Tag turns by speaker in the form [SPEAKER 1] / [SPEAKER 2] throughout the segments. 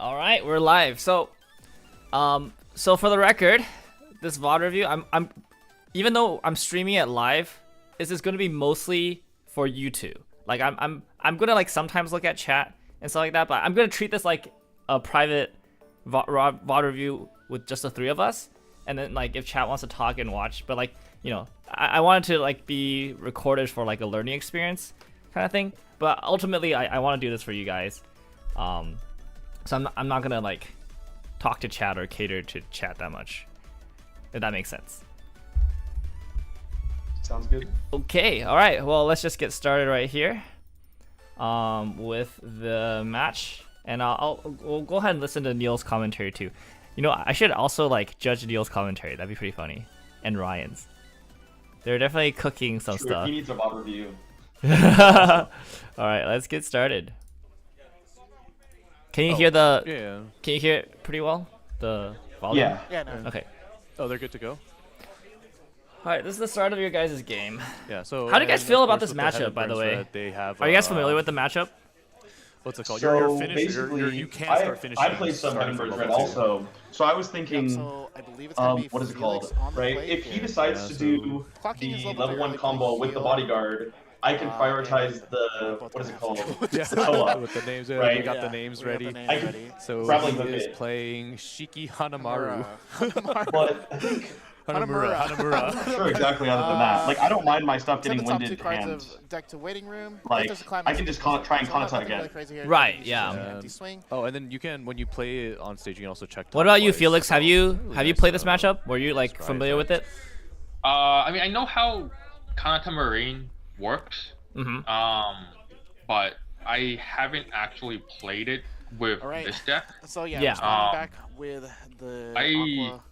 [SPEAKER 1] All right, we're live. So for the record, this VOD review, I'm even though I'm streaming it live, this is gonna be mostly for you two. Like I'm gonna like sometimes look at chat and stuff like that, but I'm gonna treat this like a private VOD review with just the three of us, and then like if chat wants to talk and watch, but like I wanted to like be recorded for like a learning experience kind of thing. But ultimately, I want to do this for you guys. So I'm not gonna like talk to chat or cater to chat that much, if that makes sense.
[SPEAKER 2] Sounds good.
[SPEAKER 1] Okay, all right. Well, let's just get started right here with the match, and we'll go ahead and listen to Neil's commentary too. I should also like judge Neil's commentary. That'd be pretty funny, and Ryan's. They're definitely cooking some stuff.
[SPEAKER 2] He needs a VOD review.
[SPEAKER 1] All right, let's get started. Can you hear the?
[SPEAKER 3] Yeah.
[SPEAKER 1] Can you hear it pretty well? The volume?
[SPEAKER 2] Yeah.
[SPEAKER 4] Yeah, no.
[SPEAKER 1] Okay.
[SPEAKER 3] Oh, they're good to go.
[SPEAKER 1] All right, this is the start of your guys' game.
[SPEAKER 3] Yeah. So.
[SPEAKER 1] How do you guys feel
[SPEAKER 3] of
[SPEAKER 1] about
[SPEAKER 3] course,
[SPEAKER 1] this
[SPEAKER 3] with the head
[SPEAKER 1] matchup,
[SPEAKER 3] of
[SPEAKER 1] by the
[SPEAKER 3] Burns
[SPEAKER 1] way?
[SPEAKER 3] Red, they have,
[SPEAKER 1] Are you guys familiar with the matchup?
[SPEAKER 3] What's it called?
[SPEAKER 2] So
[SPEAKER 3] your finisher.
[SPEAKER 2] basically,
[SPEAKER 3] You can't start finishing.
[SPEAKER 2] I played some
[SPEAKER 3] starting
[SPEAKER 2] Heaven
[SPEAKER 3] from
[SPEAKER 2] Red
[SPEAKER 3] level two.
[SPEAKER 2] also, so I was thinking,
[SPEAKER 4] So I believe it's gonna be
[SPEAKER 2] what is it
[SPEAKER 4] Felix
[SPEAKER 2] called?
[SPEAKER 4] on the
[SPEAKER 2] Right?
[SPEAKER 4] play
[SPEAKER 2] If he
[SPEAKER 4] here.
[SPEAKER 2] decides to do
[SPEAKER 4] Clocking is
[SPEAKER 2] the
[SPEAKER 4] level
[SPEAKER 2] level 1
[SPEAKER 4] three
[SPEAKER 2] combo with the
[SPEAKER 4] heal.
[SPEAKER 2] bodyguard, I can prioritize
[SPEAKER 4] and
[SPEAKER 2] the
[SPEAKER 4] both
[SPEAKER 2] what is it
[SPEAKER 4] have
[SPEAKER 2] called?
[SPEAKER 3] Yeah,
[SPEAKER 2] The Toa.
[SPEAKER 3] with the names,
[SPEAKER 2] Right.
[SPEAKER 3] we got
[SPEAKER 4] Yeah,
[SPEAKER 3] the names
[SPEAKER 4] we got the
[SPEAKER 3] ready.
[SPEAKER 4] names
[SPEAKER 2] I can-
[SPEAKER 4] ready.
[SPEAKER 3] So
[SPEAKER 2] Grappling
[SPEAKER 3] he
[SPEAKER 2] hook
[SPEAKER 3] is
[SPEAKER 2] it.
[SPEAKER 3] playing Shiki Hanamaru.
[SPEAKER 2] But I think
[SPEAKER 3] Hanamura.
[SPEAKER 2] I'm sure exactly other than that. Like I don't mind my stuff
[SPEAKER 4] Instead
[SPEAKER 2] getting
[SPEAKER 4] of the top two
[SPEAKER 2] winded
[SPEAKER 4] cards
[SPEAKER 2] and
[SPEAKER 4] of deck to waiting room.
[SPEAKER 2] like,
[SPEAKER 4] if there's a climax,
[SPEAKER 2] I can just try and
[SPEAKER 4] so
[SPEAKER 2] Kanata
[SPEAKER 4] nothing
[SPEAKER 2] again.
[SPEAKER 4] really crazy here.
[SPEAKER 1] Right,
[SPEAKER 4] You
[SPEAKER 1] yeah.
[SPEAKER 4] just empty swing.
[SPEAKER 3] Oh, and then you can, when you play it on stage, you can also check.
[SPEAKER 1] What
[SPEAKER 3] top
[SPEAKER 1] about you,
[SPEAKER 3] twice.
[SPEAKER 1] Felix? Have you
[SPEAKER 3] nice,
[SPEAKER 1] played this matchup? Were you like
[SPEAKER 3] describe
[SPEAKER 1] familiar with it?
[SPEAKER 5] I mean, I know how Kanata Marine works,
[SPEAKER 1] Mm-hmm.
[SPEAKER 5] but I haven't actually played it with
[SPEAKER 4] Alright.
[SPEAKER 5] this deck.
[SPEAKER 4] So yeah,
[SPEAKER 1] Yeah.
[SPEAKER 4] responding back with the
[SPEAKER 5] I-
[SPEAKER 4] Aqua.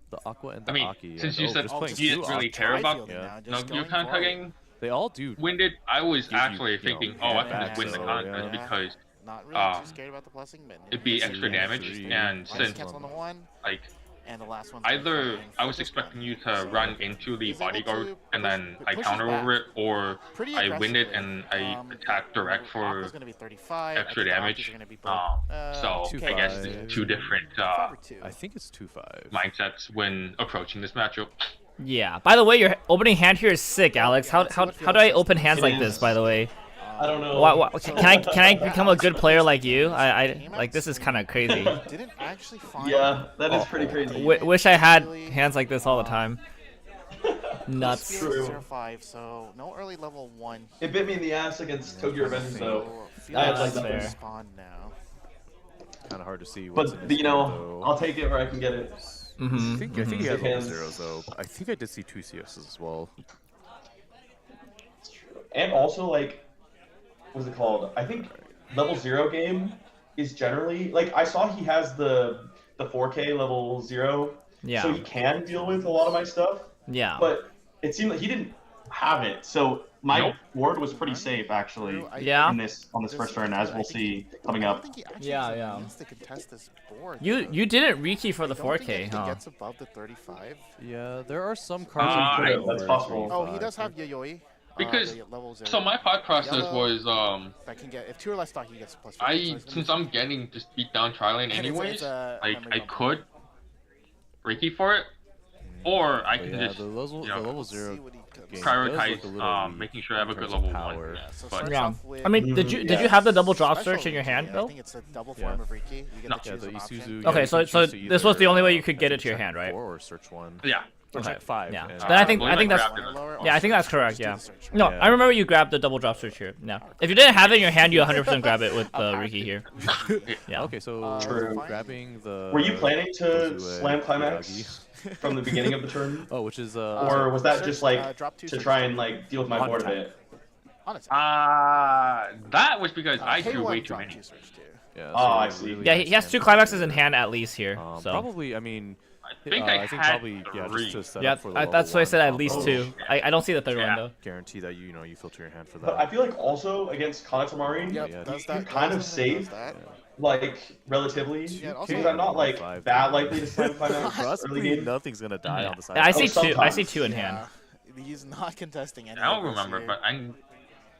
[SPEAKER 3] The Aqua and the
[SPEAKER 5] I mean,
[SPEAKER 3] Aki.
[SPEAKER 5] since
[SPEAKER 3] and-
[SPEAKER 5] you
[SPEAKER 3] oh,
[SPEAKER 5] said
[SPEAKER 3] just playing
[SPEAKER 5] you
[SPEAKER 3] two
[SPEAKER 5] didn't really
[SPEAKER 3] Aqua.
[SPEAKER 5] care about
[SPEAKER 4] Fielding
[SPEAKER 3] Yeah.
[SPEAKER 4] now,
[SPEAKER 5] no,
[SPEAKER 4] just
[SPEAKER 5] you're
[SPEAKER 4] going
[SPEAKER 5] kind of
[SPEAKER 4] forward.
[SPEAKER 5] tugging
[SPEAKER 3] They all do.
[SPEAKER 5] winded. I was
[SPEAKER 3] Gives you,
[SPEAKER 5] actually
[SPEAKER 3] you know,
[SPEAKER 5] thinking, oh, I can
[SPEAKER 4] yeah,
[SPEAKER 5] just win the
[SPEAKER 3] so,
[SPEAKER 5] contest
[SPEAKER 3] yeah.
[SPEAKER 5] because
[SPEAKER 4] Not really
[SPEAKER 5] um,
[SPEAKER 4] too scared about the blessing, but
[SPEAKER 5] it'd be
[SPEAKER 3] Three,
[SPEAKER 5] extra damage,
[SPEAKER 3] three.
[SPEAKER 5] and
[SPEAKER 4] Last
[SPEAKER 5] since
[SPEAKER 4] cancel on the one,
[SPEAKER 5] like
[SPEAKER 4] and the last one.
[SPEAKER 5] either I was expecting you to run into the bodyguard and then I counter over it, or I win it and I attack direct for
[SPEAKER 4] Aqua's gonna be 35.
[SPEAKER 5] extra
[SPEAKER 4] I think the
[SPEAKER 5] damage.
[SPEAKER 4] Aki's are gonna be both,
[SPEAKER 5] So I guess
[SPEAKER 3] 2-5.
[SPEAKER 5] there's two different
[SPEAKER 3] I think it's 2-5.
[SPEAKER 5] mindsets when approaching this matchup.
[SPEAKER 1] Yeah. By the way, your opening hand here is sick, Alex. How do I open hands like this? By the way,
[SPEAKER 2] I don't know.
[SPEAKER 1] can I become a good player like you? I like this is kind of crazy.
[SPEAKER 4] Didn't actually find.
[SPEAKER 2] Yeah, that is pretty crazy.
[SPEAKER 1] Wish I had hands like this all the time. Nuts.
[SPEAKER 2] True.
[SPEAKER 4] 0-5, so no early level 1.
[SPEAKER 2] It bit me in the ass against Tokyo Revenge though.
[SPEAKER 4] So
[SPEAKER 2] I had
[SPEAKER 1] That's
[SPEAKER 2] like
[SPEAKER 1] fair.
[SPEAKER 2] that.
[SPEAKER 4] Spawn now.
[SPEAKER 3] Kind of hard to see. What's in
[SPEAKER 2] But
[SPEAKER 3] his
[SPEAKER 2] you know,
[SPEAKER 3] hand, though.
[SPEAKER 2] I'll take it where I can get it.
[SPEAKER 1] Mm-hmm.
[SPEAKER 3] I think he has level
[SPEAKER 2] Depends.
[SPEAKER 3] zeros though. I think I did see 2 CSs as well.
[SPEAKER 2] And also, like, what is it called? I think level 0 game is generally like I saw he has the 4K level 0,
[SPEAKER 1] Yeah.
[SPEAKER 2] so he can deal with a lot of my stuff.
[SPEAKER 1] Yeah.
[SPEAKER 2] But it seemed like he didn't have it, so my
[SPEAKER 5] Nope.
[SPEAKER 2] ward was pretty safe actually
[SPEAKER 1] Yeah.
[SPEAKER 2] on this first turn, as we'll see coming up.
[SPEAKER 4] I don't think he actually
[SPEAKER 1] Yeah,
[SPEAKER 4] has a
[SPEAKER 1] yeah.
[SPEAKER 4] means to contest this board.
[SPEAKER 1] You didn't Riki for the
[SPEAKER 4] I don't think
[SPEAKER 1] 4K,
[SPEAKER 4] he
[SPEAKER 1] huh?
[SPEAKER 4] gets above the 35.
[SPEAKER 3] Yeah, there are some cards.
[SPEAKER 5] Ah,
[SPEAKER 3] that
[SPEAKER 5] I-
[SPEAKER 3] go
[SPEAKER 2] that's
[SPEAKER 3] over
[SPEAKER 2] possible.
[SPEAKER 4] Oh, he
[SPEAKER 3] 35.
[SPEAKER 4] does have Yayoi.
[SPEAKER 5] Because-
[SPEAKER 4] the level 0.
[SPEAKER 5] So my thought process
[SPEAKER 4] Yellow.
[SPEAKER 5] was
[SPEAKER 4] That can get if 2 or less stock, he gets plus 50.
[SPEAKER 5] I
[SPEAKER 4] so it's gonna
[SPEAKER 5] since
[SPEAKER 4] be-
[SPEAKER 5] I'm getting just beat down tri-lane
[SPEAKER 4] and it's
[SPEAKER 5] anyways,
[SPEAKER 4] a
[SPEAKER 5] like
[SPEAKER 4] memory
[SPEAKER 5] I
[SPEAKER 4] bump.
[SPEAKER 5] could Reiki for it, or I
[SPEAKER 3] But
[SPEAKER 5] can
[SPEAKER 3] yeah,
[SPEAKER 5] just
[SPEAKER 3] the level,
[SPEAKER 5] you know,
[SPEAKER 3] the level
[SPEAKER 4] Let's
[SPEAKER 3] 0
[SPEAKER 4] see what he comes-
[SPEAKER 3] game does look
[SPEAKER 5] prioritize
[SPEAKER 3] a little weak
[SPEAKER 5] making sure I have a
[SPEAKER 3] in
[SPEAKER 5] good
[SPEAKER 3] terms of
[SPEAKER 5] level 1.
[SPEAKER 3] power.
[SPEAKER 4] Yeah, so
[SPEAKER 5] But-
[SPEAKER 4] starts
[SPEAKER 1] Yeah.
[SPEAKER 4] off with
[SPEAKER 1] I mean, did you
[SPEAKER 2] Yeah.
[SPEAKER 1] have the double drop
[SPEAKER 4] special
[SPEAKER 1] search in your
[SPEAKER 4] Riki.
[SPEAKER 1] hand,
[SPEAKER 4] I
[SPEAKER 1] Bill?
[SPEAKER 4] think it's a double
[SPEAKER 3] Yeah.
[SPEAKER 4] form of Riki. You get
[SPEAKER 5] No.
[SPEAKER 4] to
[SPEAKER 3] Yeah,
[SPEAKER 4] choose
[SPEAKER 3] the
[SPEAKER 4] an
[SPEAKER 3] Isuzu.
[SPEAKER 4] option.
[SPEAKER 3] Yeah,
[SPEAKER 1] Okay,
[SPEAKER 3] you
[SPEAKER 1] so-
[SPEAKER 3] can
[SPEAKER 1] so
[SPEAKER 3] choose to
[SPEAKER 1] this was the
[SPEAKER 3] either,
[SPEAKER 1] only way you could get it to your
[SPEAKER 3] check
[SPEAKER 1] hand, right?
[SPEAKER 3] 4 or search 1.
[SPEAKER 5] Yeah.
[SPEAKER 3] Or
[SPEAKER 1] Okay.
[SPEAKER 3] check 5.
[SPEAKER 1] Yeah.
[SPEAKER 3] and-
[SPEAKER 1] Then I think
[SPEAKER 5] Well,
[SPEAKER 1] that's
[SPEAKER 5] grabbed it.
[SPEAKER 1] yeah, I think that's correct. Yeah.
[SPEAKER 4] Just do the search.
[SPEAKER 1] No,
[SPEAKER 3] Yeah.
[SPEAKER 1] I remember you grabbed the double drop search here. Yeah. If you didn't have it in your hand, you 100% grab it with Riki here. Yeah.
[SPEAKER 3] Okay, so
[SPEAKER 2] True.
[SPEAKER 3] grabbing the.
[SPEAKER 2] Were you planning to
[SPEAKER 3] Kozue
[SPEAKER 2] slam climax
[SPEAKER 3] Miyagi.
[SPEAKER 2] from the beginning of the turn,
[SPEAKER 3] Oh, which is
[SPEAKER 2] or was that
[SPEAKER 4] search,
[SPEAKER 2] just like
[SPEAKER 4] drop 2
[SPEAKER 2] to
[SPEAKER 4] search
[SPEAKER 2] try
[SPEAKER 4] 2.
[SPEAKER 2] and like deal with my board a bit?
[SPEAKER 4] On its
[SPEAKER 5] That was because I drew
[SPEAKER 4] K1
[SPEAKER 5] way too
[SPEAKER 4] drop
[SPEAKER 5] many.
[SPEAKER 4] 2 search 2.
[SPEAKER 3] Yeah,
[SPEAKER 2] Oh, I see.
[SPEAKER 1] Yeah, he has 2 climaxes in hand at least here. So.
[SPEAKER 3] Probably, I mean,
[SPEAKER 5] I think I
[SPEAKER 3] think
[SPEAKER 5] had
[SPEAKER 3] probably, yeah, just to
[SPEAKER 5] 3.
[SPEAKER 3] set
[SPEAKER 1] Yeah,
[SPEAKER 3] up for the
[SPEAKER 1] that's why I said at least
[SPEAKER 2] Oh,
[SPEAKER 1] 2. I don't see the third
[SPEAKER 5] Yeah.
[SPEAKER 1] one though.
[SPEAKER 3] guarantee that you filter your hand for
[SPEAKER 2] But I
[SPEAKER 3] that.
[SPEAKER 2] feel like also against Kanata
[SPEAKER 4] Yep,
[SPEAKER 3] Yeah,
[SPEAKER 4] does
[SPEAKER 2] you're
[SPEAKER 4] that,
[SPEAKER 2] kind of
[SPEAKER 4] does
[SPEAKER 2] safe.
[SPEAKER 4] that.
[SPEAKER 2] like relatively,
[SPEAKER 4] Yeah, also-
[SPEAKER 2] because I'm not like
[SPEAKER 3] 5.
[SPEAKER 2] that likely to slam climax early
[SPEAKER 3] Possibly
[SPEAKER 2] game.
[SPEAKER 3] nothing's gonna die on the side.
[SPEAKER 1] I see
[SPEAKER 2] Oh,
[SPEAKER 1] 2. I see
[SPEAKER 2] sometimes.
[SPEAKER 1] 2 in hand.
[SPEAKER 4] Yeah, he's not contesting any
[SPEAKER 5] I don't
[SPEAKER 4] of this
[SPEAKER 5] remember,
[SPEAKER 4] here.
[SPEAKER 5] but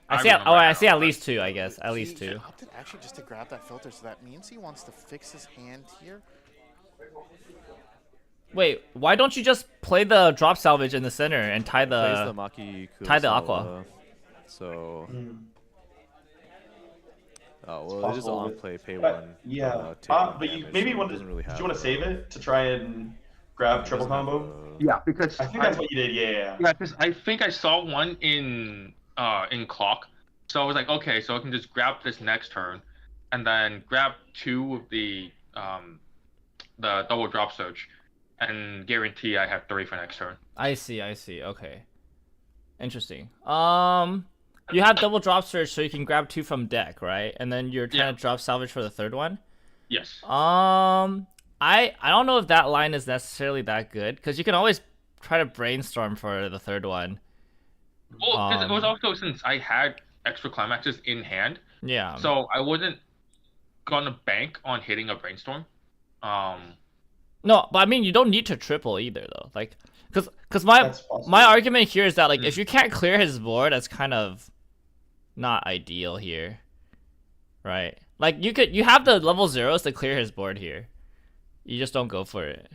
[SPEAKER 1] I see.
[SPEAKER 5] remember
[SPEAKER 1] Oh, I
[SPEAKER 5] now,
[SPEAKER 1] see at
[SPEAKER 5] but-
[SPEAKER 1] least two. I guess at least
[SPEAKER 4] He
[SPEAKER 1] two.
[SPEAKER 4] opted actually just to grab that filter, so that means he wants to fix his hand here.
[SPEAKER 1] Wait, why don't you just play the drop salvage in the center and tie
[SPEAKER 3] Plays
[SPEAKER 1] the?
[SPEAKER 3] Maki
[SPEAKER 1] tie the
[SPEAKER 3] Kurosawa,
[SPEAKER 1] aqua.
[SPEAKER 3] So,
[SPEAKER 2] Mm.
[SPEAKER 3] oh well, it is
[SPEAKER 2] possible
[SPEAKER 3] on
[SPEAKER 2] with-
[SPEAKER 3] play, pay
[SPEAKER 2] But,
[SPEAKER 3] one.
[SPEAKER 2] yeah.
[SPEAKER 3] Take one
[SPEAKER 2] But you
[SPEAKER 3] damage,
[SPEAKER 2] maybe
[SPEAKER 3] so it
[SPEAKER 2] want
[SPEAKER 3] doesn't
[SPEAKER 2] to.
[SPEAKER 3] really
[SPEAKER 2] Did
[SPEAKER 3] have
[SPEAKER 2] you want
[SPEAKER 3] a-
[SPEAKER 2] to save it to try and grab
[SPEAKER 3] it
[SPEAKER 2] triple
[SPEAKER 3] doesn't have
[SPEAKER 2] combo?
[SPEAKER 3] a-
[SPEAKER 6] Yeah, because
[SPEAKER 2] I think that's what you did. Yeah.
[SPEAKER 5] Yeah, because I think I saw one in clock, so I was like, okay, so I can just grab this next turn, and then grab 2 of the double drop search, and guarantee I have 3 for next turn.
[SPEAKER 1] I see. I see. Okay. Interesting. You have double drop search, so you can grab 2 from deck, right? And then you're trying
[SPEAKER 5] Yeah.
[SPEAKER 1] to drop salvage for the third one.
[SPEAKER 5] Yes.
[SPEAKER 1] I don't know if that line is necessarily that good because you can always try to brainstorm for the third one.
[SPEAKER 5] Well, 'cause it was
[SPEAKER 1] Um,
[SPEAKER 5] also since I had extra climaxes in hand,
[SPEAKER 1] Yeah.
[SPEAKER 5] so I wasn't gonna bank on hitting a brainstorm.
[SPEAKER 1] No, but I mean you don't need to triple either though. Like, cause my
[SPEAKER 2] That's possible.
[SPEAKER 1] my argument here is that like if you can't clear his board, that's kind of not ideal here, right? Like you have the level zeros to clear his board here. You just don't go for it.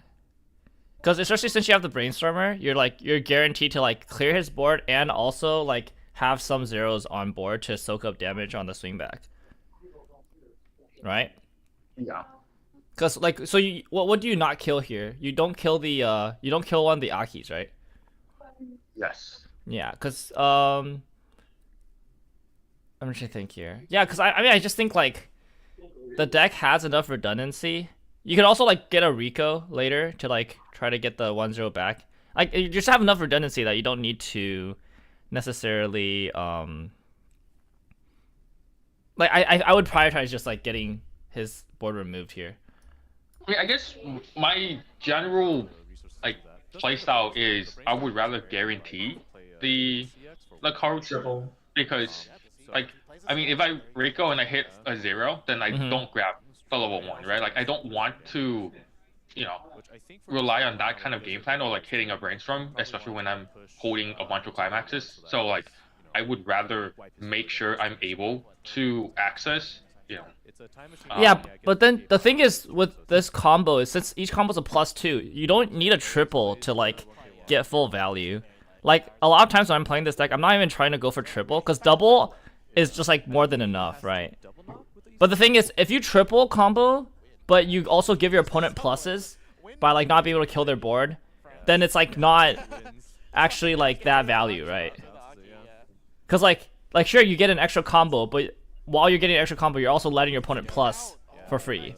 [SPEAKER 1] Because especially since you have the brainstormer, you're guaranteed to like clear his board and also like have some zeros on board to soak up damage on the swing back. Right?
[SPEAKER 6] yeah.
[SPEAKER 1] Cause like so you what do you not kill here? You don't kill the you don't kill one of the Akis, right?
[SPEAKER 5] Yes.
[SPEAKER 1] Yeah, cause I'm trying to think here. Yeah, cause I mean I just think like the deck has enough redundancy. You can also like get a Rico later to like try to get the 1-0 back. Like you just have enough redundancy that you don't need to necessarily like I would prioritize just like getting his board removed here.
[SPEAKER 5] I mean, I guess my general like playstyle is I would rather guarantee the cards
[SPEAKER 2] Triple.
[SPEAKER 5] because like I mean if I Rico and I hit a 0, then I don't grab the level 1, right? Like I don't want to, you know, rely on that kind of game plan or like hitting a brainstorm, especially when I'm holding a bunch of climaxes. So like I would rather make sure I'm able to access, you know.
[SPEAKER 1] Yeah, but then the thing is with this combo is since each combo is a +2, you don't need a triple to like get full value. Like a lot of times when I'm playing this deck, I'm not even trying to go for triple because double is just like more than enough, right? But the thing is, if you triple combo, but you also give your opponent pluses by like not being able to kill their board, then it's like not actually like that value, right? Because like sure you get an extra combo, but while you're getting an extra combo, you're also letting your opponent plus for free.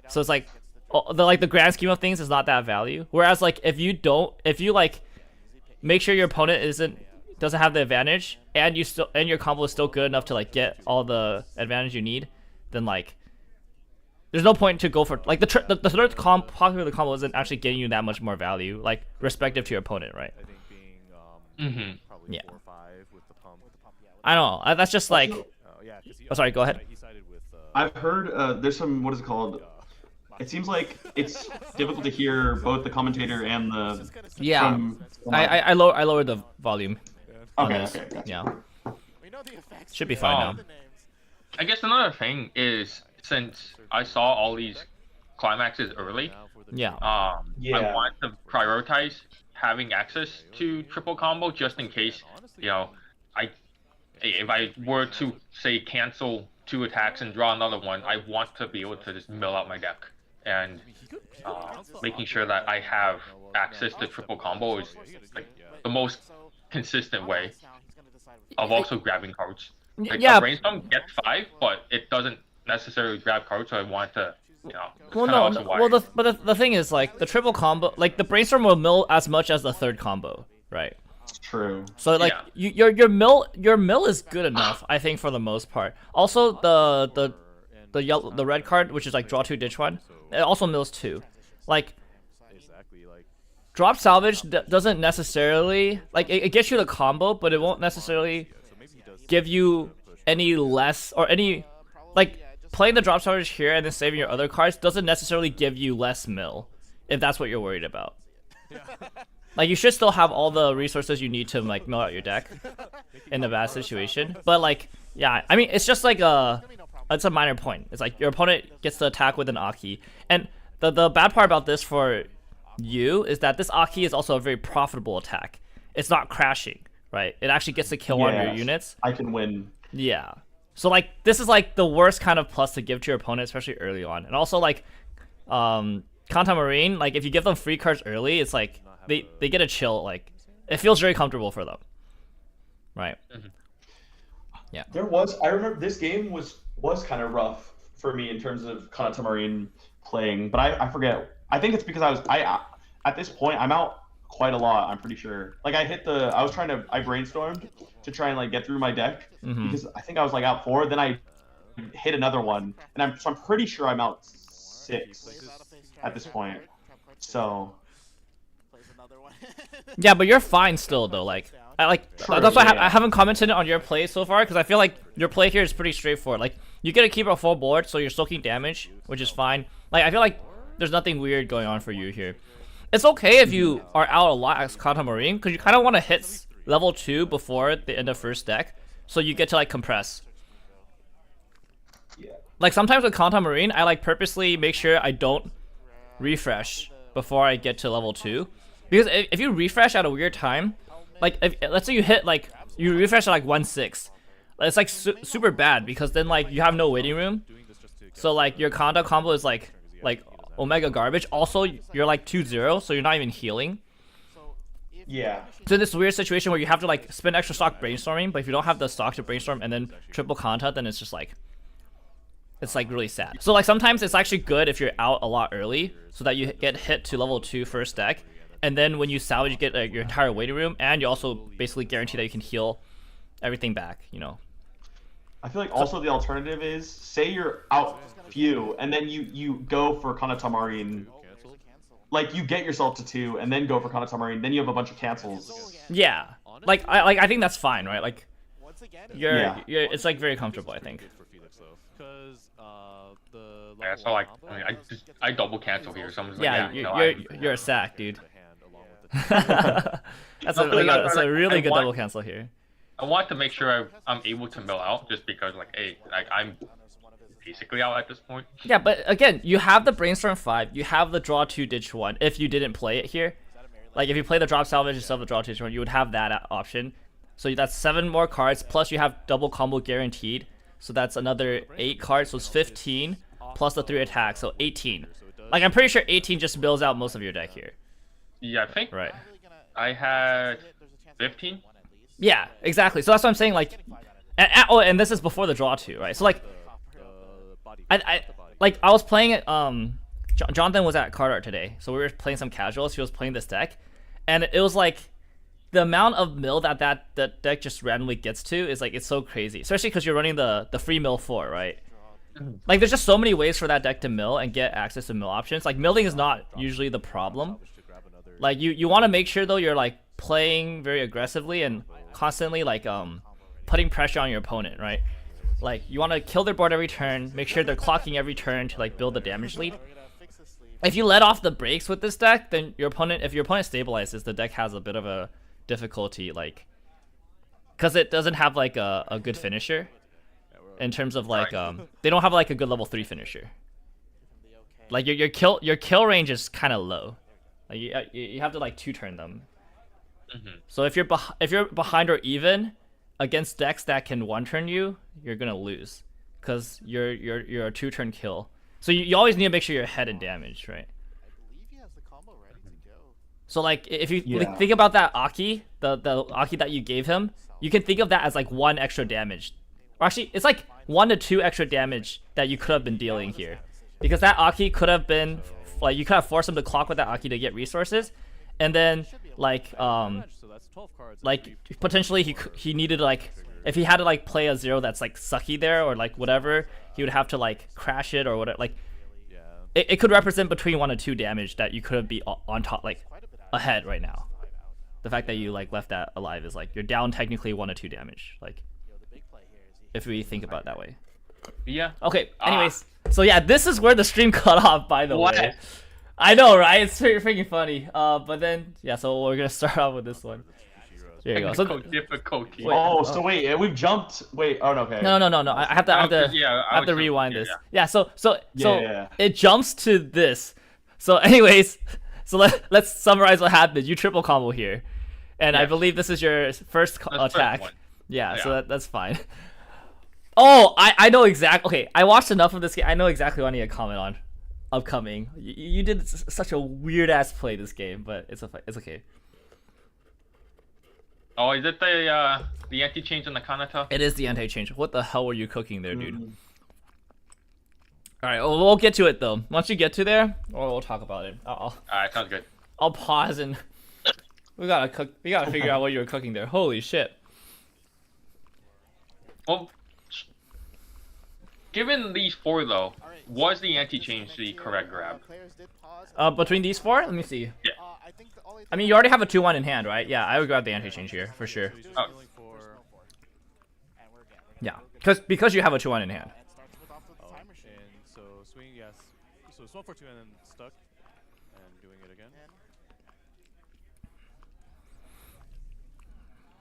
[SPEAKER 1] So it's like the grand scheme of things is not that value. Whereas like if you like make sure your opponent doesn't have the advantage and your combo is still good enough to like get all the advantage you need, then like there's no point to go for like the third popular combo isn't actually getting you that much more value, like respective to your opponent, right? Yeah. I don't know. That's just like. Oh, sorry. Go ahead.
[SPEAKER 2] I've heard there's some, what is it called? It seems like it's difficult to hear both the commentator and the.
[SPEAKER 1] Yeah.
[SPEAKER 2] From,
[SPEAKER 1] I lowered the volume. on
[SPEAKER 2] Okay.
[SPEAKER 1] this.
[SPEAKER 2] Okay. Gotcha.
[SPEAKER 1] Yeah.
[SPEAKER 4] We know the effects.
[SPEAKER 1] Should be fine now.
[SPEAKER 5] I guess another thing is since I saw all these climaxes early,
[SPEAKER 1] Yeah.
[SPEAKER 5] I
[SPEAKER 2] Yeah.
[SPEAKER 5] want to prioritize having access to triple combo just in case, you know, if I were to say cancel 2 attacks and draw another one, I want to be able to just mill out my deck. And making sure that I have access to triple combo is like the most consistent way of also grabbing cards. Like,
[SPEAKER 1] Yeah.
[SPEAKER 5] a brainstorm gets 5, but it doesn't necessarily grab cards, so I want to, you know. it's
[SPEAKER 1] Well,
[SPEAKER 5] kinda
[SPEAKER 1] no,
[SPEAKER 5] also
[SPEAKER 1] no
[SPEAKER 5] why-
[SPEAKER 1] well, the thing is, like, the triple combo, like, the brainstorm will mill as much as the third combo, right?
[SPEAKER 2] It's true.
[SPEAKER 1] So, like,
[SPEAKER 5] Yeah.
[SPEAKER 1] your mill is good enough, I think, for the most part. Also, the red card, which is, like, draw 2, ditch 1, it also mills 2. Like, drop salvage doesn't necessarily, like, it gets you the combo, but it won't necessarily give you any less, or any, like, playing the drop salvage here and then saving your other cards doesn't necessarily give you less mill, if that's what you're worried about. Like, you should still have all the resources you need to, like, mill out your deck. in a bad situation. But like, yeah, I mean, it's just like it's a minor point. It's like your opponent gets to attack with an Aki, and the bad part about this for you is that this Aki is also a very profitable attack. It's not crashing, right? It actually gets to kill one of your units.
[SPEAKER 2] I can win.
[SPEAKER 1] Yeah. So like this is like the worst kind of plus to give to your opponent, especially early on. And also like Kanta Marine, like if you give them free cards early, it's like they get a chill, like it feels very comfortable for them. Right. Yeah.
[SPEAKER 2] I remember this game was kind of rough for me in terms of Kanata Marine playing, but I forget. I think it's because I at this point I'm out quite a lot, I'm pretty sure. Like I brainstormed to try and like get through my deck because I think I was like out 4, then I hit another one, and I'm pretty sure I'm out 6 at this point. So
[SPEAKER 1] yeah, but you're fine still though. Like that's why I haven't commented on your play so far, because I feel like your play here is pretty straightforward. Like you get to keep a full board, so you're soaking damage, which is fine. Like I feel like there's nothing weird going on for you here. It's okay if you are out a lot as Kanta Marine, because you kind of want to hit level 2 before the end of first deck, so you get to like compress.
[SPEAKER 2] yeah.
[SPEAKER 1] Like sometimes with Kanta Marine, I like purposely make sure I don't refresh before I get to level 2, because if you refresh at a weird time, like let's say you hit like you refresh at like 1/6, it's like super bad, because then like you have no waiting room, so like your Kanta combo is like Omega garbage. Also, you're like 2-0, so you're not even healing.
[SPEAKER 2] Yeah.
[SPEAKER 1] So this weird situation where you have to like spend extra stock brainstorming, but if you don't have the stock to brainstorm and then triple Kanta, then it's just like it's like really sad. So like sometimes it's actually good if you're out a lot early, so that you get hit to level 2 first deck, and then when you salvage, you get your entire waiting room, and you also basically guarantee that you can heal everything back. You know.
[SPEAKER 2] I feel like also the alternative is, say you're out few, and then you go for Kanata Marine. Like you get yourself to 2, and then go for Kanata Marine. Then you have a bunch of cancels.
[SPEAKER 1] Yeah, like I think that's fine, right? Like you're it's like very comfortable, I think.
[SPEAKER 5] Yeah, so like I double cancel here. Someone's like,
[SPEAKER 1] yeah, you're a sack, dude. That's a really good double cancel here.
[SPEAKER 5] I want to make sure I'm able to mill out, just because like, hey, like I'm basically out at this point.
[SPEAKER 1] Yeah, but again, you have the brainstorm 5, you have the draw 2 ditch 1. If you didn't play it here, like if you play the drop salvage instead of the draw 2 ditch 1, you would have that option. So that's 7 more cards, plus you have double combo guaranteed, so that's another 8 cards, so it's 15 plus the 3 attacks, so 18. Like I'm pretty sure 18 just mills out most of your deck here.
[SPEAKER 5] Yeah, I think
[SPEAKER 1] right.
[SPEAKER 5] I had 15.
[SPEAKER 1] Yeah, exactly. So that's what I'm saying. Like, and this is before the draw 2, right? So like, I was playing it. Jonathan was at Card Art today, so we were playing some casuals. He was playing this deck, and it was like the amount of mill that deck just randomly gets to is like, it's so crazy. Especially because you're running the free mill 4, right? Like there's just so many ways for that deck to mill and get access to mill options. Like milling is not usually the problem. Like you want to make sure though you're like playing very aggressively and constantly like putting pressure on your opponent, right? Like you want to kill their board every turn, make sure they're clocking every turn to like build the damage lead. If you let off the brakes with this deck, then if your opponent stabilizes, the deck has a bit of a difficulty, like because it doesn't have like a good finisher in terms of like they don't have like a good level 3 finisher. Like your kill range is kind of low. Like you have to like 2-turn them. So if you're behind or even against decks that can 1-turn you, you're gonna lose, because you're a 2-turn kill. So you always need to make sure you're ahead in damage, right? So like if you like, think about that Aki, the Aki that you gave him, you can think of that as like 1 extra damage. Or actually, it's like 1 to 2 extra damage that you could have been dealing here, because that Aki could have been like, you could have forced him to clock with that Aki to get resources, and then like potentially he needed like, if he had to like play a 0 that's like sucky there or like whatever, he would have to like crash it or whatever. Like it could represent between 1 to 2 damage that you could be on top, like ahead right now. The fact that you like left that alive is like you're down technically 1 to 2 damage, like if we think about it that way.
[SPEAKER 5] Yeah.
[SPEAKER 1] Okay, anyways, so yeah, this is where the stream cut off, by the way. I know, right? It's freaking funny. But then, yeah, so we're gonna start off with this one. There you go. So,
[SPEAKER 5] Technical difficulty.
[SPEAKER 1] Wait.
[SPEAKER 2] Oh, so wait, we've jumped. Wait, oh no, okay.
[SPEAKER 1] no. I have to,
[SPEAKER 5] Yeah,
[SPEAKER 1] I have to rewind this. Yeah. So
[SPEAKER 2] Yeah.
[SPEAKER 1] it jumps to this. So, anyways, so let's summarize what happened. You triple combo here, and I
[SPEAKER 5] Yes.
[SPEAKER 1] believe this is your first
[SPEAKER 5] That's
[SPEAKER 1] attack.
[SPEAKER 5] first one.
[SPEAKER 1] Yeah. So
[SPEAKER 5] Yeah.
[SPEAKER 1] that's fine. Oh, I know exactly. Okay, I watched enough of this game. I know exactly what I need to comment on. Upcoming. You did such a weird ass play this game, but it's okay.
[SPEAKER 5] Oh, is it the anti-change on the Kanata?
[SPEAKER 1] It is the anti-change. What the hell were you cooking there, dude? All right, well, we'll get to it though. Once you get to there, we'll talk about it.
[SPEAKER 5] Alright, sounds good.
[SPEAKER 1] I'll pause and we gotta figure out what you were cooking there. Holy shit!
[SPEAKER 5] Well, given these 4 though, was the anti-change the correct grab?
[SPEAKER 4] Players did pause.
[SPEAKER 1] Between these 4, let me see.
[SPEAKER 4] I think all they
[SPEAKER 1] I mean, you already have a 2-1 in hand, right? Yeah, I would grab the anti-change here for sure.
[SPEAKER 5] Oh.
[SPEAKER 4] And we're
[SPEAKER 1] Yeah, because you have a 2-1 in hand.
[SPEAKER 4] And starts with off the time machine.
[SPEAKER 3] And so swing, yes. So swung for 2 and then stuck. And doing it again.
[SPEAKER 4] And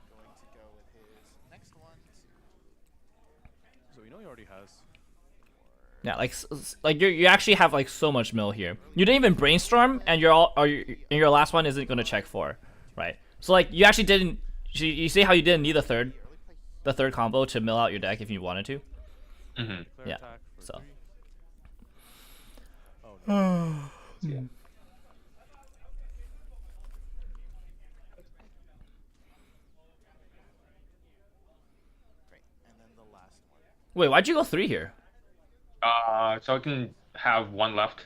[SPEAKER 4] going to go with his next one.
[SPEAKER 3] So we know he already has.
[SPEAKER 1] Yeah, like you actually have like so much mill here. You didn't even brainstorm, and your last one isn't gonna check 4, right? So like you actually didn't. You see how you didn't need the third combo to mill out your deck if you wanted to.
[SPEAKER 5] Mm-hmm.
[SPEAKER 3] Clear
[SPEAKER 1] Yeah,
[SPEAKER 3] attack for
[SPEAKER 1] so.
[SPEAKER 3] 3. Oh no.
[SPEAKER 4] Great. And then the last one.
[SPEAKER 1] Wait, why'd you go 3 here?
[SPEAKER 5] So I can have 1 left.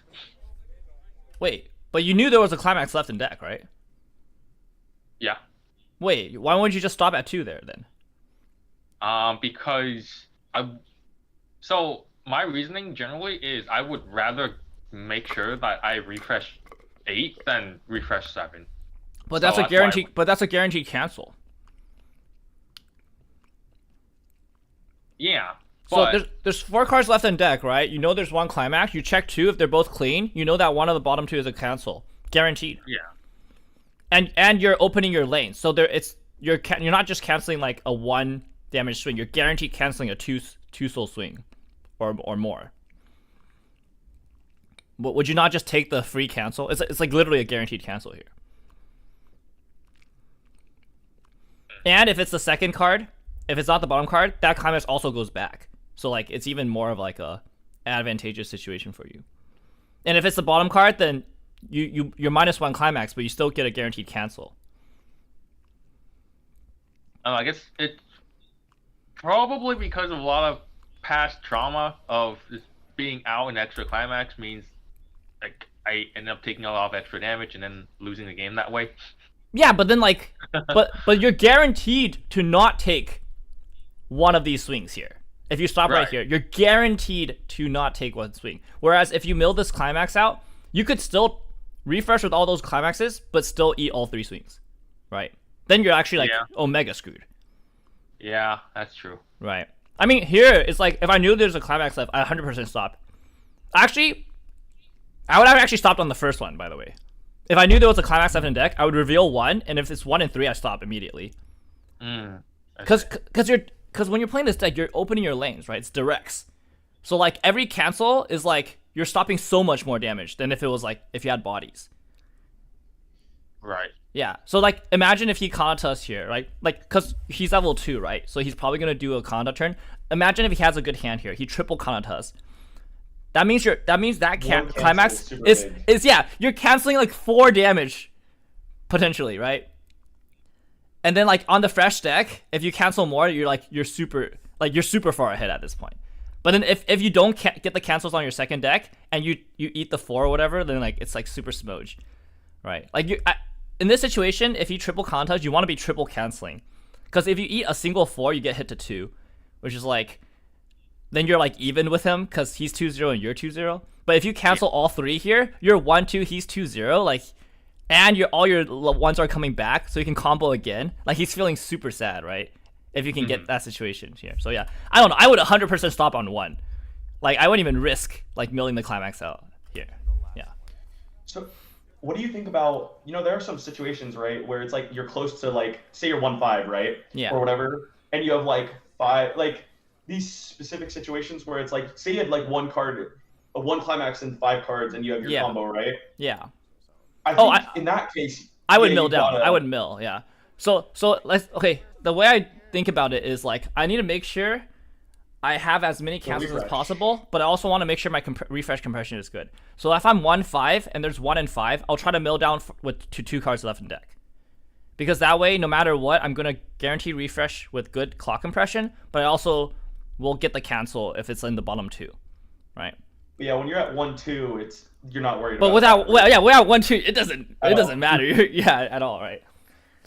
[SPEAKER 1] Wait, but you knew there was a climax left in deck, right?
[SPEAKER 5] Yeah.
[SPEAKER 1] Wait, why wouldn't you just stop at 2 there then?
[SPEAKER 5] Because so my reasoning generally is I would rather make sure that I refresh 8 than refresh 7.
[SPEAKER 1] But that's
[SPEAKER 5] So
[SPEAKER 1] a
[SPEAKER 5] that's why I
[SPEAKER 1] guaranteed.
[SPEAKER 5] went-
[SPEAKER 1] But that's a guaranteed cancel.
[SPEAKER 5] Yeah.
[SPEAKER 1] So
[SPEAKER 5] But
[SPEAKER 1] there's 4 cards left in deck, right? You know there's 1 climax. You check 2 if they're both clean. You know that one of the bottom 2 is a cancel, guaranteed.
[SPEAKER 5] yeah.
[SPEAKER 1] And you're opening your lane, so you're not just canceling like a 1 damage swing. You're guaranteed canceling a 2 soul swing, or more. But would you not just take the free cancel? It's like literally a guaranteed cancel here. And if it's the second card, if it's not the bottom card, that climax also goes back. So like it's even more of like a advantageous situation for you. And if it's the bottom card, then you're -1 climax, but you still get a guaranteed cancel.
[SPEAKER 5] I guess it's probably because of a lot of past trauma of just being out in extra climax means like I end up taking a lot of extra damage and then losing the game that way.
[SPEAKER 1] Yeah, but then like, but you're guaranteed to not take one of these swings here. If you stop right
[SPEAKER 5] Right.
[SPEAKER 1] here, you're guaranteed to not take 1 swing. Whereas if you mill this climax out, you could still refresh with all those climaxes, but still eat all 3 swings, right? Then you're actually like
[SPEAKER 5] Yeah.
[SPEAKER 1] omega screwed,
[SPEAKER 5] Yeah, that's true.
[SPEAKER 1] right? I mean, here it's like if I knew there's a climax left, I 100% stop. Actually, I would have actually stopped on the first one, by the way. If I knew there was a climax left in deck, I would reveal 1, and if it's 1 and 3, I stop immediately.
[SPEAKER 5] I
[SPEAKER 1] Because when you're playing this deck, you're opening your lanes, right? It's directs. So like every cancel is like you're stopping so much more damage than if it was like if you had bodies.
[SPEAKER 5] Right.
[SPEAKER 1] Yeah. So like imagine if he Kanata us here, right? Like because he's level 2, right? So he's probably gonna do a Kanata turn. Imagine if he has a good hand here. He triple Kanata us. That means that
[SPEAKER 2] cancel
[SPEAKER 1] climax
[SPEAKER 2] is super
[SPEAKER 1] is
[SPEAKER 2] big.
[SPEAKER 1] yeah, you're canceling like 4 damage potentially, right? And then like on the fresh deck, if you cancel more, you're super far ahead at this point. But then if you don't get the cancels on your second deck and you eat the 4 or whatever, then like it's like super smooge, right? Like in this situation, if you triple Kanata, you want to be triple canceling, because if you eat a single 4, you get hit to 2, which is like then you're like even with him because he's 2-0 and you're 2-0. But if you cancel all 3 here, you're 1-2, he's 2-0, like, and all your ones are coming back, so you can combo again. Like he's feeling super sad, right? If you can get that situation here. So yeah, I don't know. I would 100% stop on 1. Like I wouldn't even risk like milling the climax out here. Yeah.
[SPEAKER 2] So, what do you think about, there are some situations, right, where it's like you're close to like, say you're 1-5, right?
[SPEAKER 1] Yeah.
[SPEAKER 2] Or whatever, and you have like 5, like these specific situations where it's like, say you had like one climax and 5 cards, and you have your combo, right?
[SPEAKER 1] Yeah.
[SPEAKER 2] I think in that case,
[SPEAKER 1] I would mill down. I would mill, yeah. So okay. The way I think about it is like I need to make sure I have as many cancels as possible, but I also want to make sure my refresh compression is good. So if I'm 1-5 and there's 1 and 5, I'll try to mill down with 2 cards left in deck. Because that way, no matter what, I'm gonna guarantee refresh with good clock compression, but I also will get the cancel if it's in the bottom 2, right?
[SPEAKER 2] But yeah, when you're at 1-2, you're not worried.
[SPEAKER 1] But
[SPEAKER 2] about
[SPEAKER 1] without 1-2, it doesn't matter. Yeah, at all, right?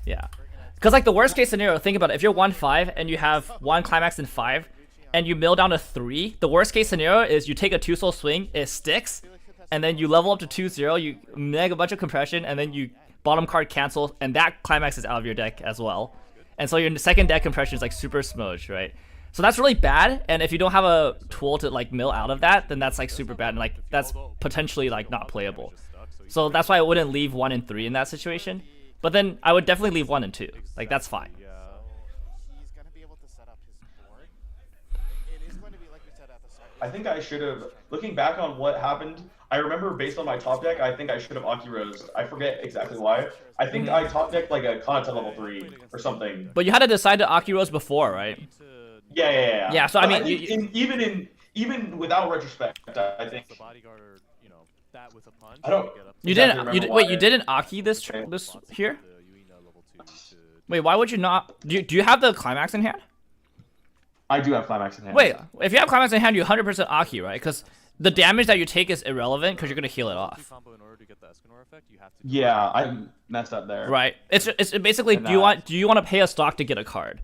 [SPEAKER 1] Yeah, because like the worst case scenario, think about it. If you're 1-5 and you have 1 climax and 5, and you mill down to 3, the worst case scenario is you take a 2-soul swing, it sticks, and then you level up to 2-0, you make a bunch of compression, and then you bottom card cancel, and that climax is out of your deck as well. And so your second deck compression is like super smudged, right? So that's really bad, and if you don't have a tool to like mill out of that, then that's like super bad, and like that's potentially like not playable. So that's why I wouldn't leave 1 and 3 in that situation. But then I would definitely leave 1 and 2. Like that's fine.
[SPEAKER 4] He's going to be able to set up his board. It is going to be like we said at the start.
[SPEAKER 2] I think I should have, looking back on what happened, I remember based on my top deck, I think I should have Aki-Rosed. I forget exactly why. I think I top decked like a Kanata level 3 or something.
[SPEAKER 1] But you had to decide to Aki-Rose before, right?
[SPEAKER 2] Yeah.
[SPEAKER 1] Yeah, so
[SPEAKER 2] but
[SPEAKER 1] I mean,
[SPEAKER 2] even without retrospect, I think
[SPEAKER 3] The bodyguard or that with a punch.
[SPEAKER 2] I don't.
[SPEAKER 1] you
[SPEAKER 2] exactly
[SPEAKER 1] didn't.
[SPEAKER 2] remember
[SPEAKER 1] You didn't Aki this here.
[SPEAKER 3] Level 2 to
[SPEAKER 1] Wait, why would you not? Do you have the climax in hand?
[SPEAKER 2] I do have climax in hand.
[SPEAKER 1] Wait, if you have climax in hand, you 100% Aki, right? Because the damage that you take is irrelevant because you're gonna heal it off.
[SPEAKER 3] combo in order to get the Escanor effect, you have to
[SPEAKER 2] Yeah, I messed up there.
[SPEAKER 1] Right. It's basically do you want to pay a stock to get a card?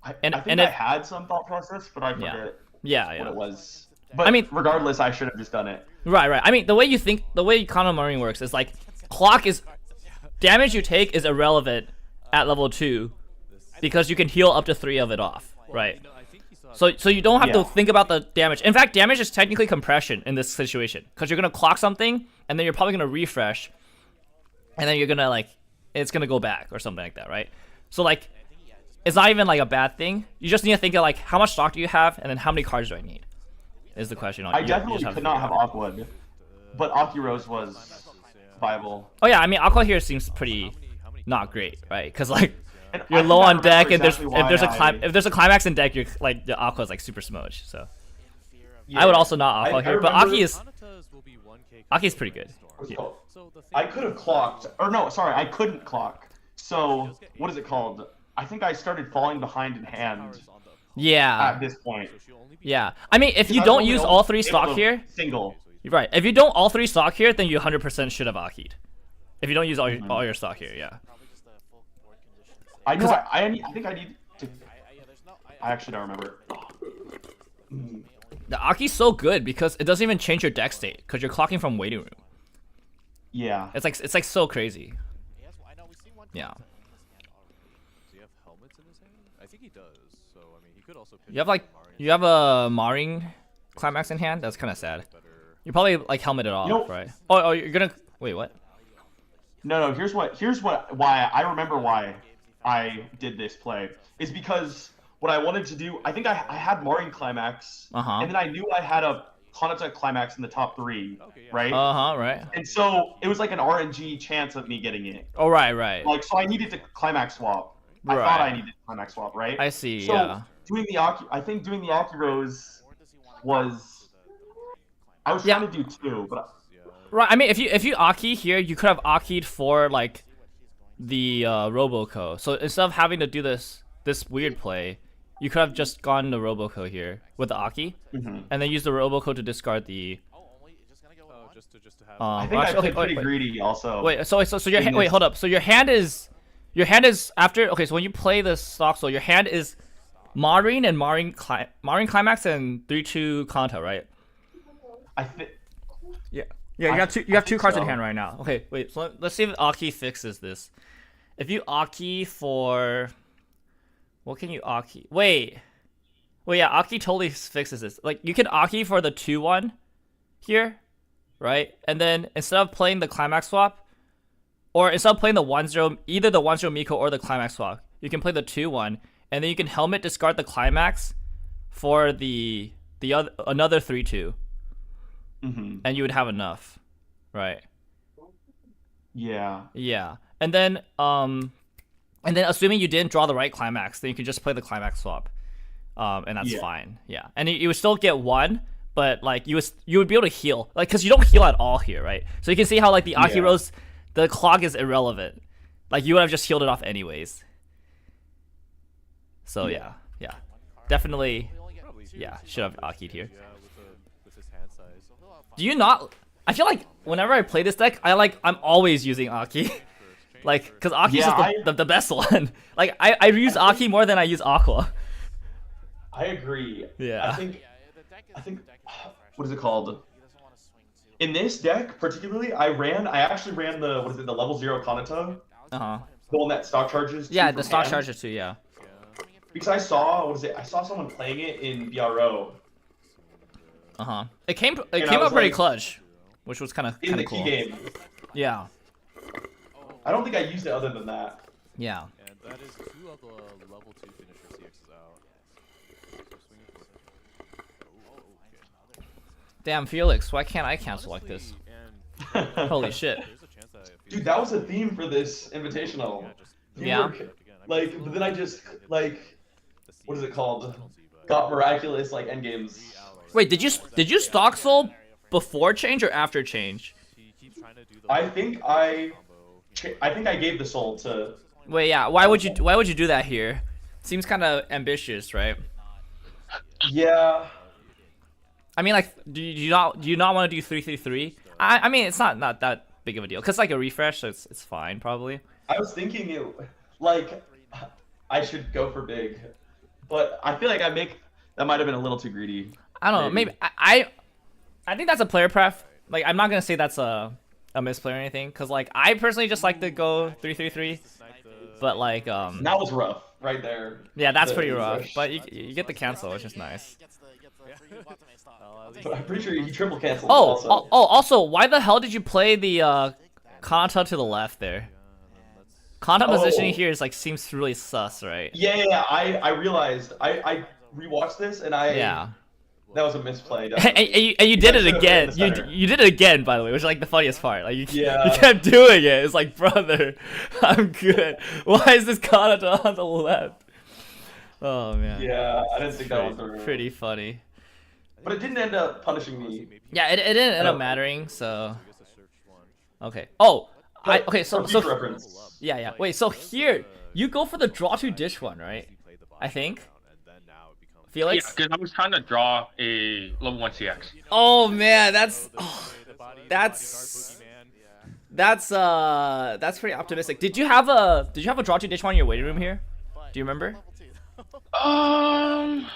[SPEAKER 2] I think I had some thought process, but I forget what it was. But
[SPEAKER 1] I mean,
[SPEAKER 2] regardless, I should have just done it.
[SPEAKER 1] Right. I mean, the way Econo Marine works is like clock is damage you take is irrelevant at level 2 because you can heal up to 3 of it off, right? So you don't have to think about the damage. In fact, damage is technically compression in this situation because you're gonna clock something and then you're probably gonna refresh, and then you're gonna like it's gonna go back or something like that, right? So like it's not even like a bad thing. You just need to think of like how much stock do you have and then how many cards do I need is the question.
[SPEAKER 2] I definitely could not have Aqua, but Aki-Rose was viable.
[SPEAKER 1] Oh yeah, I mean Aqua here seems pretty not great, right? Because like you're low on deck, and if there's a climax in deck, you're like the Aqua is like super smudged. So I would also not Aqua here, but Aki is pretty good.
[SPEAKER 2] Yeah. I could have clocked, or no, sorry, I couldn't clock. So what is it called? I think I started falling behind in hand.
[SPEAKER 1] Yeah.
[SPEAKER 2] At this point.
[SPEAKER 1] Yeah. I mean, if you don't use all 3 stock here,
[SPEAKER 2] single.
[SPEAKER 1] Right. If you don't all 3 stock here, then you 100% should have Aki'd. If you don't use all your stock here, yeah.
[SPEAKER 2] I know. I think I need to. I actually don't remember.
[SPEAKER 1] The Aki's so good because it doesn't even change your deck state because you're clocking from waiting room.
[SPEAKER 2] Yeah.
[SPEAKER 1] It's like so crazy. Yeah.
[SPEAKER 3] Does he have helmets in his hand? I think he does. So I mean, he could also.
[SPEAKER 1] You have a Maring climax in hand. That's kind of sad. You probably like helmet it off, right? Oh, you're gonna wait. What?
[SPEAKER 2] No. Here's why I remember why I did this play is because what I wanted to do. I think I had Maring climax, and then I knew I had a Kanata climax in the top 3, right?
[SPEAKER 1] Right.
[SPEAKER 2] And so it was like an RNG chance of me getting it.
[SPEAKER 1] Oh, right.
[SPEAKER 2] Like, so I needed to climax swap. I thought I needed to climax swap, right?
[SPEAKER 1] I see,
[SPEAKER 2] so
[SPEAKER 1] yeah.
[SPEAKER 2] Doing the Aki-Rose was... I was trying to do 2, but...
[SPEAKER 1] Right, I mean, if you Aki here, you could have Aki'd for, like, the Roboco. So instead of having to do this weird play, you could have just gone to Roboco here with the Aki, and then use the Roboco to discard the.
[SPEAKER 3] Just to have.
[SPEAKER 2] I think I played pretty greedy also.
[SPEAKER 1] Wait, so your wait, hold up. So your hand is after. Okay, so when you play the stock, so your hand is Maring and Maring climax and 3/2 Kanata, right?
[SPEAKER 2] I think.
[SPEAKER 1] Yeah. You have two cards in hand right now. Okay, wait. So let's see if Aki fixes this. If you Aki for. What can you Aki? Wait, yeah, Aki totally fixes this. Like, you can Aki for the 2/1 here. right? And then instead of playing the climax swap, or instead of playing the 1-0, either the 1-0 Miko or the climax swap, you can play the 2-1, and then you can helmet discard the climax for the other another 3-2, and you would have enough, right?
[SPEAKER 2] Yeah.
[SPEAKER 1] Yeah, and then assuming you didn't draw the right climax, then you can just play the climax swap, and that's fine. Yeah, and you would still get 1, but like you would be able to heal, like, because you don't heal at all here, right? So you can see how like the Ahiro's the clog is irrelevant. Like you would have just healed it off anyways. So yeah, definitely, should have Aki'd here.
[SPEAKER 3] With his hand size.
[SPEAKER 1] Do you not? I feel like whenever I play this deck, I'm always using Aki. Like, because Aki's just the best one. Like, I use Aki more than I use Aqua.
[SPEAKER 2] I agree.
[SPEAKER 1] Yeah.
[SPEAKER 2] I think what is it called? In this deck particularly, I actually ran the the level 0 Kanata.
[SPEAKER 1] Uh-huh.
[SPEAKER 2] The one that stock charges.
[SPEAKER 1] Yeah, the stock charges too, yeah.
[SPEAKER 2] Because I saw I saw someone playing it in BRO.
[SPEAKER 1] Uh-huh. It came out pretty clutch, which was kind of
[SPEAKER 2] in the
[SPEAKER 1] cool.
[SPEAKER 2] key game.
[SPEAKER 1] Yeah.
[SPEAKER 2] I don't think I used it other than that.
[SPEAKER 1] Yeah.
[SPEAKER 3] And that is 2 of the level 2 finisher CXs out. Swinging for
[SPEAKER 1] Damn, Felix, why can't I cancel like this? Holy shit.
[SPEAKER 2] Dude, that was a theme for this invitational.
[SPEAKER 1] Yeah.
[SPEAKER 2] Like, but then I just like, what is it called? Got miraculous like endgames.
[SPEAKER 1] Wait, did you stock soul before change or after change?
[SPEAKER 2] I think I gave the soul to.
[SPEAKER 1] Wait, yeah. Why would you do that here? Seems kind of ambitious, right?
[SPEAKER 2] Yeah.
[SPEAKER 1] I mean, like, do you not want to do 3-3-3? I mean, it's not that big of a deal, cause like a refresh, so it's fine probably.
[SPEAKER 2] I was thinking it, like, I should go for big, but I feel like that might have been a little too greedy.
[SPEAKER 1] I don't know. Maybe I think that's a player pref. Like, I'm not gonna say that's a misplay or anything, cause like I personally just like to go 3-3-3, but like
[SPEAKER 2] That was rough right there.
[SPEAKER 1] Yeah, that's pretty rough. But you get the cancel, which is nice.
[SPEAKER 2] But I'm pretty sure he triple canceled.
[SPEAKER 1] Also, why the hell did you play the Kanta to the left there? Kanta positioning here is like seems really sus, right?
[SPEAKER 2] Yeah. I realized I rewatched this and that was a misplay.
[SPEAKER 1] and you did it again. You did it again, by the way, which is like the funniest part. Like you kept doing it. It's like, brother, I'm good. Why is this Kanata on the left? Oh man.
[SPEAKER 2] Yeah, I didn't think that was
[SPEAKER 1] pretty funny.
[SPEAKER 2] But it didn't end up punishing me.
[SPEAKER 1] Yeah, it didn't end up mattering. So. Okay. Oh. So
[SPEAKER 2] reference.
[SPEAKER 1] Yeah. Wait. So here you go for the draw to dish one, right? I think. Felix?
[SPEAKER 5] Yeah, because I was trying to draw a level 1 CX.
[SPEAKER 1] Oh man, that's pretty optimistic. Did you have a draw to dish one in your waiting room here? Do you remember?
[SPEAKER 5] I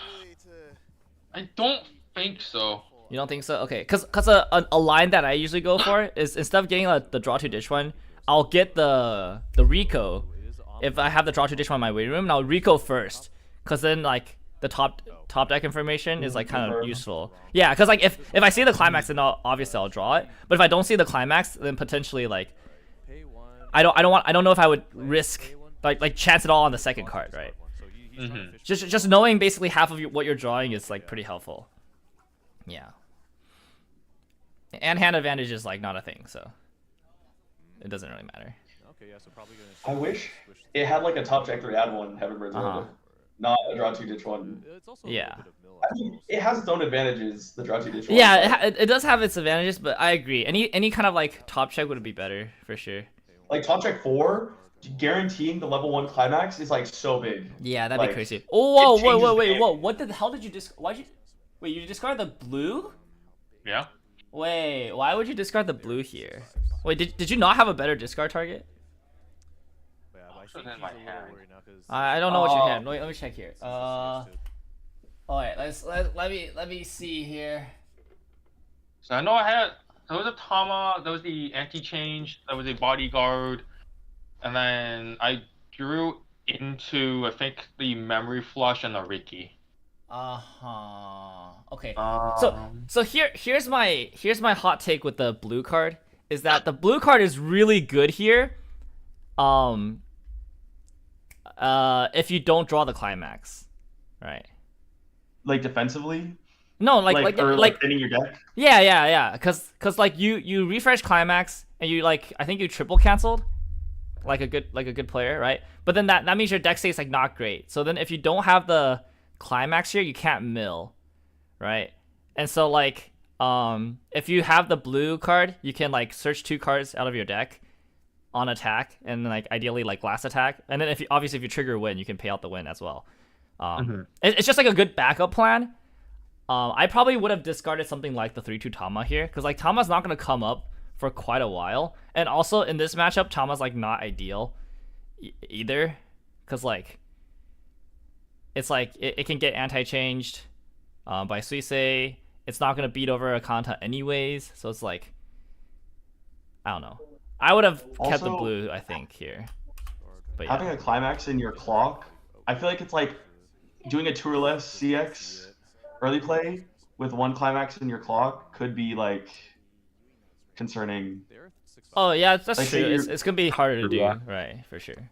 [SPEAKER 5] don't think so.
[SPEAKER 1] You don't think so? Okay, cause a line that I usually go for is instead of getting the draw to dish one, I'll get the Rico. If I have the draw to dish one in my waiting room, and I'll Rico first, cause then like the top deck information is like kind of useful. Yeah, cause like if I see the climax, then obviously I'll draw it. But if I don't see the climax, then potentially like I don't know if I would risk like chance it all on the second card, right? Just knowing basically half of what you're drawing is like pretty helpful. Yeah. And hand advantage is like not a thing, so it doesn't really matter.
[SPEAKER 2] I wish it had like a top deck 3 add one Heaven Birds not a draw 2 ditch one.
[SPEAKER 1] Yeah.
[SPEAKER 2] I mean, it has its own advantages, the draw 2 ditch one.
[SPEAKER 1] Yeah, it does have its advantages, but I agree. Any kind of like top check would be better for sure.
[SPEAKER 2] Like top check 4, guaranteeing the level 1 climax is like so big.
[SPEAKER 1] Yeah, that'd be crazy. Oh, whoa! What the hell did you Wait, you discard the blue?
[SPEAKER 5] Yeah.
[SPEAKER 1] Wait, why would you discard the blue here? Wait, did you not have a better discard target? I don't know what you had. Wait, let me check here. Alright, let me see here.
[SPEAKER 5] So I know there was a Tama, there was the anti-change, there was a bodyguard, and then I drew into I think the memory flush and the Ricky.
[SPEAKER 1] Okay.
[SPEAKER 5] Um,
[SPEAKER 1] So here's my hot take with the blue card is that the blue card is really good here. If you don't draw the climax, right?
[SPEAKER 2] Like defensively,
[SPEAKER 1] No,
[SPEAKER 2] or
[SPEAKER 1] like
[SPEAKER 2] thinning your deck.
[SPEAKER 1] yeah. Cause like you refresh climax and you like I think you triple canceled, like a good player, right? But then that means your deck stays like not great. So then if you don't have the climax here, you can't mill, right? And so like if you have the blue card, you can like search 2 cards out of your deck on attack and like ideally like last attack, and then if you trigger a win, you can pay out the win as well. It's just like a good backup plan. I probably would have discarded something like the 3/2 Tama here because like Tama's not gonna come up for quite a while, and also in this matchup Tama's like not ideal either because like it's like it can get anti-changed by Suisei. It's not gonna beat over a Kanta anyways, so it's like I don't know. I would have kept the
[SPEAKER 2] Also,
[SPEAKER 1] blue, I think, here. But yeah.
[SPEAKER 2] Having a climax in your clock, I feel like it's like doing a 2 or less CX early play with 1 climax in your clock could be like concerning.
[SPEAKER 1] Oh yeah, that's
[SPEAKER 2] Like,
[SPEAKER 1] true.
[SPEAKER 2] say
[SPEAKER 1] It's gonna be harder to do,
[SPEAKER 5] Yeah.
[SPEAKER 1] right? For sure.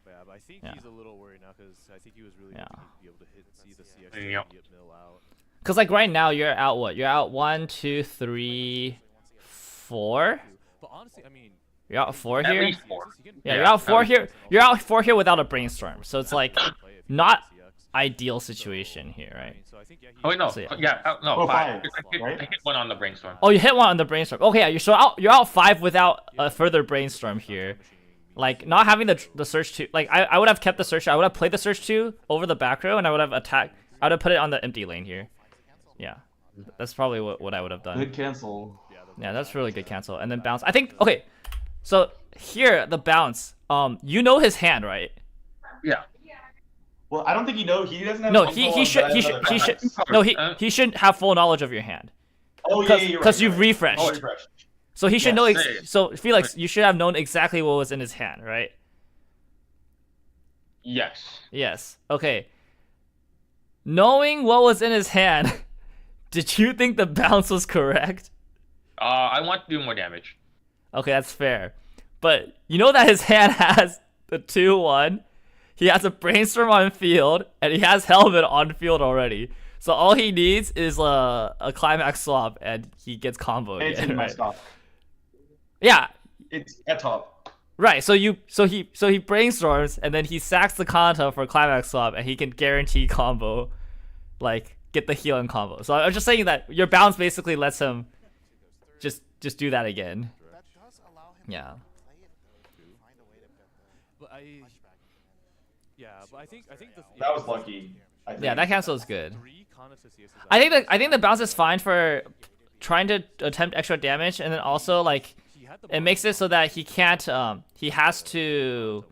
[SPEAKER 3] But yeah, but I think
[SPEAKER 1] Yeah.
[SPEAKER 3] he's a little worried now because I think he was really
[SPEAKER 1] Yeah.
[SPEAKER 3] hoping to be able to see the CX
[SPEAKER 5] Yep.
[SPEAKER 3] and get mill out.
[SPEAKER 1] Cause like right now you're out what? You're out 1, 2, 3, 4.
[SPEAKER 3] But honestly, I mean,
[SPEAKER 1] You're out 4
[SPEAKER 5] At
[SPEAKER 1] here.
[SPEAKER 5] least 4.
[SPEAKER 1] Yeah,
[SPEAKER 5] Yeah,
[SPEAKER 1] you're out 4
[SPEAKER 5] at
[SPEAKER 1] here. You're out 4 here without a brainstorm. So it's like not ideal situation here, right?
[SPEAKER 5] Oh wait, no.
[SPEAKER 1] So, yeah.
[SPEAKER 5] No.
[SPEAKER 2] Oh,
[SPEAKER 5] 5.
[SPEAKER 2] 5,
[SPEAKER 5] I
[SPEAKER 2] right?
[SPEAKER 5] hit 1 on the brainstorm.
[SPEAKER 1] Oh, you hit 1 on the brainstorm. Okay, yeah, you're out 5 without a further brainstorm here. Like not having the search 2. Like I would have kept the search. I would have played the search 2 over the back row, and I would have attacked. I would have put it on the empty lane here. Yeah, that's probably what I would have done.
[SPEAKER 2] Good cancel.
[SPEAKER 1] Yeah, that's really good cancel. And then bounce. I think okay. So here the bounce. You know his hand, right?
[SPEAKER 5] Yeah.
[SPEAKER 2] Well, I don't think he doesn't have.
[SPEAKER 1] No,
[SPEAKER 2] full
[SPEAKER 1] he
[SPEAKER 2] on
[SPEAKER 1] should
[SPEAKER 2] that other climax.
[SPEAKER 1] no he shouldn't have full knowledge of your hand.
[SPEAKER 2] Oh yeah, you're right.
[SPEAKER 1] Because
[SPEAKER 2] you're
[SPEAKER 1] you've
[SPEAKER 2] right.
[SPEAKER 1] refreshed.
[SPEAKER 2] Oh, refreshed.
[SPEAKER 1] So he should
[SPEAKER 2] Yes.
[SPEAKER 1] know.
[SPEAKER 5] Hey.
[SPEAKER 1] So Felix, you should have known exactly what was in his hand, right?
[SPEAKER 5] Yes.
[SPEAKER 1] Yes. Okay. Knowing what was in his hand, did you think the bounce was correct?
[SPEAKER 5] I want to do more damage.
[SPEAKER 1] Okay, that's fair. But you know that his hand has the 2/1. He has a brainstorm on field, and he has helmet on field already. So all he needs is a climax swap, and he gets combo
[SPEAKER 2] And it's
[SPEAKER 1] again,
[SPEAKER 2] in my
[SPEAKER 1] right?
[SPEAKER 2] stock.
[SPEAKER 1] Yeah,
[SPEAKER 2] It's at top.
[SPEAKER 1] right. So he brainstorms, and then he sacks the Kanta for climax swap, and he can guarantee combo, like get the heal and combo. So I'm just saying that your bounce basically lets him just do that again.
[SPEAKER 4] That does allow him
[SPEAKER 1] Yeah.
[SPEAKER 4] to play it though, to find a way to get the
[SPEAKER 3] But
[SPEAKER 4] flashback.
[SPEAKER 3] yeah, but I think the
[SPEAKER 2] That was lucky. I think.
[SPEAKER 1] Yeah, that cancel is good.
[SPEAKER 3] 3 Kana to CS's
[SPEAKER 1] I think the bounce is fine for trying to attempt extra damage, and then also like
[SPEAKER 3] he had the
[SPEAKER 1] it makes it so that he can't he has to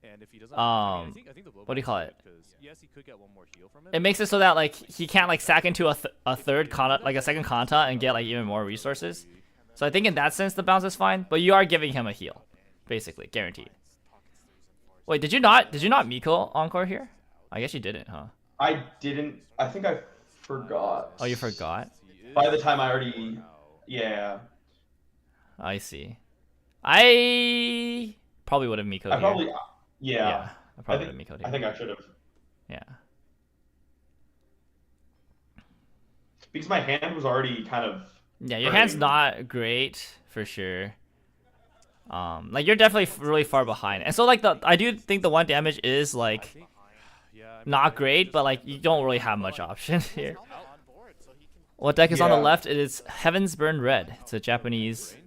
[SPEAKER 3] and if he doesn't I think the
[SPEAKER 1] what do you call it?
[SPEAKER 3] because yes, he could get 1 more heal from it.
[SPEAKER 1] It makes it so that like he can't like sack into a third Kanta, like a second Kanta, and get like even more resources. So I think in that sense the bounce is fine, but you are giving him a heal, basically guaranteed. Wait, did you not Miko encore here? I guess you didn't, huh?
[SPEAKER 2] I didn't. I think I forgot.
[SPEAKER 1] Oh, you forgot?
[SPEAKER 2] By the time I already. Yeah.
[SPEAKER 1] I see. I probably would have Miko
[SPEAKER 2] I
[SPEAKER 1] here.
[SPEAKER 2] probably. Yeah.
[SPEAKER 1] Yeah, I probably would have
[SPEAKER 2] think,
[SPEAKER 1] Miko here.
[SPEAKER 2] I think I should have.
[SPEAKER 1] Yeah.
[SPEAKER 2] Because my hand was already kind of.
[SPEAKER 1] Yeah, your hand's not great for sure. Like you're definitely really far behind, and so like I do think the 1 damage is like
[SPEAKER 3] yeah, I mean,
[SPEAKER 1] not great, but like you don't really have much option here.
[SPEAKER 4] Helmet on board, so he can
[SPEAKER 1] What deck is on the
[SPEAKER 2] Yeah.
[SPEAKER 1] left? It is Heaven's Burn Red. It's a Japanese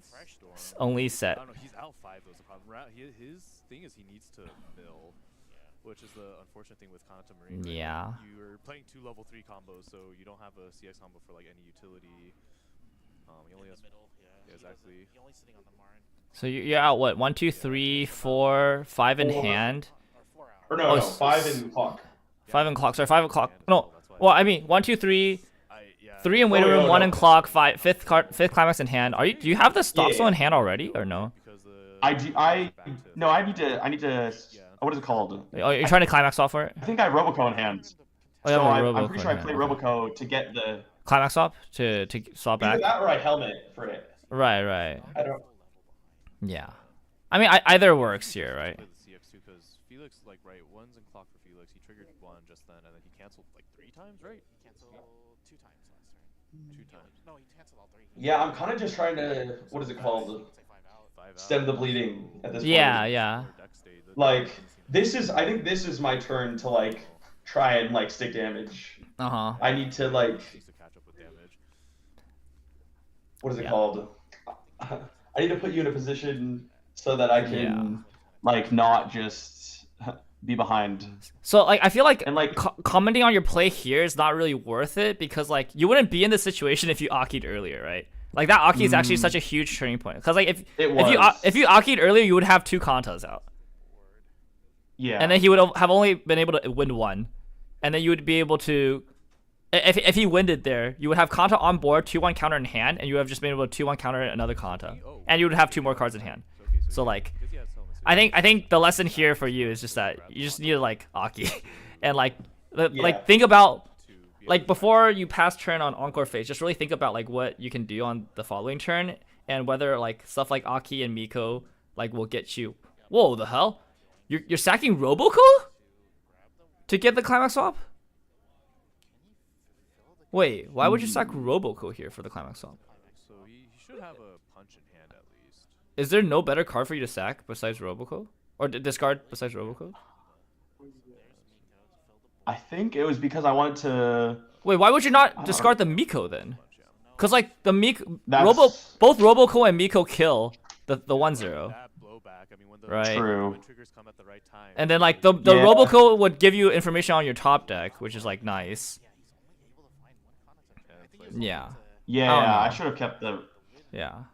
[SPEAKER 1] only
[SPEAKER 3] I
[SPEAKER 1] set.
[SPEAKER 3] don't know, he's out 5 though, so his thing is he needs to mill, which is the unfortunate thing with Kanata Marine. right?
[SPEAKER 1] Yeah.
[SPEAKER 3] You're playing 2 level 3 combos, so you don't have a CX combo for like any utility. He only has yeah, exactly.
[SPEAKER 4] he only sitting on the Marin
[SPEAKER 1] So you're out what? 1, 2, 3, 4, 5 in
[SPEAKER 2] Four.
[SPEAKER 1] hand.
[SPEAKER 4] or 4 hours.
[SPEAKER 2] Or no,
[SPEAKER 1] Oh,
[SPEAKER 2] no, 5 in clock.
[SPEAKER 1] 5 in clock. Sorry, 5 o'clock. No. Well, I mean 1, 2, 3,
[SPEAKER 3] Yeah,
[SPEAKER 1] 3 in waiting
[SPEAKER 2] Oh,
[SPEAKER 1] room,
[SPEAKER 2] no,
[SPEAKER 1] 1
[SPEAKER 2] no.
[SPEAKER 1] in clock, 5th climax in hand. Are you? Do you have the stop
[SPEAKER 2] Yeah.
[SPEAKER 1] still in hand already or no?
[SPEAKER 3] because the
[SPEAKER 2] I do. No, I need to. What is it called?
[SPEAKER 1] Oh, you're trying to climax off for it?
[SPEAKER 2] I think I have Roboco in hand.
[SPEAKER 1] Oh, you
[SPEAKER 2] So
[SPEAKER 1] have a
[SPEAKER 2] I'm pretty
[SPEAKER 1] Roboco
[SPEAKER 2] sure I
[SPEAKER 1] in
[SPEAKER 2] play
[SPEAKER 1] hand, okay.
[SPEAKER 2] Roboco to get the
[SPEAKER 1] Climax swap to swap
[SPEAKER 2] either
[SPEAKER 1] back.
[SPEAKER 2] that or I helmet for it.
[SPEAKER 1] Right.
[SPEAKER 2] I don't.
[SPEAKER 1] Yeah. I mean, either works here, right?
[SPEAKER 3] Play the CX2 because Felix, like, right, one's in clock for Felix. He triggered one just then, and then he canceled like 3 times, right?
[SPEAKER 4] He canceled 2 times last turn.
[SPEAKER 3] 2 times.
[SPEAKER 4] No, he canceled all 3.
[SPEAKER 2] Yeah, I'm kind of just trying to what is it called?
[SPEAKER 4] Say 5 out.
[SPEAKER 3] 5 out.
[SPEAKER 2] Stem the bleeding at this point.
[SPEAKER 1] Yeah.
[SPEAKER 3] Or deck state, the
[SPEAKER 2] Like
[SPEAKER 3] deck doesn't seem to
[SPEAKER 2] this is I think this is my turn to like try and like stick damage.
[SPEAKER 1] Uh-huh.
[SPEAKER 2] I need to like
[SPEAKER 3] needs to catch up with damage.
[SPEAKER 2] what is it
[SPEAKER 1] Yeah.
[SPEAKER 2] called? I need to put you in a position so that I can
[SPEAKER 1] Yeah.
[SPEAKER 2] like not just be behind.
[SPEAKER 1] So like I feel like
[SPEAKER 2] And like
[SPEAKER 1] commenting on your play here is not really worth it because like you wouldn't be in this situation if you Aki'd earlier, right? Like that Aki is actually such a huge turning point because like if you Aki'd earlier, you would have 2 Kantas out,
[SPEAKER 2] yeah.
[SPEAKER 1] and then he would have only been able to win 1, and then you would be able to. If he winded there, you would have Kanta on board, 2-1 counter in hand, and you would have just been able to 2-1 counter another Kanta, and you would have 2 more cards in hand. So like,
[SPEAKER 3] Because he has helmets,
[SPEAKER 1] I think the lesson here for you is just that you just need to like Aki, and like
[SPEAKER 2] Yeah.
[SPEAKER 1] like think about
[SPEAKER 3] to be
[SPEAKER 1] like before you pass turn on Encore phase, just really think about like what you can do on the following turn and whether like stuff like Aki and Miko like will get you. Whoa, the hell? You're sacking Roboco to get the climax swap? Wait, why would you sack Roboco here for the climax swap?
[SPEAKER 3] So he should have a punch in hand at least.
[SPEAKER 1] Is there no better card for you to sack besides Roboco? Or discard besides Roboco?
[SPEAKER 2] I think it was because I wanted to.
[SPEAKER 1] Wait, why would you not discard the Miko then? Cause like the Miko,
[SPEAKER 2] That's-
[SPEAKER 1] both Roboco and Miko kill the 1-0,
[SPEAKER 3] That blowback, I mean, when the
[SPEAKER 1] right?
[SPEAKER 2] True.
[SPEAKER 3] when triggers come at the right time.
[SPEAKER 1] And then like the
[SPEAKER 2] Yeah.
[SPEAKER 1] Roboco would give you information on your top deck, which is like nice. Yeah,
[SPEAKER 2] Yeah,
[SPEAKER 1] I don't know.
[SPEAKER 2] I should have kept the.
[SPEAKER 1] yeah.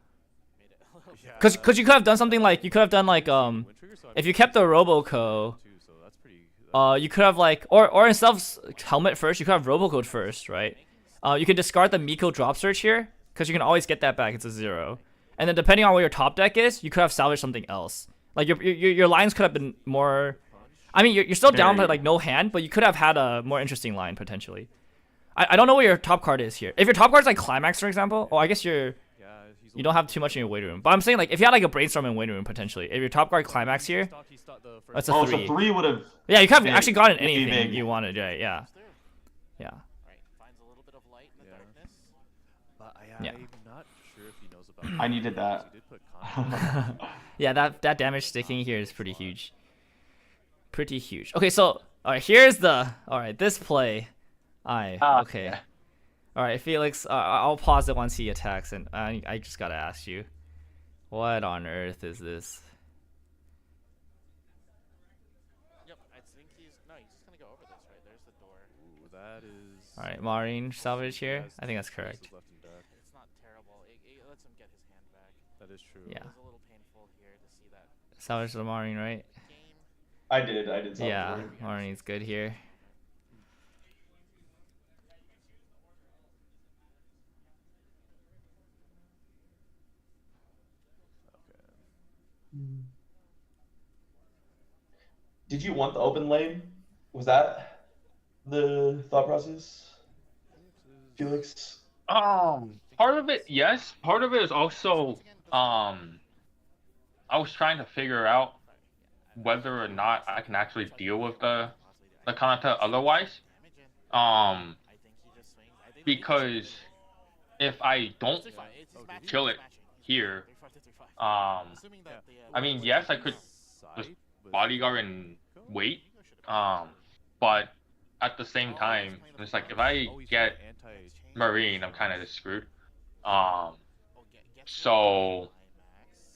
[SPEAKER 3] Yeah,
[SPEAKER 1] Cause you could have done something like you could have done like
[SPEAKER 3] when triggers, so I
[SPEAKER 1] if
[SPEAKER 3] mean,
[SPEAKER 1] you kept the Roboco,
[SPEAKER 3] too, so that's pretty.
[SPEAKER 1] you could have like or instead of helmet first, you could have Robocode first, right? You can discard the Miko drop search here because you can always get that back. It's a 0. And then depending on what your top deck is, you could have salvaged something else. Like your lines could have been more. I mean, you're still down to like no hand, but you could have had a more interesting line potentially. I don't know what your top card is here. If your top card is like Climax, for example, I guess you don't have too much in your waiting room. But I'm saying like if you had like a brainstorm in waiting room potentially, if your top card Climax here, that's a
[SPEAKER 2] Oh,
[SPEAKER 1] 3.
[SPEAKER 2] so 3 would have.
[SPEAKER 1] Yeah, you could have
[SPEAKER 2] big-
[SPEAKER 1] actually gotten
[SPEAKER 2] really
[SPEAKER 1] anything
[SPEAKER 2] big.
[SPEAKER 1] you wanted, right? Yeah. Yeah.
[SPEAKER 4] Right, finds a little bit of light in the
[SPEAKER 3] Yeah.
[SPEAKER 4] darkness.
[SPEAKER 3] But
[SPEAKER 1] Yeah.
[SPEAKER 3] I'm not sure if he knows about.
[SPEAKER 2] I needed that.
[SPEAKER 3] He did put content.
[SPEAKER 1] Yeah, that damage sticking here is pretty huge. Pretty huge. Okay, so alright, here's the this play. Okay.
[SPEAKER 2] yeah.
[SPEAKER 1] Alright, Felix, I'll pause it once he attacks, and I just gotta ask you, what on earth is this?
[SPEAKER 4] Yep, I think he's just gonna go over this, right? There's the door.
[SPEAKER 3] Ooh, that is.
[SPEAKER 1] Alright, Marine salvage here.
[SPEAKER 3] Has
[SPEAKER 1] I think that's
[SPEAKER 3] two
[SPEAKER 1] correct.
[SPEAKER 3] pieces left in deck.
[SPEAKER 4] It's not terrible. It lets him get his hand back.
[SPEAKER 3] That is true.
[SPEAKER 1] Yeah.
[SPEAKER 4] It was a little painful here to see that
[SPEAKER 1] Salvage the Marine, right?
[SPEAKER 4] game.
[SPEAKER 2] I did. Something.
[SPEAKER 1] Yeah, Marine's good here.
[SPEAKER 2] Did you want the open lane? Was that the thought process, Felix?
[SPEAKER 5] Part of it, yes. Part of it is also, I was trying to figure out whether or not I can actually deal with the Kanta otherwise.
[SPEAKER 4] I think he just swings. I think
[SPEAKER 5] Because if I don't kill it here,
[SPEAKER 4] Assuming that
[SPEAKER 5] I mean, yes, I could just bodyguard and wait. But at the same time, it's like if I get Marine, I'm kind of just screwed. So,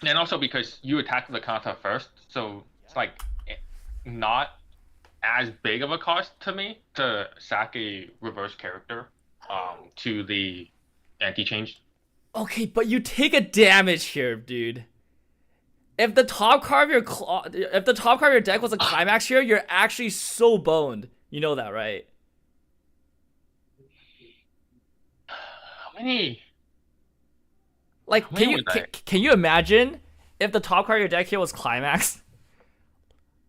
[SPEAKER 5] and also because you attack the Kanta first, so it's like not as big of a cost to me to sack a reverse character to the anti-change.
[SPEAKER 1] Okay, but you take a damage here, dude. If the top card of your deck was a climax here, you're actually so boned. You know that, right?
[SPEAKER 5] How many?
[SPEAKER 1] Like,
[SPEAKER 5] How many was
[SPEAKER 1] can you imagine if the top card of your deck here was climax?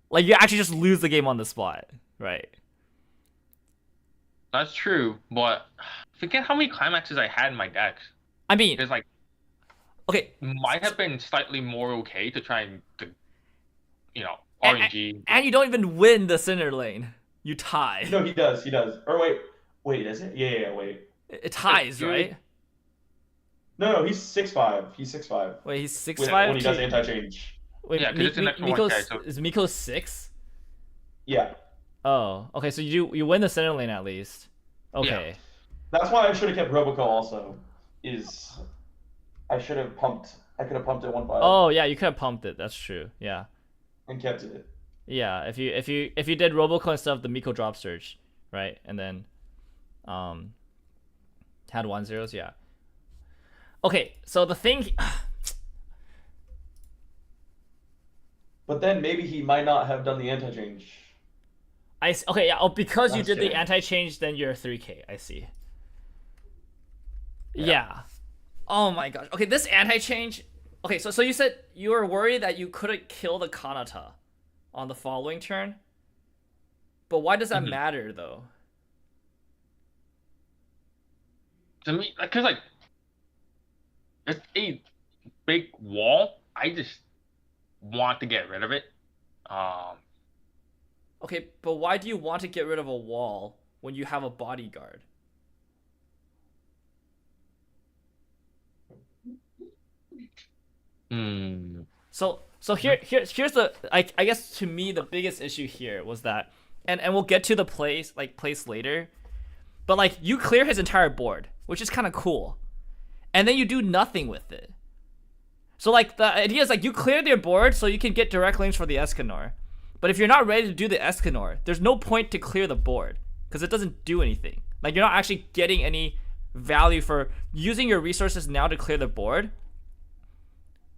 [SPEAKER 1] Like, you actually just lose the game on the spot, right?
[SPEAKER 5] That's true, but forget how many climaxes I had in my decks.
[SPEAKER 1] I mean,
[SPEAKER 5] There's like
[SPEAKER 1] okay,
[SPEAKER 5] might have been slightly more okay to try and you know,
[SPEAKER 1] and,
[SPEAKER 5] RNG.
[SPEAKER 1] and you don't even win the center lane. You tie.
[SPEAKER 2] No, he does. Or wait, is it? Yeah, wait.
[SPEAKER 1] It ties,
[SPEAKER 5] Dude.
[SPEAKER 1] right?
[SPEAKER 2] No, he's 6'5". He's 6'5".
[SPEAKER 1] Wait, he's 6'5".
[SPEAKER 2] When he does anti-change.
[SPEAKER 1] Wait,
[SPEAKER 5] Yeah, 'cause it's an extra 1K, so-
[SPEAKER 1] is Miko 6?
[SPEAKER 2] Yeah.
[SPEAKER 1] Oh, okay. So you win the center lane at least. Okay.
[SPEAKER 2] That's why I should have kept Roboco also. I could have pumped it 1-5.
[SPEAKER 1] Oh yeah, you could have pumped it. That's true. Yeah.
[SPEAKER 2] And kept it.
[SPEAKER 1] Yeah. If you did Roboco and stuff, the Miko drop surge, right? And then had 1-0s. Yeah. Okay. So the thing.
[SPEAKER 2] But then maybe he might not have done the anti-change.
[SPEAKER 1] Okay, yeah. Oh, because you
[SPEAKER 2] That's
[SPEAKER 1] did the
[SPEAKER 2] good.
[SPEAKER 1] anti-change, then you're 3K. I see. Yeah. Oh my gosh. Okay, this anti-change. Okay, so you said you were worried that you couldn't kill the Kanata on the following turn. But why does that matter though?
[SPEAKER 5] To me, because like it's a big wall. I just want to get rid of it.
[SPEAKER 1] Okay, but why do you want to get rid of a wall when you have a bodyguard? So here's the I guess to me the biggest issue here was that and we'll get to the place later, but like you clear his entire board, which is kind of cool, and then you do nothing with it. So like the idea is like you clear their board so you can get direct lanes for the Escanor, but if you're not ready to do the Escanor, there's no point to clear the board because it doesn't do anything. Like you're not actually getting any value for using your resources now to clear the board.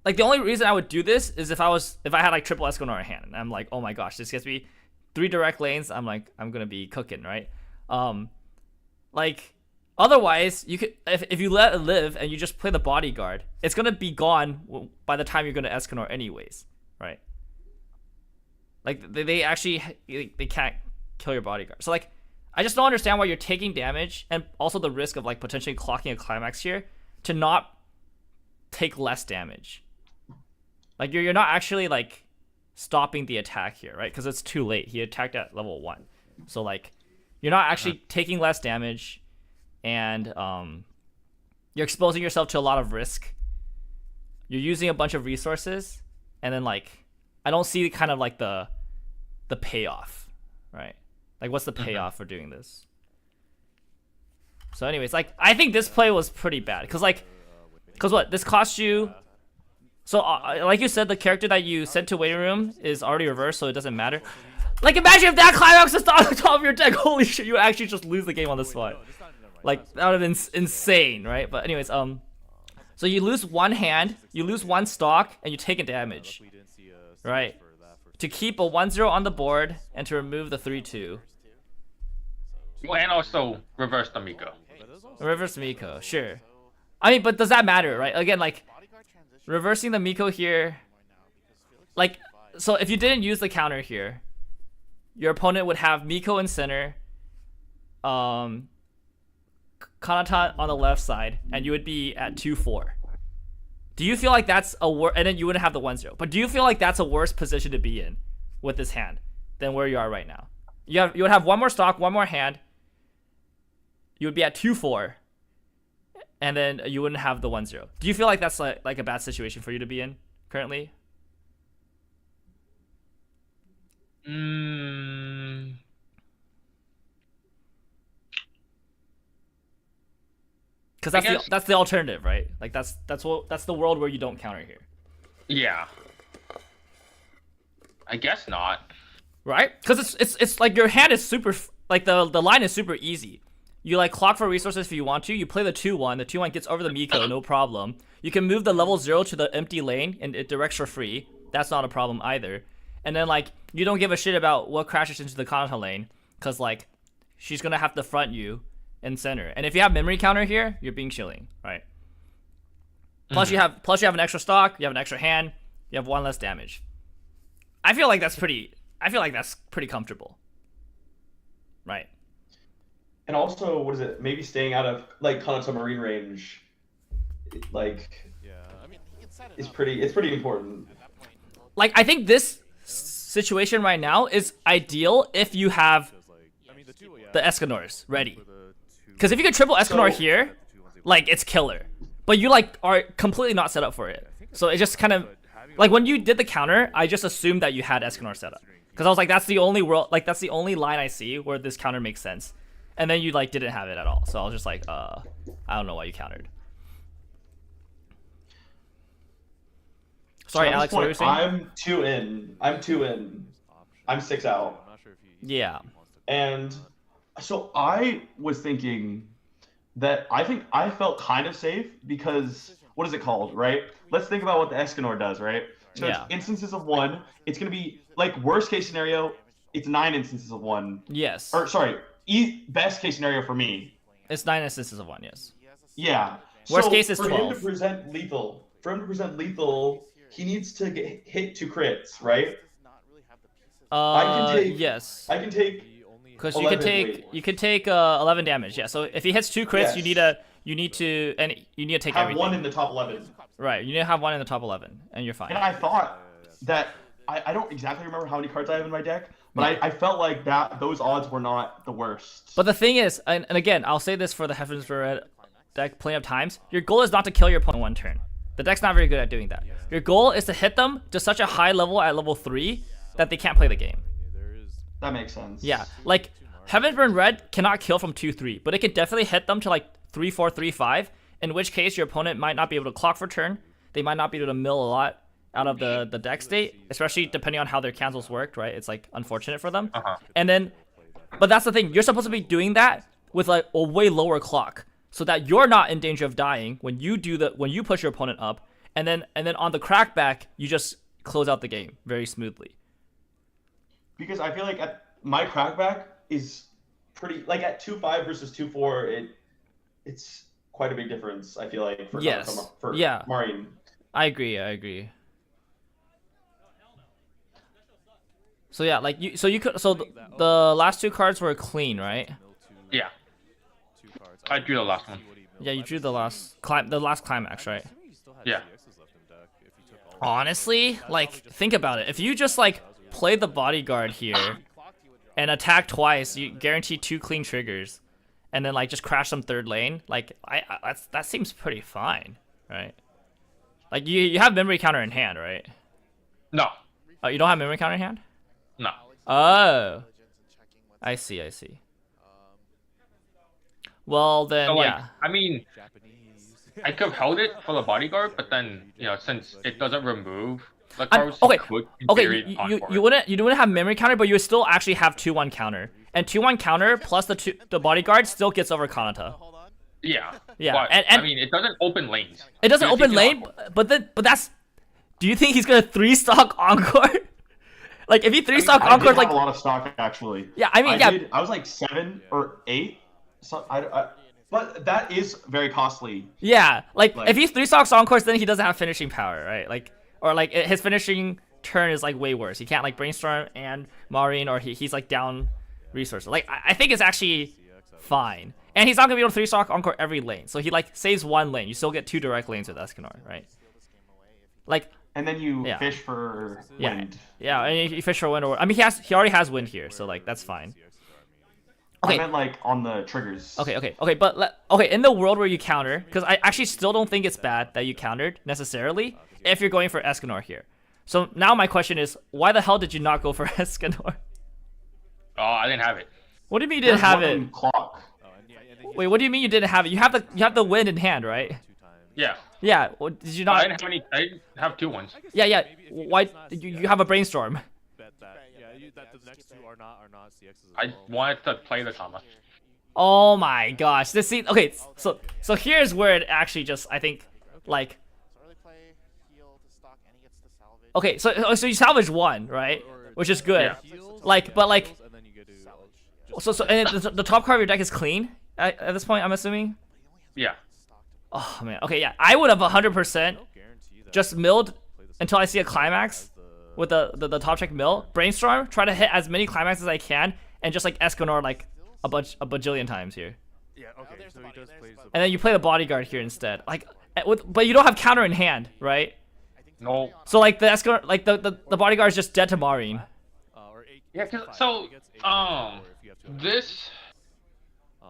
[SPEAKER 1] Like the only reason I would do this is if I had like triple Escanor in hand and I'm like, oh my gosh, this gets me 3 direct lanes. I'm like, I'm gonna be cooking, right? Like otherwise you could if you let it live and you just play the bodyguard, it's gonna be gone by the time you're gonna Escanor anyways, right? Like they actually they can't kill your bodyguard. So like I just don't understand why you're taking damage and also the risk of like potentially clocking a climax here to not take less damage. Like you're not actually like stopping the attack here, right? Because it's too late. He attacked at level 1, so like you're not actually taking less damage, and you're exposing yourself to a lot of risk. You're using a bunch of resources, and then like I don't see kind of like the payoff, right? Like what's the payoff for doing this? So anyways, like I think this play was pretty bad because what this cost you. So like you said, the character that you sent to waiting room is already reversed, so it doesn't matter. Like imagine if that climax is on the top of your deck. Holy shit, you would actually just lose the game on the spot. Like that would have been insane, right? But anyways, so you lose one hand, you lose one stock, and you take a damage, right? To keep a 1-0 on the board and to remove the 3-2.
[SPEAKER 5] Well, and also reverse the Miko.
[SPEAKER 1] Reverse Miko, sure. I mean, but does that matter, right? Again, like reversing the Miko here, like so if you didn't use the counter here, your opponent would have Miko in center, Kanata on the left side, and you would be at 2-4. Do you feel like that's a and then you wouldn't have the 1-0. But do you feel like that's a worse position to be in with this hand than where you are right now? You would have one more stock, one more hand. You would be at 2-4. And then you wouldn't have the 1-0. Do you feel like that's like a bad situation for you to be in currently? Because that's the alternative, right? Like that's the world where you don't counter here.
[SPEAKER 5] Yeah. I guess not.
[SPEAKER 1] Right? Because it's like your hand is super like the line is super easy. You like clock for resources if you want to. You play the 2-1. The 2-1 gets over the Miko, no problem. You can move the level 0 to the empty lane and it directs for free. That's not a problem either. And then like you don't give a shit about what crashes into the Kanata lane because like she's gonna have to front you in center. And if you have memory counter here, you're being chilling, right? Plus you have an extra stock. You have an extra hand. You have 1 less damage. I feel like that's pretty comfortable, right?
[SPEAKER 2] And also, what is it? Maybe staying out of like Kanata Marine range, like
[SPEAKER 3] Yeah, I mean,
[SPEAKER 4] He can set it
[SPEAKER 2] is
[SPEAKER 4] up.
[SPEAKER 2] pretty. It's pretty important.
[SPEAKER 4] At that point, he'll-
[SPEAKER 1] Like I think this situation right now is ideal if you have
[SPEAKER 3] because like I mean the two yeah.
[SPEAKER 1] the Escanors ready.
[SPEAKER 3] for the two-
[SPEAKER 1] Because if you could triple Escanor
[SPEAKER 2] So-
[SPEAKER 1] here,
[SPEAKER 3] the two ones they
[SPEAKER 1] like it's killer. But you like are completely not set up for it. So it just kind of like when you did the counter, I just assumed that you had Escanor set up. Because I was like, that's the only that's the only line I see where this counter makes sense. And then you like didn't have it at all. So I was just like, I don't know why you countered. Sorry,
[SPEAKER 2] So at this
[SPEAKER 1] Alex, what were you
[SPEAKER 2] point,
[SPEAKER 1] saying?
[SPEAKER 2] I'm 2 in. I'm 2 in. I'm 6 out.
[SPEAKER 3] I'm not sure if he
[SPEAKER 1] Yeah.
[SPEAKER 3] wants to
[SPEAKER 2] And so I was thinking that I felt kind of safe because what is it called, right? Let's think about what the Escanor does, right? So
[SPEAKER 1] Yeah.
[SPEAKER 2] it's instances of 1. It's gonna be like worst case scenario. It's 9 instances of 1.
[SPEAKER 1] Yes.
[SPEAKER 2] Or sorry, best case scenario for me.
[SPEAKER 1] It's 9 instances of 1, yes.
[SPEAKER 4] he has a
[SPEAKER 2] Yeah.
[SPEAKER 1] Worst
[SPEAKER 2] So
[SPEAKER 1] case is
[SPEAKER 2] for him
[SPEAKER 1] 12.
[SPEAKER 2] to present lethal. For him to present lethal, he needs to get hit 2 crits, right?
[SPEAKER 4] does not really have the pieces.
[SPEAKER 2] can take-
[SPEAKER 1] Yes.
[SPEAKER 2] I can take
[SPEAKER 3] the only
[SPEAKER 1] Because you can
[SPEAKER 2] 11,
[SPEAKER 1] take
[SPEAKER 2] wait.
[SPEAKER 1] you can take 11 damage. Yeah. So if he hits 2 crits,
[SPEAKER 2] Yes.
[SPEAKER 1] you need to take
[SPEAKER 2] have
[SPEAKER 1] everything.
[SPEAKER 2] 1 in the top 11.
[SPEAKER 1] Right. You need to have 1 in the top 11, and you're fine.
[SPEAKER 2] And I thought that I don't exactly remember how many cards I have in my deck, but I felt like that those odds were not the worst.
[SPEAKER 1] But the thing is, and again, I'll say this for the Heavens Red deck plenty of times, your goal is not to kill your opponent in 1 turn. The deck's not very good at doing that. Your goal is to hit them to such a high level at level 3 that they can't play the game.
[SPEAKER 3] there is
[SPEAKER 2] That makes sense.
[SPEAKER 1] Yeah, like Heaven's Burn Red cannot kill from 2-3, but it can definitely hit them to like 3-4, 3-5, in which case your opponent might not be able to clock for turn. They might not be able to mill a lot out of the deck state, especially depending on how their cancels worked, right? It's like unfortunate for them. And then, but that's the thing, you're supposed to be doing that with like a way lower clock, so that you're not in danger of dying when you push your opponent up, and then on the crackback, you just close out the game very smoothly.
[SPEAKER 2] Because I feel like my crackback is pretty like at 2-5 versus 2-4. It's quite a big difference. I feel like for
[SPEAKER 1] Yes.
[SPEAKER 2] for
[SPEAKER 1] Yeah.
[SPEAKER 2] Marine.
[SPEAKER 1] I agree. So yeah, like the last 2 cards were clean, right?
[SPEAKER 5] Yeah,
[SPEAKER 3] two cards.
[SPEAKER 5] I drew the last one.
[SPEAKER 1] Yeah, you drew the last climax, right?
[SPEAKER 3] Assuming he still had
[SPEAKER 5] Yeah.
[SPEAKER 3] CXs left in deck if he took all
[SPEAKER 1] Honestly, like think about it. If you just like play the bodyguard here and attack twice, you guarantee 2 clean triggers, and then like just crash some third lane. Like that seems pretty fine, right? Like you have memory counter in hand, right?
[SPEAKER 5] No,
[SPEAKER 1] Oh, you don't have memory counter in hand?
[SPEAKER 5] no.
[SPEAKER 1] Oh, I see. Well then,
[SPEAKER 5] So like,
[SPEAKER 1] yeah.
[SPEAKER 5] I mean,
[SPEAKER 3] Japanese.
[SPEAKER 5] I could have held it for the bodyguard, but then since it doesn't remove the
[SPEAKER 1] I'm-
[SPEAKER 5] cards,
[SPEAKER 1] okay,
[SPEAKER 5] you could in
[SPEAKER 1] Okay,
[SPEAKER 5] theory
[SPEAKER 1] you
[SPEAKER 5] encore
[SPEAKER 1] you
[SPEAKER 5] it.
[SPEAKER 1] wouldn't have memory counter, but you would still actually have 2-1 counter, and 2-1 counter plus the bodyguard still gets over Kanata.
[SPEAKER 4] Hold on.
[SPEAKER 5] Yeah,
[SPEAKER 1] Yeah,
[SPEAKER 5] But,
[SPEAKER 1] and-
[SPEAKER 5] I mean, it doesn't open lanes.
[SPEAKER 1] It doesn't
[SPEAKER 5] You're
[SPEAKER 1] open
[SPEAKER 5] taking
[SPEAKER 1] lane,
[SPEAKER 5] encore.
[SPEAKER 1] but that's. Do you think he's gonna 3-stock encore? Like if he 3-stock
[SPEAKER 2] I did
[SPEAKER 1] encore,
[SPEAKER 2] have
[SPEAKER 1] like
[SPEAKER 2] a lot of stock actually.
[SPEAKER 1] yeah, I mean yeah,
[SPEAKER 2] I was like 7 or 8. So but that is very costly.
[SPEAKER 1] yeah. Like
[SPEAKER 2] Like-
[SPEAKER 1] if he 3-stocks encores, then he doesn't have finishing power, right? Like or like his finishing turn is like way worse. He can't like brainstorm and Marine, or he's like down resources. Like I think it's actually fine. And he's not gonna be able to 3-stock encore every lane. So he like saves 1 lane. You still get 2 direct lanes with Escanor, right? Like
[SPEAKER 2] And then you
[SPEAKER 1] Yeah.
[SPEAKER 2] fish for
[SPEAKER 1] yeah,
[SPEAKER 2] wind.
[SPEAKER 1] yeah. And you fish for wind, or I mean he already has wind here, so like that's fine. Okay.
[SPEAKER 2] I meant like on the triggers.
[SPEAKER 1] Okay, but in the world where you counter, because I actually still don't think it's bad that you countered necessarily if you're going for Escanor here. So now my question is, why the hell did you not go for Escanor?
[SPEAKER 5] Oh, I didn't have it.
[SPEAKER 1] What do you mean you didn't have
[SPEAKER 2] One
[SPEAKER 1] it?
[SPEAKER 2] in Clock.
[SPEAKER 1] Wait, what do you mean you didn't have it? You have the wind in hand, right?
[SPEAKER 5] Yeah,
[SPEAKER 1] Yeah. Well, did you
[SPEAKER 5] but I
[SPEAKER 1] not?
[SPEAKER 5] didn't have any. I didn't have 2 ones.
[SPEAKER 1] Yeah. Why? You have a brainstorm.
[SPEAKER 3] Bet that. Yeah, that the next two are not CXs. As
[SPEAKER 5] I
[SPEAKER 3] well.
[SPEAKER 5] wanted to play the comma.
[SPEAKER 1] Oh my gosh. This scene. Okay, so here's where it actually just I think like
[SPEAKER 4] So early play, heal to stock, and he gets the salvage.
[SPEAKER 1] okay. So you salvage 1, right? Which is good.
[SPEAKER 5] Yeah.
[SPEAKER 1] Like, but like.
[SPEAKER 3] And then you get to
[SPEAKER 1] So and the top card of your deck is clean at this point, I'm assuming.
[SPEAKER 5] Yeah.
[SPEAKER 1] Oh man. Okay, yeah. I would have 100%
[SPEAKER 3] guarantee that
[SPEAKER 1] just milled until I see a climax with the top check mill. Brainstorm. Try to hit as many climaxes as I can, and just like Escanor like a bajillion times here.
[SPEAKER 3] Yeah, okay,
[SPEAKER 4] there's
[SPEAKER 3] so
[SPEAKER 4] the
[SPEAKER 3] he
[SPEAKER 4] body,
[SPEAKER 3] does
[SPEAKER 4] there's
[SPEAKER 3] play
[SPEAKER 4] the
[SPEAKER 3] the
[SPEAKER 4] body.
[SPEAKER 1] And then you play the bodyguard here instead. Like, but you don't have counter in hand, right?
[SPEAKER 4] I think
[SPEAKER 5] No.
[SPEAKER 4] depending on-
[SPEAKER 1] So like the Escanor, like the bodyguard is just dead to Marine.
[SPEAKER 3] or
[SPEAKER 5] Yeah, 'cause- so, this,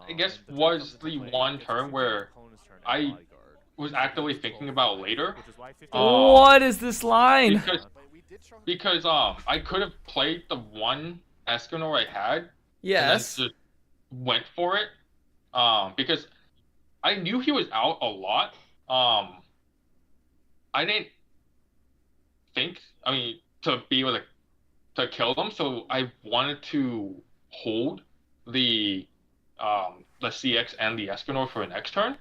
[SPEAKER 5] I guess, was the one turn where I was actively thinking about later.
[SPEAKER 1] What is this line?
[SPEAKER 5] Because
[SPEAKER 4] But we did show him
[SPEAKER 5] because I could have played the one Escanor I had
[SPEAKER 1] Yes.
[SPEAKER 5] and then just went for it. Because I knew he was out a lot. I didn't think, I mean, to be able to kill them, so I wanted to hold the CX and the Escanor for the next turn.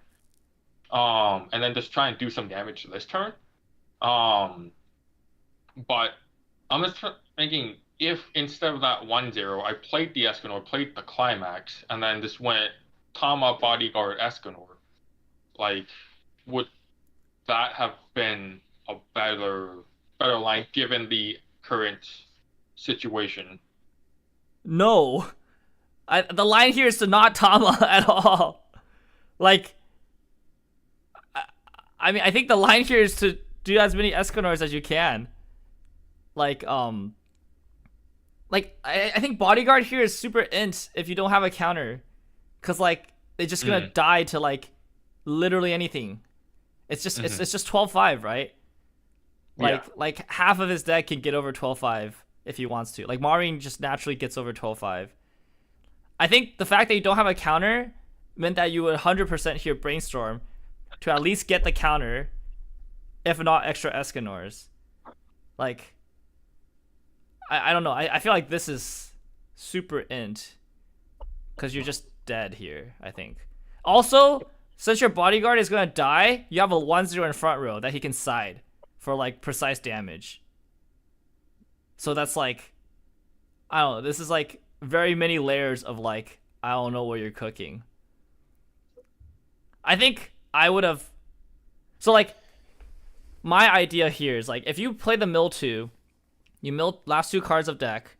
[SPEAKER 5] And then just try and do some damage this turn. But I'm just thinking, if instead of that 1-0, I played the Escanor, played the Climax, and then just went Tama, Bodyguard, Escanor, like, would that have been a better line given the current situation?
[SPEAKER 1] No. The line here is to not Tama at all. Like, I mean, I think the line here is to do as many Escanors as you can. Like, I think bodyguard here is super int if you don't have a counter, cause like they're just gonna die to like literally anything. It's just it's just 12-5, right? Like half of his deck can get over 12-5 if he wants to. Like Marine just naturally gets over 12-5. I think the fact that you don't have a counter meant that you would 100% hear Brainstorm to at least get the counter, if not extra Escanors. Like, I don't know. I feel like this is super int because you're just dead here, I think. Also, since your bodyguard is going to die, you have a 1-0 in front row that he can side for like precise damage. So that's like, I don't know. This is like very many layers of like, I don't know what you're cooking. I think I would have. So like, my idea here is like, if you play the mill 2, you milled last 2 cards of deck,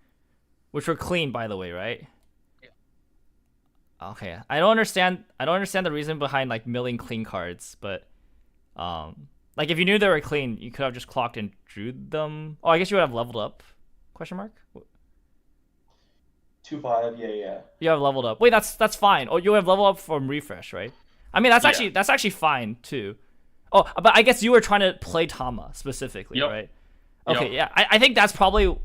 [SPEAKER 1] which were clean, by the way, right? Yeah. Okay, I don't understand the reason behind like milling clean cards, but like if you knew they were clean, you could have just clocked and drew them. Oh, I guess you would have leveled up? Question mark.
[SPEAKER 2] 2-5, yeah.
[SPEAKER 1] You have leveled up. Wait, that's fine. Oh, you have leveled up from refresh, right? I mean, that's actually fine too. Oh, but I guess you were trying to play Tama specifically, right? Okay, yeah. I think that's probably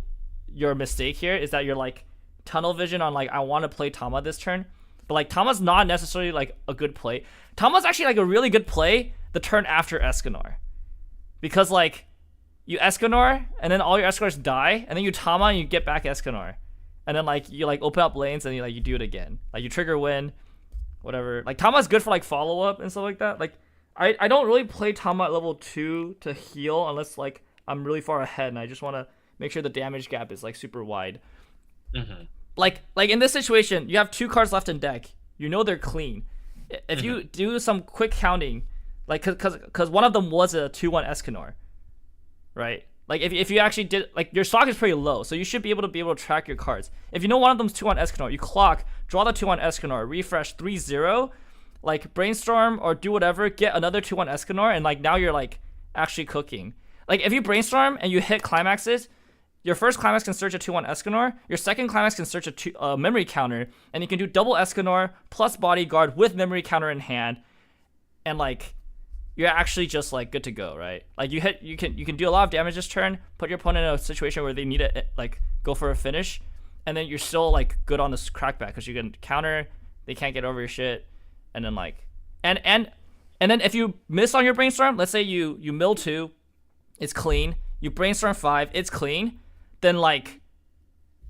[SPEAKER 1] your mistake here, is that you're like tunnel vision on like, I want to play Tama this turn, but like Tama's not necessarily like a good play. Tama's actually like a really good play the turn after Escanor, because like you Escanor and then all your Escanors die, and then you Tama and you get back Escanor, and then like you like open up lanes and you do it again, like you trigger win, whatever. Like Tama's good for like follow up and stuff like that. Like I don't really play Tama at level 2 to heal unless like I'm really far ahead and I just want to make sure the damage gap is like super wide. Like in this situation, you have 2 cards left in deck. You know they're clean. If you do some quick counting, like because one of them was a 2-1 Escanor, right? Like if you actually did, like your stock is pretty low, so you should be able to track your cards. If you know one of them's 2-1 Escanor, you clock, draw the 2-1 Escanor, refresh 3-0, like brainstorm or do whatever, get another 2-1 Escanor, and like now you're like actually cooking. Like if you brainstorm and you hit climaxes, your first climax can search a 2-1 Escanor, your second climax can search a memory counter, and you can do double Escanor plus bodyguard with memory counter in hand, and like you're actually just like good to go, right? Like you can do a lot of damage this turn, put your opponent in a situation where they need to like go for a finish, and then you're still like good on this crackback because you can counter, they can't get over your shit, and then like and then if you miss on your brainstorm, let's say you mill 2, it's clean, you brainstorm 5, it's clean, then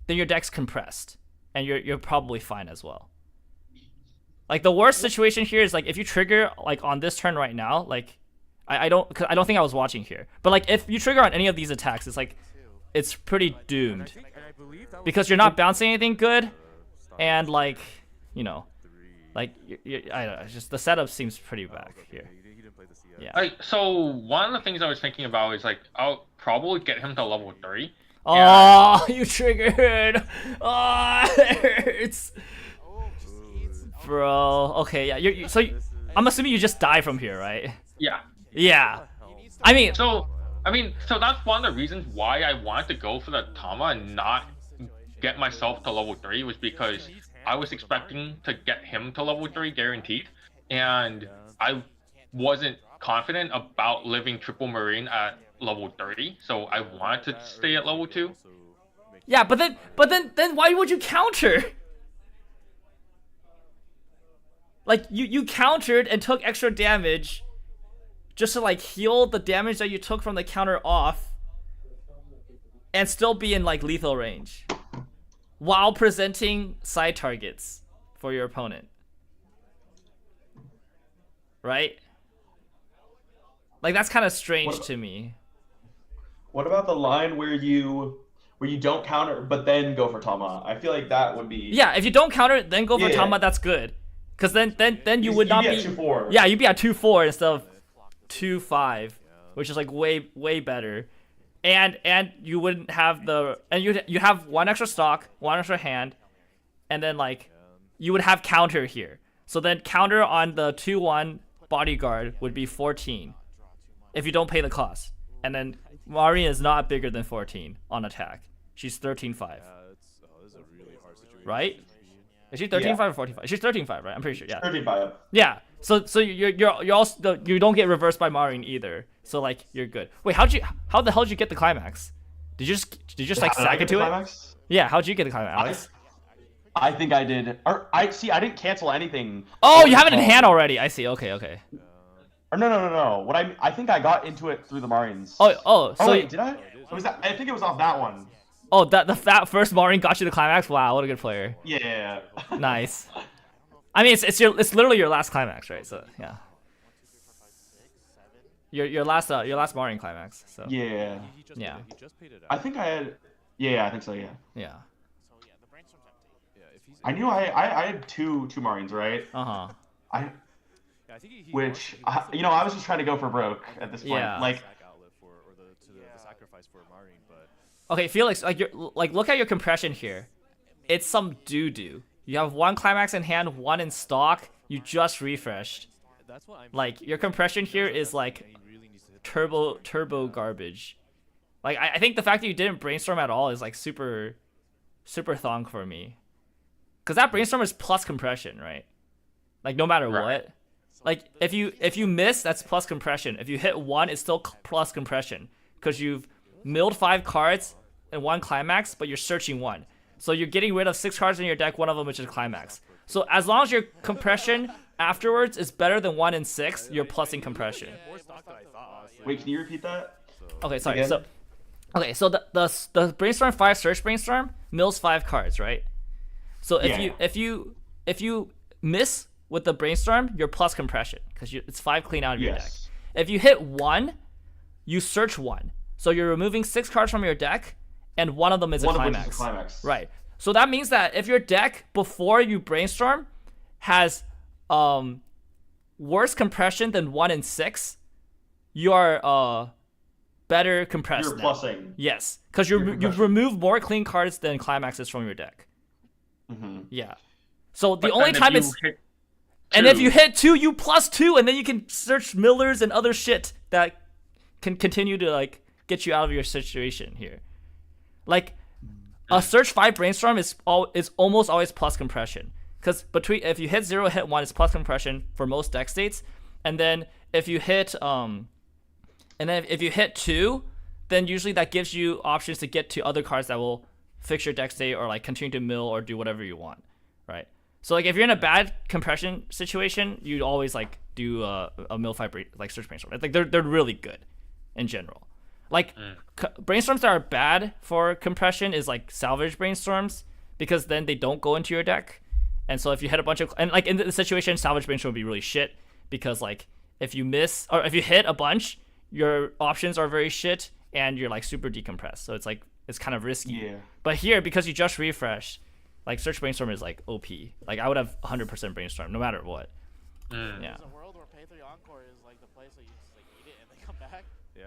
[SPEAKER 1] your deck's compressed and you're probably fine as well. Like the worst situation here is like if you trigger like on this turn right now, like I don't think I was watching here, but like if you trigger on any of these attacks, it's like it's pretty doomed because you're not bouncing anything good, and like you know, like I don't know, it's just the setup seems pretty back here. Yeah.
[SPEAKER 5] So one of the things I was thinking about is like I'll probably get him to level 3.
[SPEAKER 1] Oh, you triggered! Oh, it hurts. Bro, okay, yeah. I'm assuming you just die from here, right?
[SPEAKER 5] Yeah.
[SPEAKER 1] Yeah. I mean,
[SPEAKER 5] So that's one of the reasons why I wanted to go for the Tama and not get myself to level 3 was because I was expecting to get him to level 3 guaranteed, and I wasn't confident about living triple marine at level 3, so I wanted to stay at level 2.
[SPEAKER 1] yeah, but then why would you counter? Like you countered and took extra damage just to like heal the damage that you took from the counter off and still be in like lethal range while presenting side targets for your opponent. Right? Like that's kind of strange to me.
[SPEAKER 2] What about the line where you don't counter but then go for Tama? I feel like that would be.
[SPEAKER 1] Yeah, if you don't counter then go for
[SPEAKER 2] Yeah.
[SPEAKER 1] Tama, that's good. Cause then you would not
[SPEAKER 2] You'd
[SPEAKER 1] be
[SPEAKER 2] be at 2-4.
[SPEAKER 1] Yeah, you'd be at 2-4 instead of 2-5, which is like way better. And you wouldn't have you have one extra stock, one extra hand, and then like you would have counter here. So then counter on the 2-1 bodyguard would be 14 if you don't pay the cost. And then Maureen is not bigger than 14 on attack. She's 13-5.
[SPEAKER 3] This is a really hard situation.
[SPEAKER 1] Right? Is she 13-5 or 14-5? She's 13-5, right? I'm pretty sure. Yeah.
[SPEAKER 2] 35.
[SPEAKER 1] Yeah. So you're also you don't get reversed by Maureen either. So like you're good. Wait, how the hell did you get the climax? Did you just like
[SPEAKER 2] How did I
[SPEAKER 1] sack
[SPEAKER 2] get
[SPEAKER 1] into
[SPEAKER 2] the
[SPEAKER 1] it?
[SPEAKER 2] climax?
[SPEAKER 1] Yeah. How'd you get the climax, Alex?
[SPEAKER 2] I think I did. Or I didn't cancel anything.
[SPEAKER 1] Oh, you have it in hand already. I see. Okay.
[SPEAKER 2] Or no. What I think I got into it through the Marines.
[SPEAKER 1] Oh.
[SPEAKER 2] Oh
[SPEAKER 1] So
[SPEAKER 2] wait, did I? Was that? I think it was off that one.
[SPEAKER 1] oh that first Maureen got you the climax. Wow, what a good player.
[SPEAKER 2] Yeah.
[SPEAKER 1] Nice. I mean, it's literally your last climax, right? So yeah. Your last Maureen climax. So
[SPEAKER 2] Yeah.
[SPEAKER 3] He just
[SPEAKER 1] Yeah.
[SPEAKER 3] paid it. He just paid it
[SPEAKER 2] I
[SPEAKER 3] out.
[SPEAKER 2] think I had. Yeah, I think so. Yeah.
[SPEAKER 1] yeah.
[SPEAKER 4] So yeah, the brainstorm's empty.
[SPEAKER 3] Yeah, if he's.
[SPEAKER 2] I knew I had two Marines, right?
[SPEAKER 1] Uh-huh.
[SPEAKER 2] I
[SPEAKER 3] Yeah, I think he
[SPEAKER 2] which
[SPEAKER 3] wants- he
[SPEAKER 2] I
[SPEAKER 3] wants
[SPEAKER 2] was just trying to go for broke at this point.
[SPEAKER 1] Yeah.
[SPEAKER 2] Like
[SPEAKER 3] sack outlet for or the sacrifice for Marine, but
[SPEAKER 1] Okay, Felix, look at your compression here. It's some doo-doo. You have one climax in hand, one in stock. You just refreshed.
[SPEAKER 3] that's what I'm
[SPEAKER 1] Like your compression here is like
[SPEAKER 3] he really needs to hit
[SPEAKER 1] turbo garbage. Like I think the fact that you didn't brainstorm at all is like super thong for me. Cause that brainstorm is plus compression, right? Like no matter
[SPEAKER 5] Right.
[SPEAKER 1] what. Like if you miss, that's plus compression. If you hit one, it's still plus compression. Cause you've milled 5 cards and one climax, but you're searching one. So you're getting rid of 6 cards in your deck, one of them which is climax. So as long as your compression afterwards is better than 1 in 6, you're plussing compression.
[SPEAKER 3] more stock than I thought. Honestly.
[SPEAKER 2] wait, can you repeat that?
[SPEAKER 1] Okay, sorry.
[SPEAKER 2] Again?
[SPEAKER 1] So the brainstorm 5 search brainstorm mills 5 cards, right? So
[SPEAKER 2] Yeah.
[SPEAKER 1] if you miss with the brainstorm, you're plus compression because it's 5 clean out of your deck.
[SPEAKER 2] Yes.
[SPEAKER 1] If you hit 1, you search 1. So you're removing 6 cards from your deck, and one of them is
[SPEAKER 2] One
[SPEAKER 1] a
[SPEAKER 2] of which
[SPEAKER 1] climax.
[SPEAKER 2] is a climax.
[SPEAKER 1] Right. So that means that if your deck before you brainstorm has worse compression than 1 in 6, you are better compressed.
[SPEAKER 2] You're
[SPEAKER 1] now.
[SPEAKER 2] plussing.
[SPEAKER 1] Yes, because
[SPEAKER 2] Your
[SPEAKER 1] you've
[SPEAKER 2] compression.
[SPEAKER 1] removed more clean cards than climaxes from your deck.
[SPEAKER 2] Mm-hmm.
[SPEAKER 1] Yeah. So the
[SPEAKER 5] But
[SPEAKER 1] only
[SPEAKER 5] then if
[SPEAKER 1] time
[SPEAKER 5] you
[SPEAKER 1] it's
[SPEAKER 5] hit
[SPEAKER 1] and if
[SPEAKER 5] 2,
[SPEAKER 1] you hit 2, you plus 2, and then you can search millers and other shit that can continue to like get you out of your situation here. Like a search 5 brainstorm is almost always plus compression. Because if you hit 0, hit 1, it's plus compression for most deck states. And then if you hit 2, then usually that gives you options to get to other cards that will fix your deck state or like continue to mill or do whatever you want, right? So like if you're in a bad compression situation, you'd always like do a mill 5 like search brainstorm. Like they're really good in general. Like brainstorms that are bad for compression is like salvage brainstorms because then they don't go into your deck. And so if you hit a bunch of and like in the situation, salvage brainstorm would be really shit because like if you miss or if you hit a bunch, your options are very shit and you're like super decompressed. So it's like it's kind of risky.
[SPEAKER 2] Yeah.
[SPEAKER 1] But here because you just refreshed, like search brainstorm is like OP. Like I would have 100% brainstorm no matter what. Yeah.
[SPEAKER 4] There's a world where Pay 3 Encore is like the place where you just like eat it and then come back.
[SPEAKER 3] Yeah.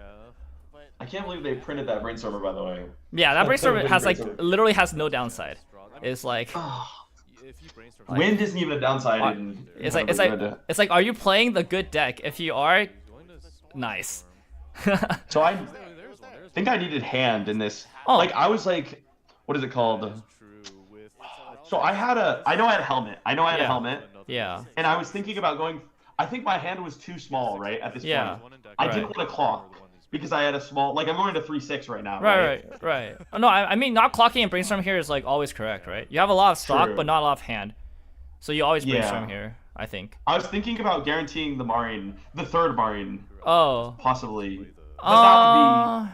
[SPEAKER 4] But
[SPEAKER 2] I can't believe they printed that brainstormer, by the way.
[SPEAKER 1] Yeah, that brainstorm
[SPEAKER 2] That's so
[SPEAKER 1] has like
[SPEAKER 2] brainstorm.
[SPEAKER 1] literally has no downside.
[SPEAKER 3] Strong. I mean,
[SPEAKER 1] It's like
[SPEAKER 2] Oh,
[SPEAKER 3] if you brainstorm,
[SPEAKER 2] Wind isn't even a downside.
[SPEAKER 1] Are-
[SPEAKER 2] in
[SPEAKER 1] It's
[SPEAKER 2] one
[SPEAKER 1] like
[SPEAKER 2] of the good-
[SPEAKER 1] it's like, are you playing the good deck? If you are, nice.
[SPEAKER 2] So I
[SPEAKER 3] there's one.
[SPEAKER 2] think I needed hand in this.
[SPEAKER 1] Oh.
[SPEAKER 2] Like I was like, what is it called?
[SPEAKER 3] True with
[SPEAKER 2] So I had a helmet. I know I had a
[SPEAKER 1] Yeah.
[SPEAKER 2] helmet,
[SPEAKER 1] Yeah.
[SPEAKER 2] and I was thinking about going. I think my hand was too small, right? At this
[SPEAKER 1] Yeah.
[SPEAKER 2] point, I
[SPEAKER 1] Right.
[SPEAKER 2] didn't want to clock because I had a small. Like I'm going to 3-6 right now.
[SPEAKER 1] Right. Oh, no, I mean, not clocking and brainstorm here is like always correct, right? You have a lot of stock,
[SPEAKER 2] True.
[SPEAKER 1] but not a lot of hand. So you always
[SPEAKER 2] Yeah.
[SPEAKER 1] brainstorm here, I think.
[SPEAKER 2] I was thinking about guaranteeing the Marine, the third Marine,
[SPEAKER 1] Oh.
[SPEAKER 2] possibly. But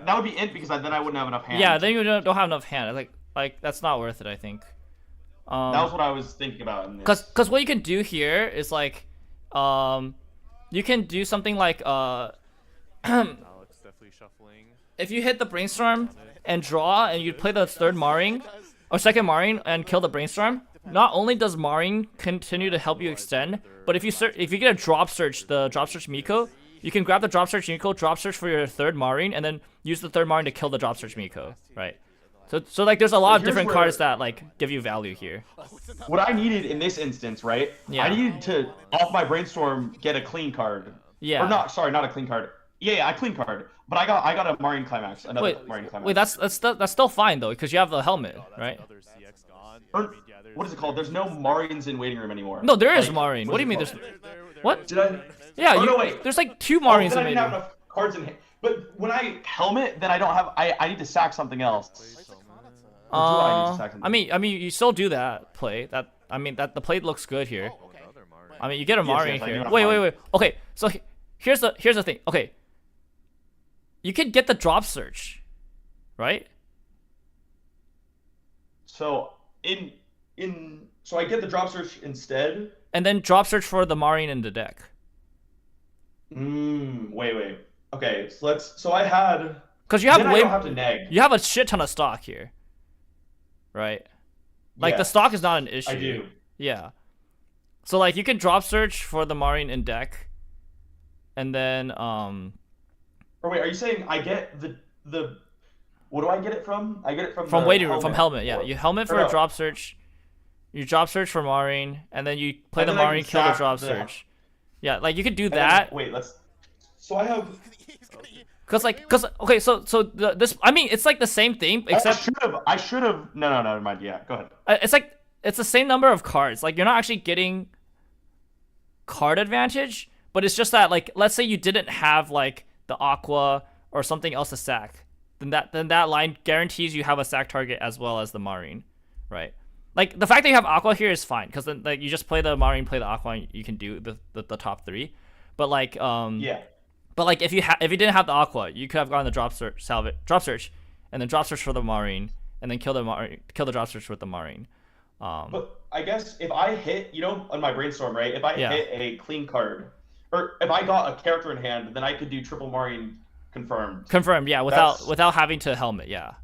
[SPEAKER 2] that would be int because then I wouldn't have enough hand.
[SPEAKER 1] Yeah, then you don't have enough hand. Like that's not worth it, I think.
[SPEAKER 2] That was what I was thinking about. In this.
[SPEAKER 1] Cause what you can do here is like, you can do something like
[SPEAKER 3] Alex definitely shuffling.
[SPEAKER 1] if you hit the brainstorm and draw and you play the third Marine or second Marine and kill the brainstorm, not only does Marine continue to help you extend, but if you get a drop search, the drop search Miko, you can grab the drop search Miko, drop search for your third Marine, and then use the third Marine to kill the drop search Miko, right? So like there's a lot of
[SPEAKER 2] here's
[SPEAKER 1] different
[SPEAKER 2] where-
[SPEAKER 1] cards that like give you value here.
[SPEAKER 2] What I needed in this instance, right?
[SPEAKER 1] Yeah.
[SPEAKER 2] I needed to off my brainstorm get a clean card.
[SPEAKER 1] Yeah.
[SPEAKER 2] Or not? Sorry, not a clean card. Yeah, a clean card. But I got a Marine Climax. Another Marine Climax.
[SPEAKER 1] Wait, that's still fine though, because you have the helmet, right?
[SPEAKER 3] Another CX gone.
[SPEAKER 2] Or-
[SPEAKER 3] I mean, yeah, there's-
[SPEAKER 2] what is it called? There's no Marines in waiting room anymore.
[SPEAKER 1] No, there is
[SPEAKER 2] Like,
[SPEAKER 1] Marine. What do you mean there's? What?
[SPEAKER 2] Did I?
[SPEAKER 1] Yeah,
[SPEAKER 2] Oh,
[SPEAKER 1] you,
[SPEAKER 2] no, wait.
[SPEAKER 1] there's like 2 Marines
[SPEAKER 2] then
[SPEAKER 1] in
[SPEAKER 2] I didn't have
[SPEAKER 1] Maiden.
[SPEAKER 2] enough cards in hand. But when I helmet, then I don't have. I need to sack something else. Or do I need to sack something?
[SPEAKER 1] I mean, you still do that play. That the play looks good here.
[SPEAKER 3] Another Marine.
[SPEAKER 1] I mean, you get a
[SPEAKER 2] Yes,
[SPEAKER 1] Marine
[SPEAKER 2] yes, I do
[SPEAKER 1] here.
[SPEAKER 2] have
[SPEAKER 1] Wait.
[SPEAKER 2] Marine.
[SPEAKER 1] Okay, so here's the thing. Okay, you could get the drop search, right?
[SPEAKER 2] So so I get the drop search instead.
[SPEAKER 1] And then drop search for the Marine in the deck.
[SPEAKER 2] Wait. Okay, so I had.
[SPEAKER 1] Because you have
[SPEAKER 2] Then I
[SPEAKER 1] way,
[SPEAKER 2] don't have to neg.
[SPEAKER 1] you have a shit ton of stock here, right? Like the
[SPEAKER 2] Yes,
[SPEAKER 1] stock is not an issue.
[SPEAKER 2] I do.
[SPEAKER 1] Yeah. So like you can drop search for the Marine in deck, and then
[SPEAKER 2] Or wait, are you saying I get the? What do I get it from? I get it from the
[SPEAKER 1] waiting room, from helmet. Yeah, you helmet for
[SPEAKER 2] Or
[SPEAKER 1] a
[SPEAKER 2] no.
[SPEAKER 1] drop search. You drop search for Marine, and then you play
[SPEAKER 2] And
[SPEAKER 1] the
[SPEAKER 2] then I
[SPEAKER 1] Marine,
[SPEAKER 2] can
[SPEAKER 1] kill the
[SPEAKER 2] sack
[SPEAKER 1] drop
[SPEAKER 2] the-
[SPEAKER 1] search. Yeah, like you could do
[SPEAKER 2] And then-
[SPEAKER 1] that.
[SPEAKER 2] wait, let's. So I have.
[SPEAKER 1] Okay, so this, I mean, it's like the same thing, except
[SPEAKER 2] I should have. No, never mind. Yeah, go ahead.
[SPEAKER 1] it's like it's the same number of cards. Like you're not actually getting card advantage, but it's just that like let's say you didn't have like the Aqua or something else to sack, then that line guarantees you have a sack target as well as the Marine, right? Like the fact that you have Aqua here is fine because then like you just play the Marine, play the Aqua, and you can do the top 3. But like
[SPEAKER 2] Yeah.
[SPEAKER 1] But like if you didn't have the Aqua, you could have gotten the drop search, and then drop search for the Marine, and then kill the drop search with the Marine.
[SPEAKER 2] But I guess if I hit, on my brainstorm, right? If I
[SPEAKER 1] Yeah.
[SPEAKER 2] hit a clean card, or if I got a character in hand, then I could do triple Marine confirmed.
[SPEAKER 1] Confirmed, yeah,
[SPEAKER 2] That's-
[SPEAKER 1] without having to helmet, yeah.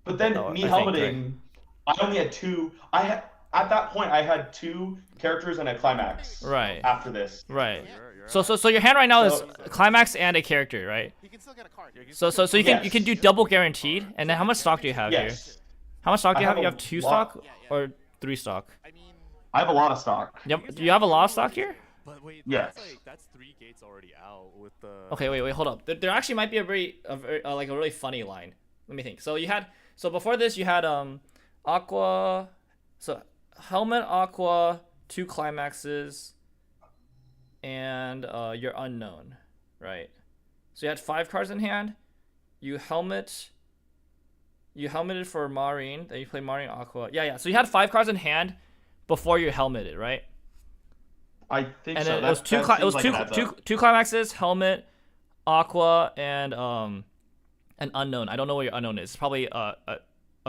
[SPEAKER 2] But then
[SPEAKER 1] No,
[SPEAKER 2] me
[SPEAKER 1] I think,
[SPEAKER 2] helmeting, I only had 2. At that point, I had 2 characters and a climax.
[SPEAKER 1] Right.
[SPEAKER 2] After this.
[SPEAKER 1] Right.
[SPEAKER 3] You're
[SPEAKER 1] So your hand right now is
[SPEAKER 2] So-
[SPEAKER 1] climax and a character, right?
[SPEAKER 4] He can still get a card.
[SPEAKER 1] So you can do double guaranteed. And then how much stock do you have here?
[SPEAKER 2] Yes.
[SPEAKER 1] How much stock do you
[SPEAKER 2] I
[SPEAKER 1] have?
[SPEAKER 2] have
[SPEAKER 1] You
[SPEAKER 2] a
[SPEAKER 1] have 2
[SPEAKER 2] lot.
[SPEAKER 1] stock or 3 stock?
[SPEAKER 4] I mean,
[SPEAKER 2] I have a lot of stock.
[SPEAKER 1] Yep. Do you have a lot of stock here?
[SPEAKER 3] But wait,
[SPEAKER 2] Yes.
[SPEAKER 3] that's 3 gates already out with the.
[SPEAKER 1] Okay, wait, hold up. There actually might be a very like a really funny line. Let me think. So before this you had Aqua, so helmet Aqua, 2 climaxes, and your unknown, right? So you had 5 cards in hand. You helmeted for Marine. Then you play Marine Aqua. Yeah. So you had 5 cards in hand before you helmeted, right?
[SPEAKER 2] I think
[SPEAKER 1] And
[SPEAKER 2] so.
[SPEAKER 1] then it was two climaxes, helmet, Aqua, and an unknown. I don't know what your unknown is. It's probably a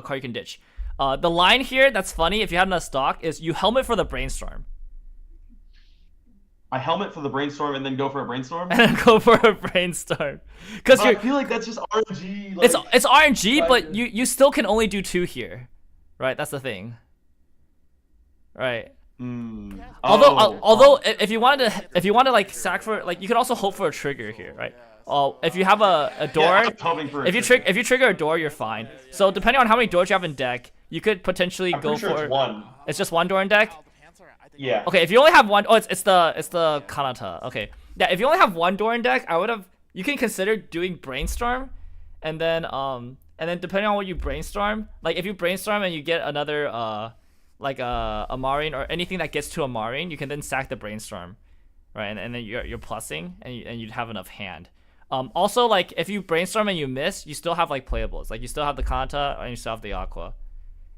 [SPEAKER 1] card you can ditch. The line here that's funny if you have enough stock is you helmet for the brainstorm
[SPEAKER 2] I helmet for the brainstorm and then go for a brainstorm.
[SPEAKER 1] and then go for a brainstorm because
[SPEAKER 2] But I
[SPEAKER 1] you're
[SPEAKER 2] feel like that's just RNG. Like,
[SPEAKER 1] it's RNG,
[SPEAKER 2] like-
[SPEAKER 1] but you still can only do 2 here, right? That's the thing, right? Although if you wanted to like sack for like you could also hope for a trigger here, right? If you have a door,
[SPEAKER 2] I was hoping for a
[SPEAKER 1] if you trigger a door, you're fine. So depending on how many doors you have in deck, you could potentially
[SPEAKER 2] I'm
[SPEAKER 1] go
[SPEAKER 2] pretty sure
[SPEAKER 1] for.
[SPEAKER 2] it's one.
[SPEAKER 1] It's just one door in deck.
[SPEAKER 4] Oh, the Panzer, I think
[SPEAKER 2] Yeah.
[SPEAKER 1] Okay, if you only have one, oh, it's the Kanata. Okay, yeah, if you only have one door in deck, I would have. You can consider doing brainstorm, and then depending on what you brainstorm, like if you brainstorm and you get another like a Marine or anything that gets to a Marine, you can then sack the brainstorm, right? And then you're plussing and you'd have enough hand. Also, like if you brainstorm and you miss, you still have like playables. Like you still have the Kanata and you still have the Aqua,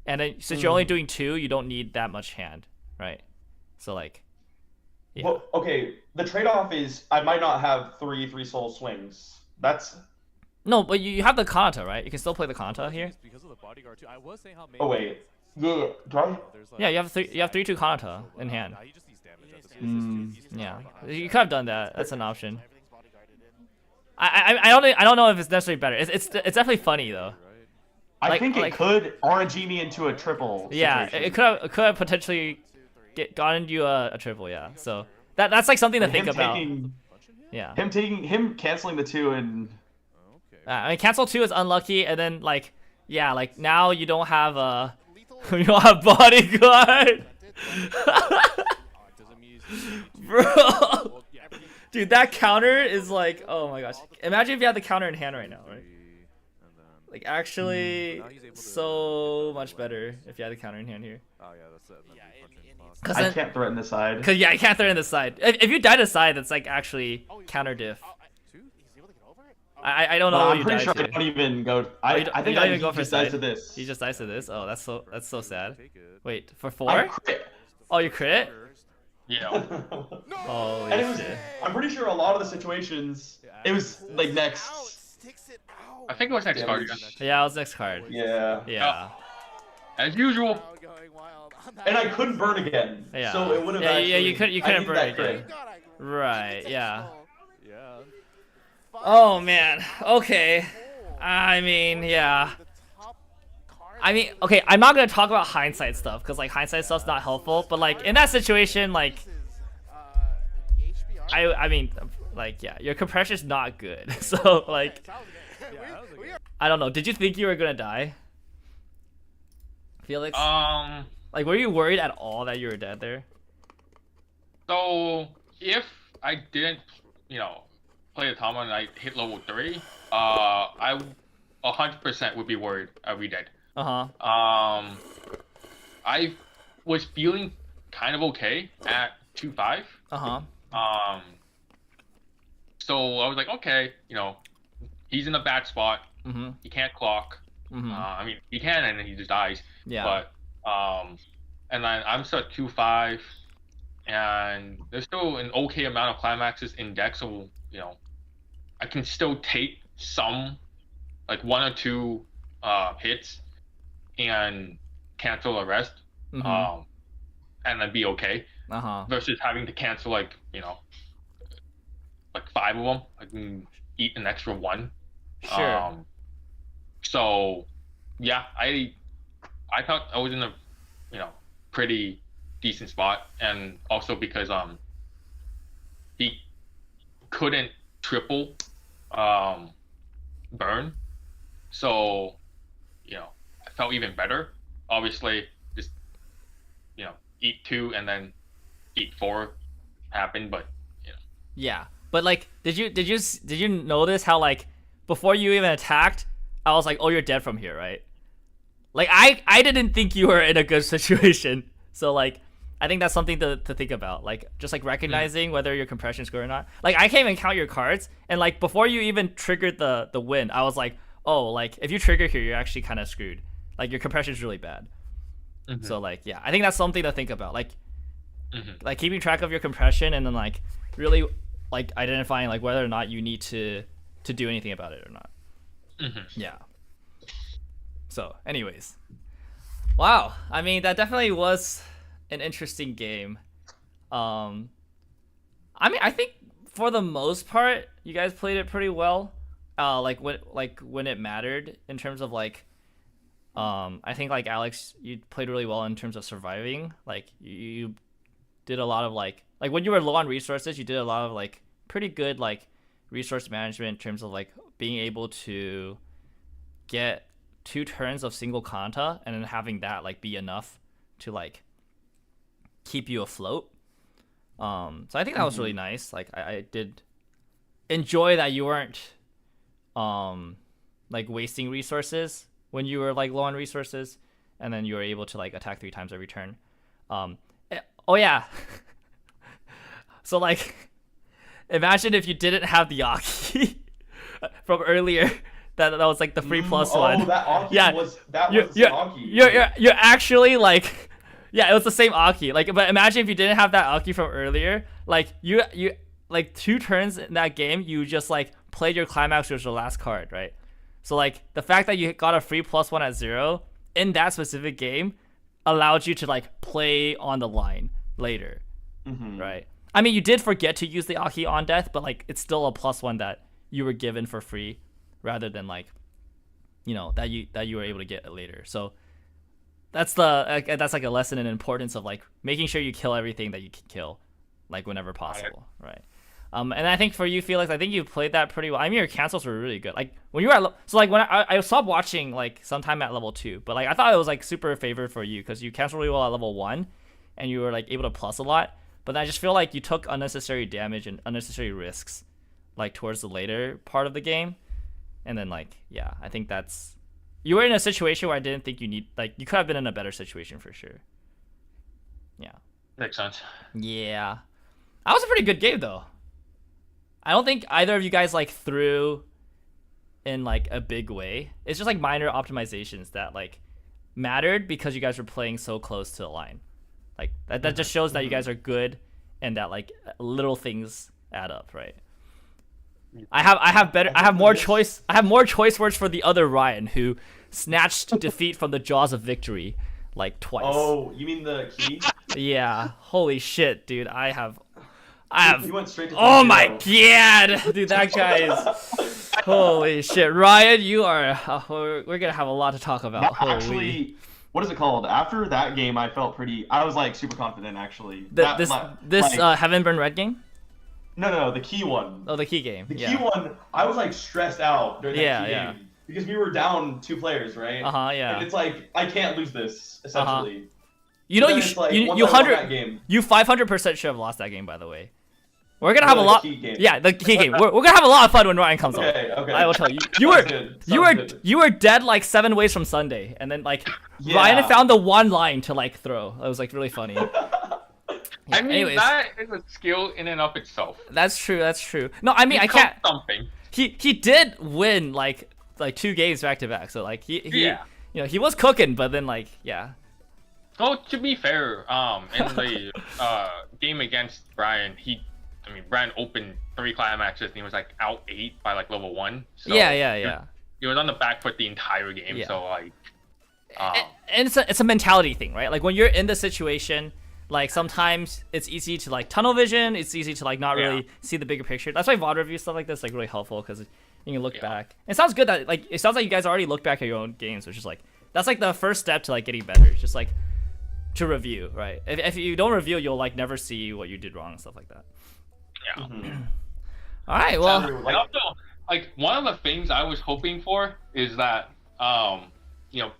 [SPEAKER 1] and then since you're only doing 2, you don't need that much hand, right? So like, yeah.
[SPEAKER 2] Well, okay, the trade-off is I might not have 3 soul swings. That's.
[SPEAKER 1] No, but you have the Kanata, right? You can still play the Kanata here.
[SPEAKER 3] It's because of the bodyguard too. I was saying how
[SPEAKER 2] Oh wait. Yeah. Do I?
[SPEAKER 3] there's like,
[SPEAKER 1] Yeah, you have 3/2 Kanata in hand.
[SPEAKER 3] Nah, he just needs damage at this
[SPEAKER 4] Mm,
[SPEAKER 3] point. He's too
[SPEAKER 1] Yeah,
[SPEAKER 3] behind.
[SPEAKER 1] you could have done that. That's an option.
[SPEAKER 4] everything's bodyguarded in.
[SPEAKER 1] I don't know if it's necessarily better. It's definitely funny though.
[SPEAKER 3] Right?
[SPEAKER 2] I
[SPEAKER 1] Like-
[SPEAKER 2] think
[SPEAKER 1] like-
[SPEAKER 2] it could RNG me into a triple.
[SPEAKER 1] Yeah,
[SPEAKER 2] situation.
[SPEAKER 1] it could have potentially gotten you a triple. Yeah, so that's like something to
[SPEAKER 2] And
[SPEAKER 1] think
[SPEAKER 2] him
[SPEAKER 1] about.
[SPEAKER 2] taking-
[SPEAKER 1] Yeah,
[SPEAKER 2] him canceling the 2 and
[SPEAKER 3] Okay.
[SPEAKER 1] I mean cancel 2 is unlucky, and then like yeah, like now you don't have a
[SPEAKER 4] Lethal.
[SPEAKER 1] you don't have bodyguard,
[SPEAKER 3] It doesn't mean he's
[SPEAKER 1] bro.
[SPEAKER 3] well, yeah.
[SPEAKER 1] Dude, that counter is like, oh my gosh. Imagine if you had the counter in hand right now, right?
[SPEAKER 3] And then,
[SPEAKER 1] Like actually
[SPEAKER 3] Now he's able to
[SPEAKER 1] so
[SPEAKER 3] get the
[SPEAKER 1] much
[SPEAKER 3] light.
[SPEAKER 1] better if you had the counter in hand here.
[SPEAKER 3] oh yeah, that's it.
[SPEAKER 4] Yeah, it needs-
[SPEAKER 1] Cause
[SPEAKER 2] I
[SPEAKER 1] then,
[SPEAKER 2] can't threaten the side.
[SPEAKER 1] cause yeah, you can't throw it in the side. If you die to side, that's like actually
[SPEAKER 4] Oh, he's
[SPEAKER 1] counter
[SPEAKER 4] able-
[SPEAKER 1] diff.
[SPEAKER 4] oh,
[SPEAKER 3] Two?
[SPEAKER 4] he's able to get over it? Oh,
[SPEAKER 1] I don't know
[SPEAKER 2] But
[SPEAKER 1] what
[SPEAKER 2] I'm
[SPEAKER 1] you
[SPEAKER 2] pretty
[SPEAKER 1] died
[SPEAKER 2] sure
[SPEAKER 1] to.
[SPEAKER 2] I don't even go.
[SPEAKER 1] Oh,
[SPEAKER 2] I
[SPEAKER 1] you don't-
[SPEAKER 2] think
[SPEAKER 1] you don't
[SPEAKER 2] I
[SPEAKER 1] even go for
[SPEAKER 2] just died
[SPEAKER 1] side?
[SPEAKER 2] to this.
[SPEAKER 1] He just dies to this. Oh, that's so sad.
[SPEAKER 3] Take it.
[SPEAKER 1] Wait, for
[SPEAKER 2] I
[SPEAKER 1] 4?
[SPEAKER 2] crit.
[SPEAKER 1] Oh, you crit?
[SPEAKER 5] Yeah.
[SPEAKER 1] Oh
[SPEAKER 2] And it was.
[SPEAKER 1] shit.
[SPEAKER 2] I'm pretty sure a lot of the situations. It was like
[SPEAKER 4] Out,
[SPEAKER 2] next.
[SPEAKER 4] sticks it out.
[SPEAKER 5] I think it was next
[SPEAKER 2] Yeah,
[SPEAKER 5] card
[SPEAKER 2] but-
[SPEAKER 5] again.
[SPEAKER 1] Yeah, it was next card.
[SPEAKER 2] Yeah.
[SPEAKER 1] Yeah.
[SPEAKER 5] As usual.
[SPEAKER 4] Crowd going wild on that
[SPEAKER 2] And I
[SPEAKER 4] one.
[SPEAKER 2] couldn't burn again.
[SPEAKER 1] Yeah.
[SPEAKER 2] So it would have
[SPEAKER 1] Yeah,
[SPEAKER 2] actually.
[SPEAKER 1] yeah, you couldn't
[SPEAKER 2] I needed
[SPEAKER 1] burn
[SPEAKER 2] that
[SPEAKER 1] it,
[SPEAKER 2] crit.
[SPEAKER 1] yeah.
[SPEAKER 4] God, I-
[SPEAKER 1] Right, yeah.
[SPEAKER 3] Yeah.
[SPEAKER 1] Oh man. Okay. I mean, yeah.
[SPEAKER 4] The top card
[SPEAKER 1] I mean, okay, I'm not gonna talk about hindsight stuff because like hindsight stuff's not helpful. But like in that situation, like
[SPEAKER 4] is, the HBR.
[SPEAKER 1] I mean, like yeah, your compression's not good. So like
[SPEAKER 4] Sounds good.
[SPEAKER 3] Yeah, that was a
[SPEAKER 4] we
[SPEAKER 3] good-
[SPEAKER 4] are
[SPEAKER 1] I don't know. Did you think you were gonna die, Felix? Like, were you worried at all that you were dead there?
[SPEAKER 5] So if I didn't, play the Tama and I hit level 3, I 100% would be worried I'd be dead.
[SPEAKER 1] Uh huh.
[SPEAKER 5] I was feeling kind of okay at 2-5.
[SPEAKER 1] Uh huh.
[SPEAKER 5] So I was like, okay, he's in a bad spot.
[SPEAKER 1] Mhm.
[SPEAKER 5] He can't clock.
[SPEAKER 1] Mhm.
[SPEAKER 5] I mean, he can, and then he just dies.
[SPEAKER 1] Yeah.
[SPEAKER 5] But and then I'm still at 2-5, and there's still an okay amount of climaxes in deck, so I can still take some, like 1 or 2 hits, and cancel the rest,
[SPEAKER 1] Mhm.
[SPEAKER 5] and then be okay.
[SPEAKER 1] Uh huh.
[SPEAKER 5] Versus having to cancel like 5 of them. I can eat an extra 1.
[SPEAKER 1] Sure.
[SPEAKER 5] So yeah, I thought I was in a pretty decent spot, and also because he couldn't triple burn, so I felt even better. Obviously, just eat 2 and then eat 4 happened, but
[SPEAKER 1] Yeah, but like, did you notice how like before you even attacked, I was like, oh, you're dead from here, right? Like I didn't think you were in a good situation, so like I think that's something to think about, like just like recognizing whether your compression's good or not. Like I can't even count your cards, and like before you even triggered the win, I was like, oh, like if you trigger here, you're actually kind of screwed. Like your compression's really bad. So like yeah, I think that's something to think about, like like keeping track of your compression, and then like really like identifying like whether or not you need to do anything about it or not. Yeah. So anyways, wow, I mean that definitely was an interesting game. I mean I think for the most part you guys played it pretty well, like when it mattered in terms of like I think like Alex, you played really well in terms of surviving. Like you did a lot of like when you were low on resources, you did a lot of like pretty good like resource management in terms of like being able to get 2 turns of single Kanta and then having that like be enough to like keep you afloat. So I think that was really nice. Like I did enjoy that you weren't like wasting resources when you were like low on resources, and then you were able to like attack 3 times every turn. Oh yeah. So like imagine if you didn't have the Aki from earlier. That was like the free plus one.
[SPEAKER 2] Oh, that Aki was Aki.
[SPEAKER 1] You're actually like, yeah, it was the same Aki. Like, but imagine if you didn't have that Aki from earlier. Like you like 2 turns in that game, you just like played your climax, which was the last card, right? So like the fact that you got a free +1 at 0 in that specific game allowed you to like play on the line later, right? I mean, you did forget to use the Aki on death, but like it's still a +1 that you were given for free, rather than like, you know, that you were able to get later. So that's like a lesson in importance of like making sure you kill everything that you can kill, like whenever possible, right? And I think for you, Felix, I think you played that pretty well. I mean, your cancels were really good. Like when you were so like when I stopped watching like sometime at level 2, but like I thought it was like super favored for you because you canceled really well at level 1, and you were like able to plus a lot. But I just feel like you took unnecessary damage and unnecessary risks, like towards the later part of the game. And then like, yeah, I think you were in a situation where I didn't think you could have been in a better situation for sure. Yeah.
[SPEAKER 5] Makes sense.
[SPEAKER 1] Yeah. That was a pretty good game though. I don't think either of you guys like threw in like a big way. It's just like minor optimizations that like mattered because you guys were playing so close to the line. Like that just shows that you guys are good and that like little things add up, right? I have more choice words for the other Ryan who snatched defeat from the jaws of victory like twice.
[SPEAKER 2] Oh, you mean the key?
[SPEAKER 1] Yeah. Holy shit, dude. I have
[SPEAKER 2] He went straight to
[SPEAKER 1] oh my god, dude, that guy is holy shit. Ryan, you are we're gonna have a lot to talk about.
[SPEAKER 2] Actually, what is it called? After that game, I was like super confident actually.
[SPEAKER 1] This Heaven Burn Red game?
[SPEAKER 2] No, the key one.
[SPEAKER 1] Oh, the key game.
[SPEAKER 2] The key one, I was like stressed out during that key game because we were down 2 players, right?
[SPEAKER 1] Yeah.
[SPEAKER 2] And it's like I can't lose this essentially.
[SPEAKER 1] You know, you 500% should have lost that game, by the way. We're gonna have a lot. Yeah, the key game. We're gonna have a lot of fun when Ryan comes on. Okay. I will tell you. You were dead like 7 ways from Sunday, and then like Ryan found the one line to like throw. It was like really funny.
[SPEAKER 5] I mean, anyways, that is a skill in and of itself.
[SPEAKER 1] That's true. No, I mean, I can't.
[SPEAKER 5] Something.
[SPEAKER 1] He did win like 2 games back to back. So like he you know, he was cooking, but then like
[SPEAKER 5] Oh, to be fair, in the game against Brian, Brian opened 3 climaxes and he was like out 8 by like level 1. So
[SPEAKER 1] yeah.
[SPEAKER 5] He was on the back foot the entire game.
[SPEAKER 1] Yeah.
[SPEAKER 5] So like,
[SPEAKER 1] and it's a mentality thing, right? Like when you're in the situation. Like sometimes it's easy to like tunnel vision. It's easy to like not really see the bigger picture. That's why VOD review stuff like this like really helpful because you can look back. It sounds good that like it sounds like you guys already look back at your own games, which is like that's like the first step to like getting better. It's just like to review, right? If you don't review, you'll like never see what you did wrong and stuff like that.
[SPEAKER 5] Yeah.
[SPEAKER 1] All right. Well,
[SPEAKER 5] and also like one of the things I was hoping for is that you know,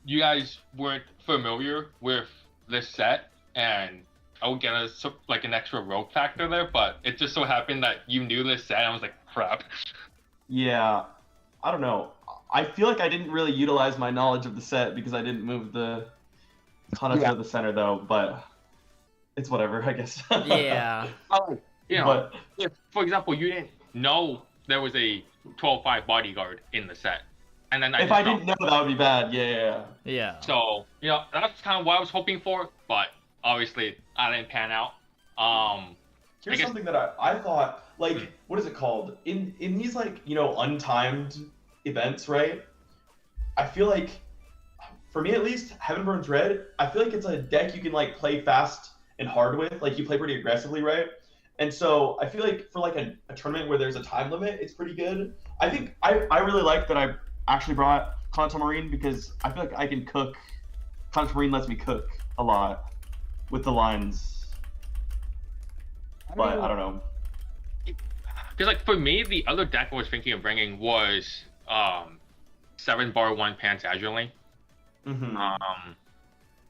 [SPEAKER 5] you guys weren't familiar with this set, and I would get an extra rogue factor there, but it just so happened that you knew this set, and I was like, crap.
[SPEAKER 2] Yeah, I don't know. I feel like I didn't really utilize my knowledge of the set because I didn't move the Kana to the center though, but it's whatever, I guess.
[SPEAKER 1] Yeah.
[SPEAKER 5] You know, if, for example, you didn't know there was a 12-5 bodyguard in the set. And then
[SPEAKER 2] if I didn't know, that would be bad. Yeah.
[SPEAKER 5] So, you know, that's kind of what I was hoping for, but obviously I didn't pan out.
[SPEAKER 2] Here's something that I thought, like, what is it called? In these, like, you know, untimed events, right? I feel like, for me at least, Heaven Burns Red, I feel like it's a deck you can, like, play fast and hard with. Like, you play pretty aggressively, right? And so I feel like for, like, a tournament where there's a time limit, it's pretty good. I think I really like that I actually brought Kanta Marine because I feel like I can cook. Kanta Marine lets me cook a lot with the lines. But I don't know.
[SPEAKER 5] Because like for me, the other deck I was thinking of bringing was 7-bar 1 Pants Azure lane.
[SPEAKER 2] Mm-hmm.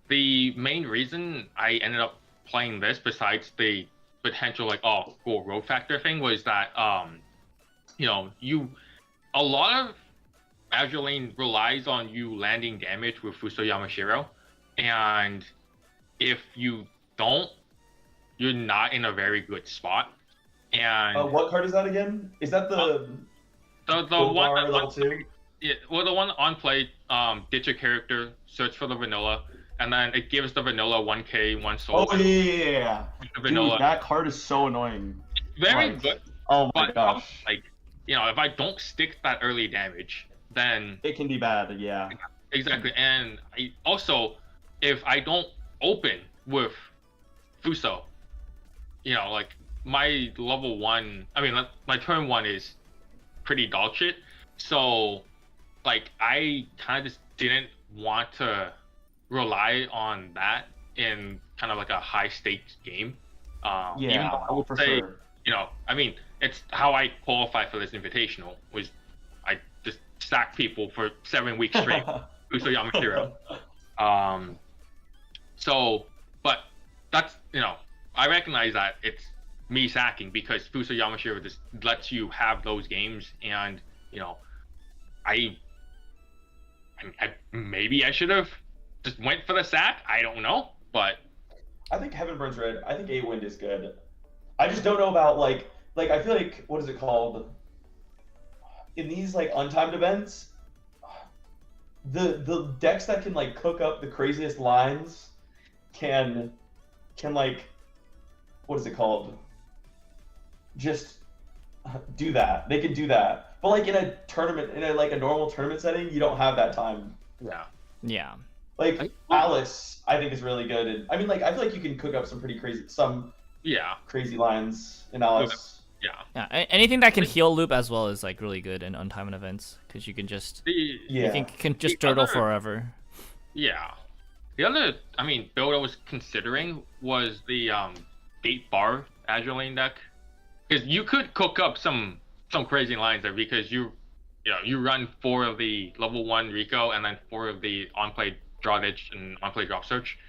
[SPEAKER 5] The main reason I ended up playing this, besides the potential like cool road factor thing, was that a lot of Azure lane relies on you landing damage with Fuso Yamashiro, and if you don't, you're not in a very good spot. And
[SPEAKER 2] What card is that again? Is that the
[SPEAKER 5] one
[SPEAKER 2] bar level 2?
[SPEAKER 5] Yeah, well, the one on play, ditch a character, search for the vanilla, and then it gives the vanilla 1k, 1 soul.
[SPEAKER 2] Oh yeah.
[SPEAKER 5] The vanilla.
[SPEAKER 2] Dude, that card is so annoying.
[SPEAKER 5] Very
[SPEAKER 2] Like,
[SPEAKER 5] good.
[SPEAKER 2] Oh my
[SPEAKER 5] But
[SPEAKER 2] gosh.
[SPEAKER 5] like, if I don't stick that early damage, then
[SPEAKER 2] It can be bad, yeah.
[SPEAKER 5] exactly. And also, if I don't open with Fuso, like my level 1, my turn 1 is pretty dog shit. So, like, I kind of just didn't want to rely on that in kind of like a high stakes game. Even though I would
[SPEAKER 2] for
[SPEAKER 5] say,
[SPEAKER 2] sure.
[SPEAKER 5] it's how I qualify for this invitational, was I just sack people for 7 weeks straight. Fuso Yamashiro. But that's, I recognize that it's me sacking because Fuso Yamashiro just lets you have those games, and, maybe I should have just went for the sack. I don't know, but
[SPEAKER 2] I think Heaven Burns Red. I think 8 Wind is good. I just don't know about like I feel like, what is it called? In these like untimed events, the decks that can like cook up the craziest lines can like, what is it called? Just do that. They can do that. But like in a tournament, in a normal tournament setting, you don't have that time.
[SPEAKER 1] Yeah.
[SPEAKER 2] Like Alice, I think is really good. And I feel like you can cook up some crazy lines in Alice.
[SPEAKER 1] Yeah. Anything that can heal loop as well is like really good in untimed events, because you can just you can just turtle forever.
[SPEAKER 5] Yeah. The other build I was considering was the 8-bar Azure lane deck, because you could cook up some crazy lines there, because you run 4 of the level 1 Rico and then 4 of the on-play draw ditch and on-play drop search.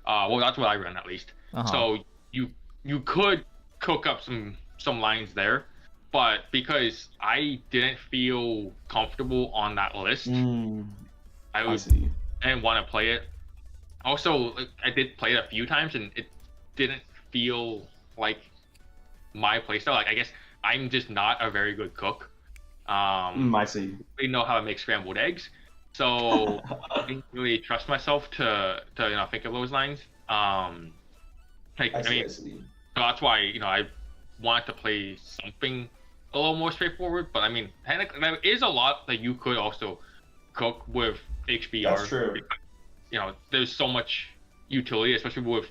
[SPEAKER 5] Well, that's what I run at least. So you could cook up some lines there, but because I didn't feel comfortable on that list, I didn't want to play it. Also, I did play it a few times and it didn't feel like my playstyle. Like, I guess I'm just not a very good cook.
[SPEAKER 2] I see.
[SPEAKER 5] I know how to make scrambled eggs, so I didn't really trust myself to think of those lines. So that's why I wanted to play something a little more straightforward. But there is a lot that you could also cook with HBR.
[SPEAKER 2] That's true.
[SPEAKER 5] Because, there's so much utility, especially with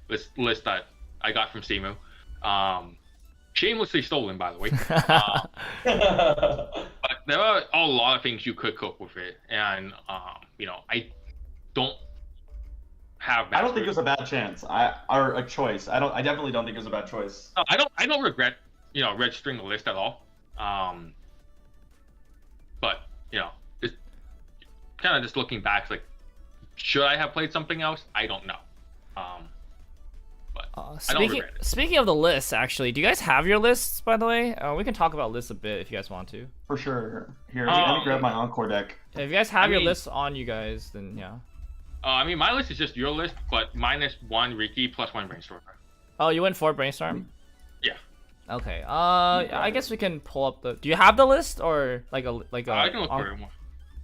[SPEAKER 5] this list that I got from Simu. Shamelessly stolen, by the way. But there are a lot of things you could cook with it, and I don't have.
[SPEAKER 2] I don't think it was a bad chance. Or a choice. I definitely don't think it was a bad choice.
[SPEAKER 5] I don't regret registering the list at all. But just kind of just looking back, it's like, should I have played something else? I don't know.
[SPEAKER 1] Speaking of the lists, actually, do you guys have your lists, by the way? We can talk about lists a bit if you guys want to.
[SPEAKER 2] For sure. Here, let me grab my Encore deck.
[SPEAKER 1] If you guys have your lists on you guys, then yeah.
[SPEAKER 5] My list is just your list, but minus 1 Riki plus 1 Brainstorm.
[SPEAKER 1] Oh, you went for Brainstorm?
[SPEAKER 5] Yeah.
[SPEAKER 1] Okay. I guess we can pull up the. Do you have the list or like a
[SPEAKER 5] I can look for it.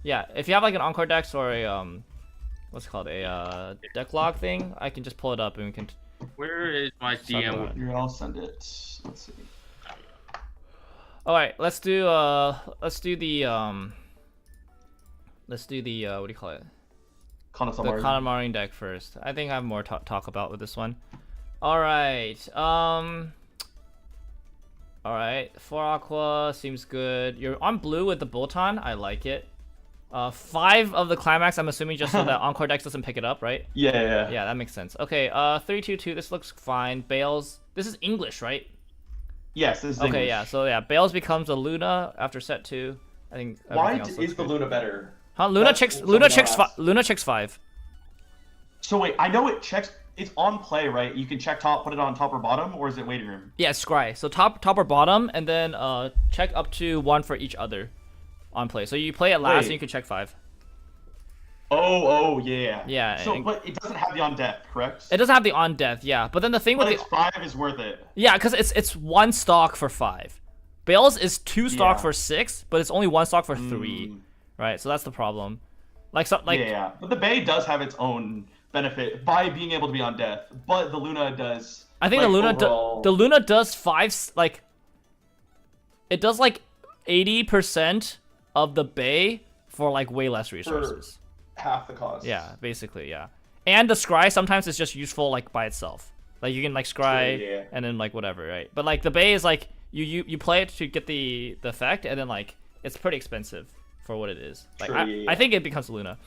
[SPEAKER 1] Yeah, if you have like an Encore Dex or a what's it called, a deck log thing, I can just pull it up and we can.
[SPEAKER 5] Where is my DM?
[SPEAKER 2] Here, I'll send it. Let's see.
[SPEAKER 1] All right, let's do the what do you call it? The Kanamarin deck first. I think I have more to talk about with this one. All right. All right. 4 Aqua seems good. You're on blue with the Bolton. I like it. 5 of the Climax, I'm assuming, just so that Encore Dex doesn't pick it up, right?
[SPEAKER 2] Yeah.
[SPEAKER 1] Yeah, that makes sense. Okay, 3/2/2, this looks fine. Bales, this is English, right?
[SPEAKER 2] Yes, this is English.
[SPEAKER 1] Okay, yeah, so yeah, Bales becomes a Luna after set 2. I think.
[SPEAKER 2] Why
[SPEAKER 1] everything else
[SPEAKER 2] is
[SPEAKER 1] looks
[SPEAKER 2] the
[SPEAKER 1] good.
[SPEAKER 2] Luna better?
[SPEAKER 1] Huh? Luna
[SPEAKER 2] That's
[SPEAKER 1] checks.
[SPEAKER 2] something I'll ask.
[SPEAKER 1] 5.
[SPEAKER 2] So wait, I know it checks. It's on play, right? You can check top, put it on top or bottom, or is it waiting room?
[SPEAKER 1] Yeah, scry. So top or bottom, and then check up to 1 for each other on play. So you play it last,
[SPEAKER 2] Wait.
[SPEAKER 1] and you can check 5.
[SPEAKER 2] Oh, yeah.
[SPEAKER 1] Yeah,
[SPEAKER 2] So,
[SPEAKER 1] and-
[SPEAKER 2] but it doesn't have the on death, correct?
[SPEAKER 1] It doesn't have the on death, yeah. But then the thing
[SPEAKER 2] But
[SPEAKER 1] with
[SPEAKER 2] it's
[SPEAKER 1] the
[SPEAKER 2] 5 is worth it.
[SPEAKER 1] yeah, because it's 1 stock for 5. Bales is 2 stock
[SPEAKER 2] Yeah.
[SPEAKER 1] for 6, but it's only 1 stock for 3, right? So that's the problem. Like
[SPEAKER 2] Yeah, but the Bay does have its own benefit by being able to be on death, but the Luna does.
[SPEAKER 1] I think
[SPEAKER 2] like,
[SPEAKER 1] the Luna
[SPEAKER 2] overall...
[SPEAKER 1] the Luna does 5 like it does like 80% of the Bay for like way less resources.
[SPEAKER 2] half the cost.
[SPEAKER 1] Yeah, basically, yeah. And the scry sometimes is just useful like by itself. Like you can like scry
[SPEAKER 2] True, yeah.
[SPEAKER 1] and then like whatever, right? But like the Bay is like you play it to get the effect, and then like it's pretty expensive for what it is. Like
[SPEAKER 2] True, yeah.
[SPEAKER 1] I think it becomes Luna.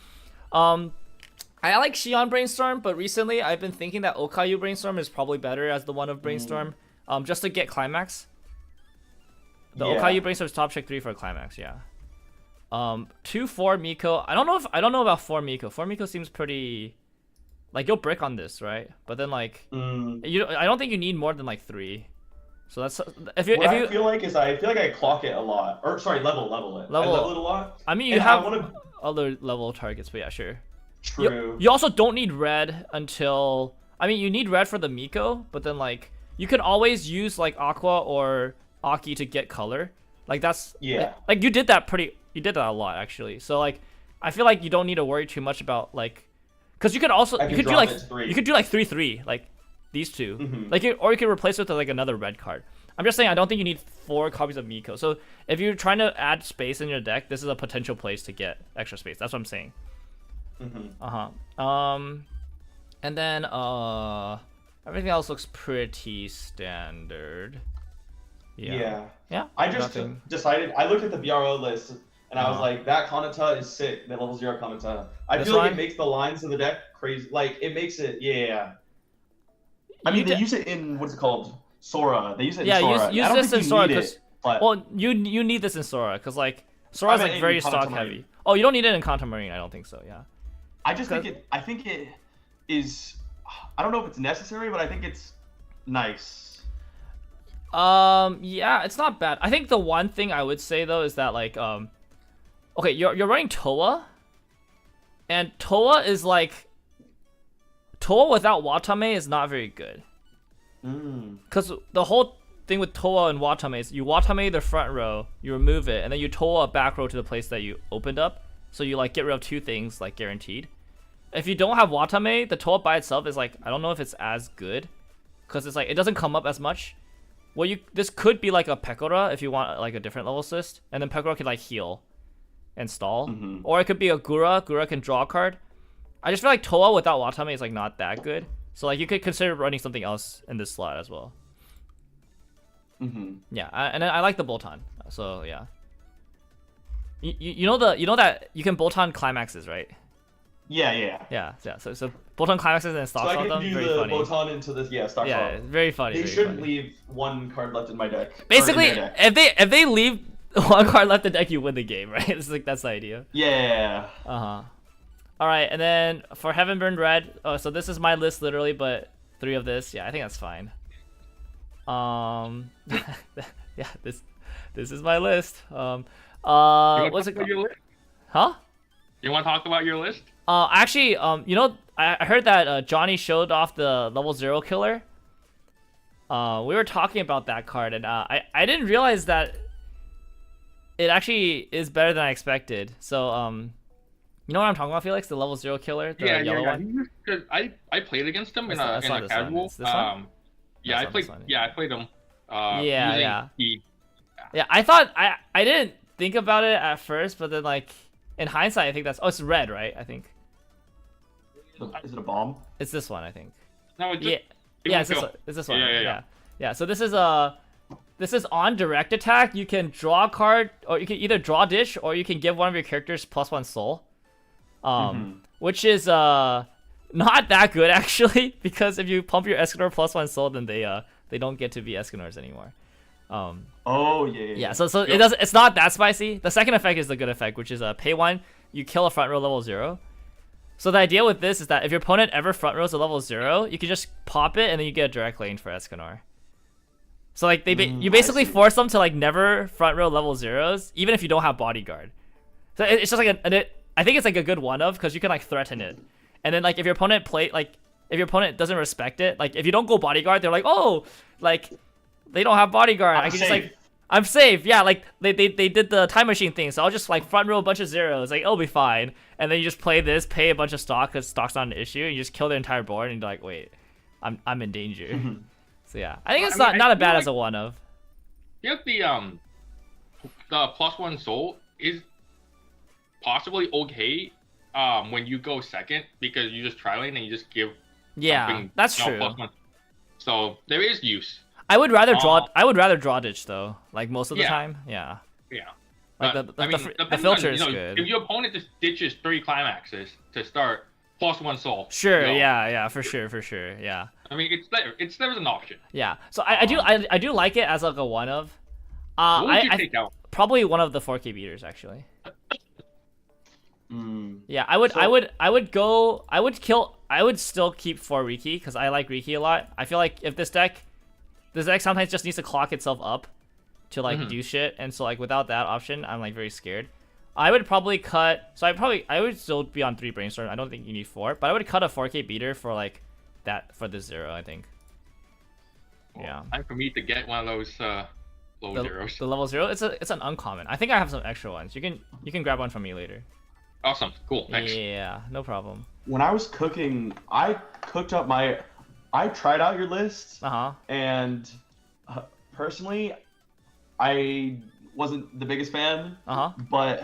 [SPEAKER 1] I like Xion Brainstorm, but recently I've been thinking that Okayu Brainstorm is probably better as the one of Brainstorm. Just to get climax. The
[SPEAKER 2] Yeah.
[SPEAKER 1] Okayu Brainstorm is top check 3 for a climax, yeah. 2-4 Miko. I don't know about 4 Miko. 4 Miko seems pretty like you'll brick on this, right? But then like I don't think you need more than like 3. So that's if you
[SPEAKER 2] I feel like I clock it a lot, or sorry, level it. I level it a lot.
[SPEAKER 1] I mean you
[SPEAKER 2] And
[SPEAKER 1] have
[SPEAKER 2] I wanna...
[SPEAKER 1] other level targets, but yeah, sure.
[SPEAKER 2] True.
[SPEAKER 1] You also don't need red until I mean you need red for the Miko, but then like you can always use like Aqua or Aki to get color. Like that's
[SPEAKER 2] Yeah.
[SPEAKER 1] like you did that a lot actually. So like I feel like you don't need to worry too much about like because you could also you could do like 3-3 like these two like or you could replace it with like another red card. I'm just saying I don't think you need 4 copies of Miko. So if you're trying to add space in your deck, this is a potential place to get extra space. That's what I'm saying. And then everything else looks pretty standard. Yeah.
[SPEAKER 2] I just
[SPEAKER 1] nothing.
[SPEAKER 2] decided. I looked at the BRO list and I was like, that Kanata is sick. That level 0 Kanata. I
[SPEAKER 1] This
[SPEAKER 2] feel like
[SPEAKER 1] one?
[SPEAKER 2] it makes the lines of the deck crazy. Like it makes it. Yeah. I mean, they use it in what's it called? Sora. They use it in
[SPEAKER 1] Yeah,
[SPEAKER 2] Sora.
[SPEAKER 1] use
[SPEAKER 2] I don't
[SPEAKER 1] this
[SPEAKER 2] think
[SPEAKER 1] in
[SPEAKER 2] you
[SPEAKER 1] Sora
[SPEAKER 2] need
[SPEAKER 1] because
[SPEAKER 2] it, but
[SPEAKER 1] well, you need this in Sora because like Sora's
[SPEAKER 2] I meant
[SPEAKER 1] like
[SPEAKER 2] in
[SPEAKER 1] very
[SPEAKER 2] Kanata
[SPEAKER 1] stock
[SPEAKER 2] Marine.
[SPEAKER 1] heavy. Oh, you don't need it in Kanto Marine. I don't think so. Yeah.
[SPEAKER 2] I just think it. I think it is. I don't know if it's necessary, but I think it's nice.
[SPEAKER 1] Yeah, it's not bad. I think the one thing I would say though is that like okay, you're running Toa, and Toa is like Toa without Watame is not very good. Because the whole thing with Toa and Watame is you Watame the front row, you remove it, and then you Toa back row to the place that you opened up. So you like get rid of 2 things like guaranteed. If you don't have Watame, the Toa by itself is like I don't know if it's as good, because it's like it doesn't come up as much. Well, this could be like a Pekora if you want like a different level assist, and then Pekora can like heal and stall, or it could be a Gura. Gura can draw a card. I just feel like Toa without Watame is like not that good. So like you could consider running something else in this slot as well. Yeah, and I like the Bolton. So yeah. You know that you can Bolton climaxes, right?
[SPEAKER 2] Yeah.
[SPEAKER 1] So Bolton climaxes and stock
[SPEAKER 2] So I
[SPEAKER 1] shot
[SPEAKER 2] can
[SPEAKER 1] them.
[SPEAKER 2] do
[SPEAKER 1] Very
[SPEAKER 2] the
[SPEAKER 1] funny.
[SPEAKER 2] Botan into this. Yeah, stock
[SPEAKER 1] Yeah,
[SPEAKER 2] shot.
[SPEAKER 1] very funny.
[SPEAKER 2] They
[SPEAKER 1] very
[SPEAKER 2] shouldn't
[SPEAKER 1] funny.
[SPEAKER 2] leave 1 card left in my deck.
[SPEAKER 1] Basically,
[SPEAKER 2] or in their deck.
[SPEAKER 1] if they leave 1 card left in the deck, you win the game, right? It's like that's the idea.
[SPEAKER 2] Yeah.
[SPEAKER 1] All right, and then for Heaven Burned Red, so this is my list literally, but 3 of this. Yeah, I think that's fine. Yeah, this is my list. What's it called?
[SPEAKER 5] Your list?
[SPEAKER 1] Huh?
[SPEAKER 5] You want to talk about your list?
[SPEAKER 1] Actually, you know, I heard that Johnny showed off the level 0 killer. We were talking about that card, and I didn't realize that it actually is better than I expected. So you know what I'm talking about, Felix? The level 0 killer, the yellow one.
[SPEAKER 5] Cause I played against him in
[SPEAKER 1] That's
[SPEAKER 5] a
[SPEAKER 1] not this one.
[SPEAKER 5] casual.
[SPEAKER 1] It's this one?
[SPEAKER 5] Yeah,
[SPEAKER 1] That's not this one.
[SPEAKER 5] I played him.
[SPEAKER 1] Yeah.
[SPEAKER 5] The,
[SPEAKER 1] Yeah, I thought I didn't think about it at first, but then like in hindsight, I think it's red, right? I think
[SPEAKER 2] Is it a bomb?
[SPEAKER 1] it's this one. I think.
[SPEAKER 5] no, it just,
[SPEAKER 1] Yeah,
[SPEAKER 5] it
[SPEAKER 1] yeah,
[SPEAKER 5] won't
[SPEAKER 1] it's this
[SPEAKER 5] kill.
[SPEAKER 1] one. It's this one.
[SPEAKER 5] Yeah.
[SPEAKER 1] Yeah. So this is on direct attack. You can draw a card, or you can either draw dish, or you can give one of your characters +1 soul. Which is not that good actually, because if you pump your Escanor +1 soul, then they don't get to be Escanors anymore.
[SPEAKER 2] Oh yeah.
[SPEAKER 1] Yeah, so it's not that spicy. The second effect is the good effect, which is pay 1, you kill a front row level 0. So the idea with this is that if your opponent ever front rows a level 0, you can just pop it and then you get a direct lane for Escanor. So like you basically force them to like never front row level 0s, even if you don't have bodyguard. So it's just like I think it's like a good one of, because you can like threaten it. And then like if your opponent doesn't respect it, like if you don't go bodyguard, they're like, oh, like they don't have bodyguard. I can just like, I'm safe. Yeah, like they did the time machine thing, so I'll just like front row a bunch of 0s, like it'll be fine. And then you just play this, pay a bunch of stock because stock's not an issue, and you just kill the entire board, and you're like, wait, I'm in danger. So yeah, I think it's not as bad as a one of.
[SPEAKER 5] I think the +1 soul is possibly okay when you go second, because you just try lane and you just give.
[SPEAKER 1] Yeah, that's true.
[SPEAKER 5] +1. So there is use.
[SPEAKER 1] I would rather draw ditch though, like most of the time. Yeah.
[SPEAKER 5] Yeah.
[SPEAKER 1] Like the filter is good.
[SPEAKER 5] If your opponent just ditches 3 climaxes to start, +1 soul.
[SPEAKER 1] Sure. Yeah. For sure. Yeah.
[SPEAKER 5] I mean, there's an option.
[SPEAKER 1] Yeah. So I do like it as like a one of.
[SPEAKER 5] What would you take out?
[SPEAKER 1] Probably one of the 4K beaters actually. Yeah, I would still keep 4 Riki because I like Riki a lot. I feel like if this deck sometimes just needs to clock itself up to like do shit, and so like without that option, I'm like very scared. I would probably cut. So I would still be on 3 brainstorm. I don't think you need 4, but I would cut a 4K beater for like that for the 0. I think. Yeah.
[SPEAKER 5] Time for me to get one of those low zeros.
[SPEAKER 1] The level 0. It's an uncommon. I think I have some extra ones. You can grab one from me later.
[SPEAKER 5] Awesome. Cool. Thanks.
[SPEAKER 1] Yeah, no problem.
[SPEAKER 2] When I was cooking, I tried out your list. And personally, I wasn't the biggest fan. But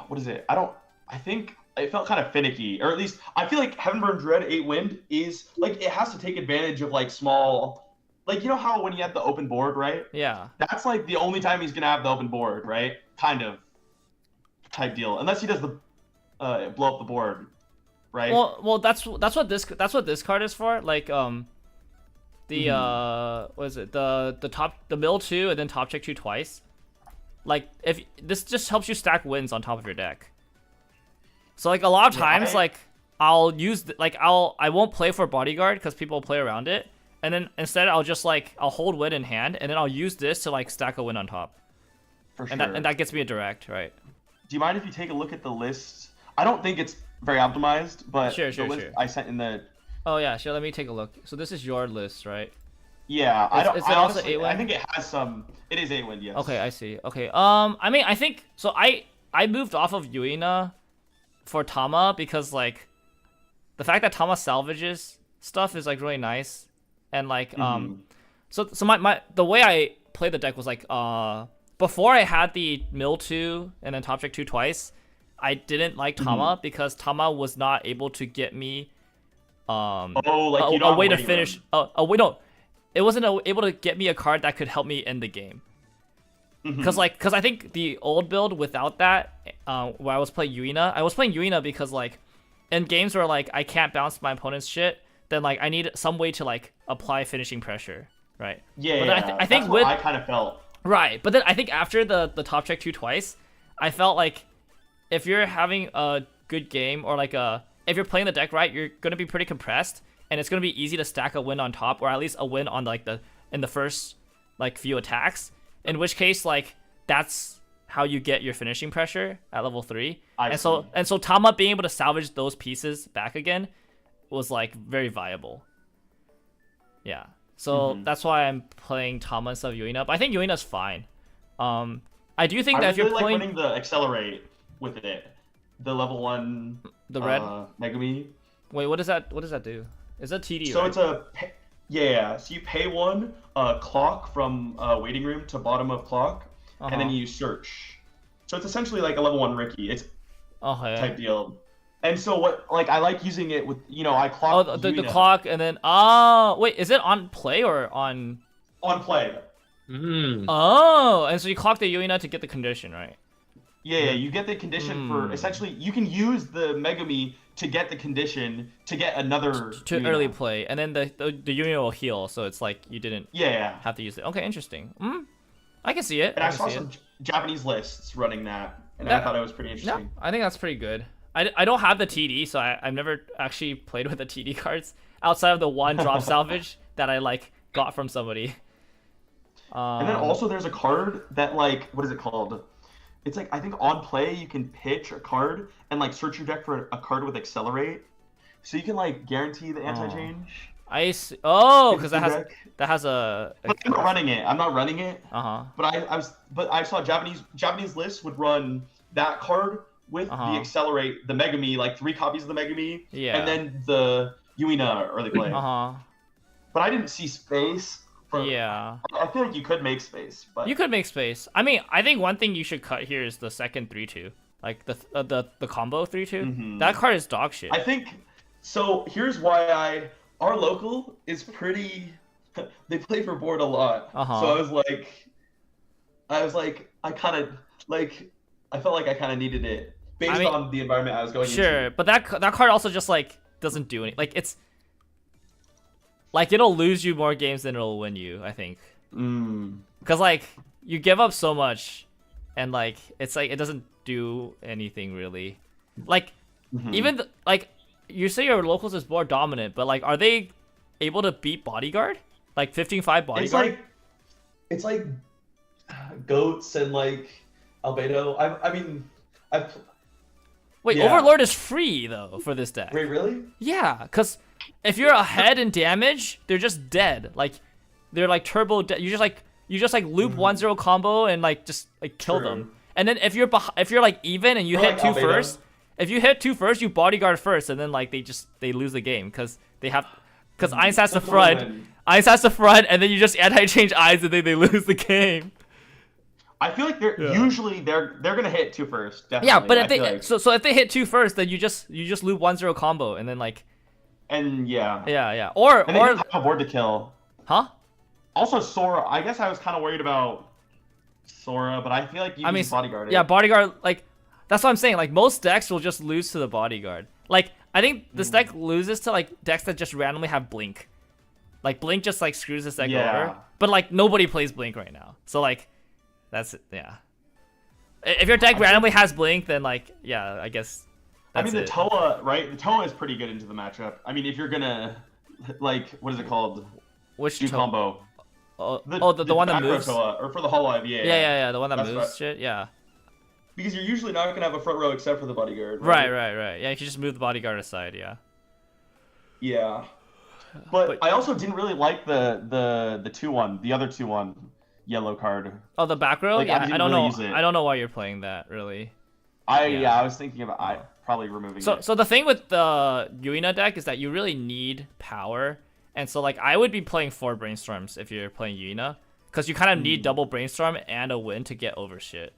[SPEAKER 2] what is it? I think it felt kind of finicky, or at least I feel like Heavenburn Dread 8 Wind is like, it has to take advantage of like small, like, you know how when you have the open board, right?
[SPEAKER 1] Yeah.
[SPEAKER 2] That's like the only time he's gonna have the open board, right? Kind of type deal, unless he does the blow up the board, right?
[SPEAKER 1] Well, that's what this card is for. Like what is it? The mill 2 and then top check 2 twice. Like if this just helps you stack wins on top of your deck. So like a lot of times, like I'll use I won't play for bodyguard because people play around it, and then instead I'll just like I'll hold win in hand, and then I'll use this to like stack a win on top.
[SPEAKER 2] For sure.
[SPEAKER 1] And that gets me a direct, right?
[SPEAKER 2] Do you mind if you take a look at the list? I don't think it's very optimized, but
[SPEAKER 1] sure.
[SPEAKER 2] I sent in the.
[SPEAKER 1] Oh yeah, sure. Let me take a look. So this is your list, right?
[SPEAKER 2] Yeah,
[SPEAKER 1] Is it also 8 win?
[SPEAKER 2] I think it has some. It is 8 win, yes.
[SPEAKER 1] Okay, I see. Okay. I mean, I think so. I moved off of Yuina for Tama because like the fact that Tama salvages stuff is like really nice, and like so my the way I played the deck was like before I had the mill 2 and then top check 2 twice, I didn't like Tama because Tama was not able to get me a way to finish. It wasn't able to get me a card that could help me end the game. Because I think the old build without that, where I was playing Yuina because like in games where like I can't bounce my opponent's shit, then like I need some way to like apply finishing pressure, right?
[SPEAKER 2] Yeah,
[SPEAKER 1] but I think
[SPEAKER 2] that's what I kind of felt.
[SPEAKER 1] Right, but then I think after the top check 2 twice, I felt like if you're having a good game or like if you're playing the deck right, you're gonna be pretty compressed, and it's gonna be easy to stack a win on top, or at least a win on like in the first like few attacks. In which case, like that's how you get your finishing pressure at level 3. So Tama being able to salvage those pieces back again was like very viable. Yeah. So that's why I'm playing Tama instead of Yuina. But I think Yuina's fine. I do think that if you're playing
[SPEAKER 2] running the accelerate with it, the level 1
[SPEAKER 1] the red
[SPEAKER 2] Megami.
[SPEAKER 1] Wait, what does that do? Is that TD?
[SPEAKER 2] So
[SPEAKER 1] right?
[SPEAKER 2] it's so you pay 1 clock from waiting room to bottom of clock, and then you search. So it's essentially like a level 1 Ricky. It's type deal. And so what, like, I like using it with, I clock.
[SPEAKER 1] Oh, the clock, and then wait, is it on play or on?
[SPEAKER 2] On play.
[SPEAKER 1] Oh, and so you clock the Yuina to get the condition, right?
[SPEAKER 2] Yeah, you get the condition for essentially you can use the Megami to get the condition to get another
[SPEAKER 1] to early play, and then the union will heal, so it's like you didn't
[SPEAKER 2] Yeah.
[SPEAKER 1] have to use it. Okay, interesting. I can see it.
[SPEAKER 2] And I
[SPEAKER 1] can
[SPEAKER 2] saw
[SPEAKER 1] see
[SPEAKER 2] some
[SPEAKER 1] it.
[SPEAKER 2] Japanese lists running that, and I
[SPEAKER 1] That-
[SPEAKER 2] thought it was pretty interesting.
[SPEAKER 1] No, I think that's pretty good. I don't have the TD, so I've never actually played with the TD cards outside of the one drop salvage that I like got from somebody.
[SPEAKER 2] And then also there's a card that like what is it called? It's like I think on play you can pitch a card and like search your deck for a card with accelerate, so you can like guarantee the anti-change.
[SPEAKER 1] I see. Oh, because
[SPEAKER 2] Deck.
[SPEAKER 1] that has a
[SPEAKER 2] But I'm not running it. I'm not running it.
[SPEAKER 1] uh-huh.
[SPEAKER 2] But I saw Japanese lists would run that card with the accelerate, the Megami, like 3 copies of the Megami,
[SPEAKER 1] Yeah.
[SPEAKER 2] and then the Yuina early play.
[SPEAKER 1] Uh-huh.
[SPEAKER 2] But I didn't see space.
[SPEAKER 1] Yeah.
[SPEAKER 2] I feel like you could make space, but
[SPEAKER 1] You could make space. I mean, I think one thing you should cut here is the second 3-2. Like the combo 3-2. That card is dog shit.
[SPEAKER 2] I think so. Here's why our local is pretty. They play for board a lot, so I was like, I kind of like, I felt like I kind of needed it based on the environment I was going into.
[SPEAKER 1] Sure, but that card also just like doesn't do anything. Like it's like it'll lose you more games than it'll win you, I think. Because like you give up so much, and like it's like it doesn't do anything really. Like even like you say your locals is more dominant, but like are they able to beat Bodyguard? Like 15-5 Bodyguard?
[SPEAKER 2] It's like goats and like Albedo.
[SPEAKER 1] Wait,
[SPEAKER 2] yeah.
[SPEAKER 1] Overlord is free though for this deck.
[SPEAKER 2] Wait, really?
[SPEAKER 1] Yeah, because if you're ahead in damage, they're just dead. Like they're like turbo dead. You just like loop 1-0 combo and like just like kill them. And then if you're like even and you
[SPEAKER 2] Or
[SPEAKER 1] hit
[SPEAKER 2] like
[SPEAKER 1] 2
[SPEAKER 2] Albedo.
[SPEAKER 1] first, if you hit 2 first, you Bodyguard first, and then like they lose the game because Eins has the front. Eins has the front, and then you just anti-change Eins, and then they lose the game.
[SPEAKER 2] I feel like usually they're gonna hit 2 first. Definitely.
[SPEAKER 1] Yeah, but if
[SPEAKER 2] I feel
[SPEAKER 1] they
[SPEAKER 2] like.
[SPEAKER 1] so if they hit 2 first, then you just loop 1-0 combo, and then like
[SPEAKER 2] And
[SPEAKER 1] yeah, or
[SPEAKER 2] and then you have a board to kill.
[SPEAKER 1] huh?
[SPEAKER 2] Also, Sora. I guess I was kind of worried about Sora, but I feel like you can Bodyguard it.
[SPEAKER 1] Yeah, Bodyguard, like, that's what I'm saying. Like, most decks will just lose to the Bodyguard. Like, I think this deck loses to, like, decks that just randomly have Blink. Like, Blink just, like, screws this deck over. But, like, nobody plays Blink right now. So, like, that's it. Yeah. If your deck randomly has Blink, then, like, yeah, I guess that's
[SPEAKER 2] the Toa, right? The Toa is pretty good into the matchup. I mean, if you're gonna, like, what is it called?
[SPEAKER 1] Which
[SPEAKER 2] Do combo.
[SPEAKER 1] The one that
[SPEAKER 2] back row
[SPEAKER 1] moves?
[SPEAKER 2] Toa, or for the Hololive,
[SPEAKER 1] Yeah, the one that
[SPEAKER 2] That's
[SPEAKER 1] moves
[SPEAKER 2] right.
[SPEAKER 1] shit, yeah.
[SPEAKER 2] Because you're usually not gonna have a front row except for the Bodyguard.
[SPEAKER 1] Right. Yeah, you can just move the Bodyguard aside, yeah.
[SPEAKER 2] Yeah. But I also didn't really like the 2-1, the other 2-1 yellow card.
[SPEAKER 1] Oh, the back row?
[SPEAKER 2] Like,
[SPEAKER 1] Yeah,
[SPEAKER 2] I
[SPEAKER 1] I don't
[SPEAKER 2] really
[SPEAKER 1] know.
[SPEAKER 2] use it.
[SPEAKER 1] I don't know why you're playing that, really.
[SPEAKER 2] I was thinking about probably removing it.
[SPEAKER 1] So the thing with the Yuina deck is that you really need power, and so like I would be playing 4 brainstorms if you're playing Yuina, because you kind of need double brainstorm and a win to get over shit.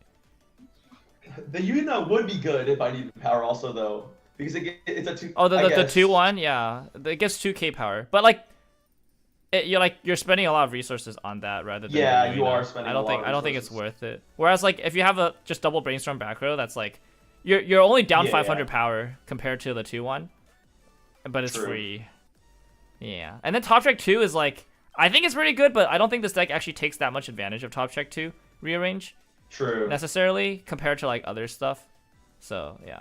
[SPEAKER 2] The Yuina would be good if I needed power also though, because it's a 2.
[SPEAKER 1] Oh, the 2-1, yeah, it gives 2k power, but like you're spending a lot of resources on that rather than
[SPEAKER 2] Yeah,
[SPEAKER 1] Yuina.
[SPEAKER 2] you are spending.
[SPEAKER 1] I don't
[SPEAKER 2] a
[SPEAKER 1] think it's
[SPEAKER 2] resources.
[SPEAKER 1] worth it. Whereas like if you have a just double brainstorm back row, that's like you're only down
[SPEAKER 2] Yeah,
[SPEAKER 1] 500 power compared to the 2-1, but it's
[SPEAKER 2] True.
[SPEAKER 1] free. Yeah, and then Top Check 2 is like I think it's pretty good, but I don't think this deck actually takes that much advantage of Top Check 2 rearrange
[SPEAKER 2] True.
[SPEAKER 1] necessarily compared to like other stuff. So yeah.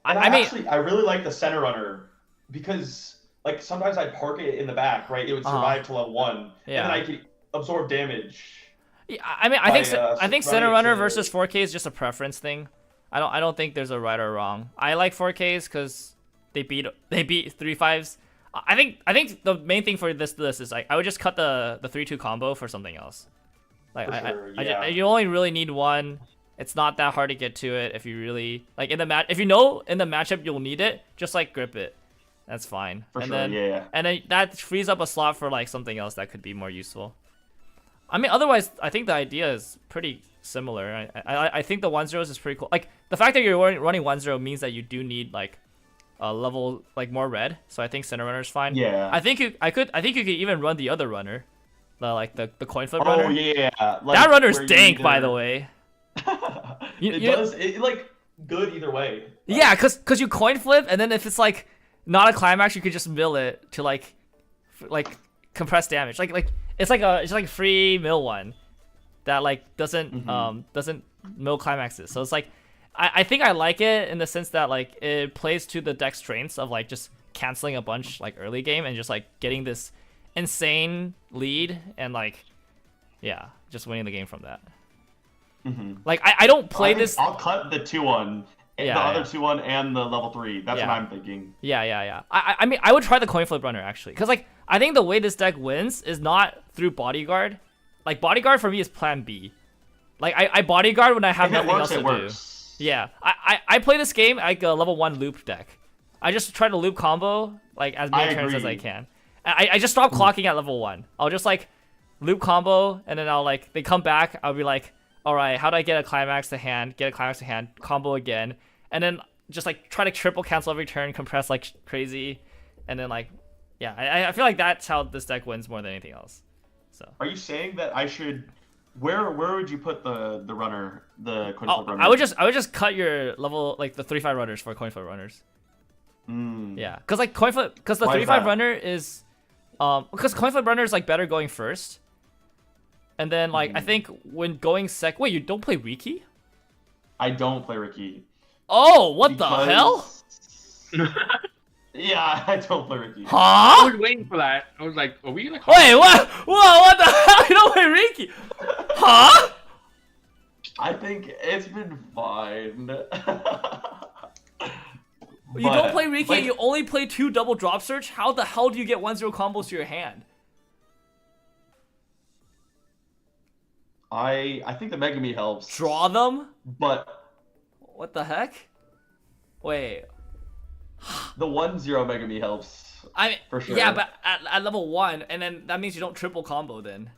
[SPEAKER 2] I really like the center runner because like sometimes I'd park it in the back, right? It would survive to level 1,
[SPEAKER 1] Yeah.
[SPEAKER 2] and then I could absorb damage.
[SPEAKER 1] Yeah, I mean, I think center
[SPEAKER 2] running
[SPEAKER 1] runner
[SPEAKER 2] to-
[SPEAKER 1] versus 4K is just a preference thing. I don't think there's a right or wrong. I like 4Ks because they beat 3-5s. I think the main thing for this is like I would just cut the 3-2 combo for something else. Like
[SPEAKER 2] For sure,
[SPEAKER 1] you only really need one. It's not that hard to get to it if you really like in the if you know in the matchup you'll need it, just like grip it. That's fine.
[SPEAKER 2] For
[SPEAKER 1] and
[SPEAKER 2] sure,
[SPEAKER 1] then
[SPEAKER 2] yeah.
[SPEAKER 1] and then that frees up a slot for like something else that could be more useful. I mean, otherwise, I think the idea is pretty similar. I think the 1-0s is pretty cool. Like the fact that you're running 1-0 means that you do need like a level like more red. So I think center runner is fine.
[SPEAKER 2] Yeah.
[SPEAKER 1] I think you could even run the other runner, the coin flip
[SPEAKER 2] Oh
[SPEAKER 1] runner.
[SPEAKER 2] yeah. Like,
[SPEAKER 1] That runner's
[SPEAKER 2] where you
[SPEAKER 1] dank, by
[SPEAKER 2] either-
[SPEAKER 1] the way.
[SPEAKER 2] It does. It like good either way.
[SPEAKER 1] Yeah, cause you coin flip, and then if it's like not a climax, you could just mill it to like compress damage. Like it's like a free mill one that like doesn't mill climaxes. So it's like I think I like it in the sense that like it plays to the deck strengths of like just canceling a bunch like early game and just like getting this insane lead and like just winning the game from that. Like I don't play this.
[SPEAKER 2] I'll cut the 2-1, the other 2-1, and the level 3. That's what I'm thinking.
[SPEAKER 1] Yeah. I mean, I would try the coin flip runner actually, because like I think the way this deck wins is not through bodyguard. Like bodyguard for me is plan B. Like I bodyguard when I have nothing else to do. Yeah, I play this game like a level 1 loop deck. I just try to loop combo like as many turns as I can. I just stop clocking at level 1. I'll just like loop combo, and then I'll like they come back. I'll be like, all right, how do I get a climax to hand? Get a climax to hand, combo again, and then just like try to triple cancel every turn, compress like crazy, and then like, I feel like that's how this deck wins more than anything else. So.
[SPEAKER 2] Are you saying that I should? Where would you put the runner, the coin flip runner?
[SPEAKER 1] I would just cut your level like the 3-5 runners for coin flip runners. Yeah, because like coin flip, because the 3-5 runner is, because coin flip runner is like better going first. And then, like, I think when going wait, you don't play Riki?
[SPEAKER 2] I don't play Riki.
[SPEAKER 1] Oh, what the hell?
[SPEAKER 2] Yeah, I don't play Riki.
[SPEAKER 1] Huh?
[SPEAKER 5] I was waiting for that. I was like, are we like?
[SPEAKER 1] Wait, what? Whoa, what the hell? You don't play Riki? Huh?
[SPEAKER 2] I think it's been fine.
[SPEAKER 1] You don't play Riki and you only play 2 double drop search? How the hell do you get 1-0 combos to your hand?
[SPEAKER 2] I think the Megami helps.
[SPEAKER 1] Draw them?
[SPEAKER 2] But
[SPEAKER 1] what the heck? Wait.
[SPEAKER 2] The 1-0 Megami helps.
[SPEAKER 1] I mean,
[SPEAKER 2] for sure.
[SPEAKER 1] Yeah, but at level 1, and then that means you don't triple combo then,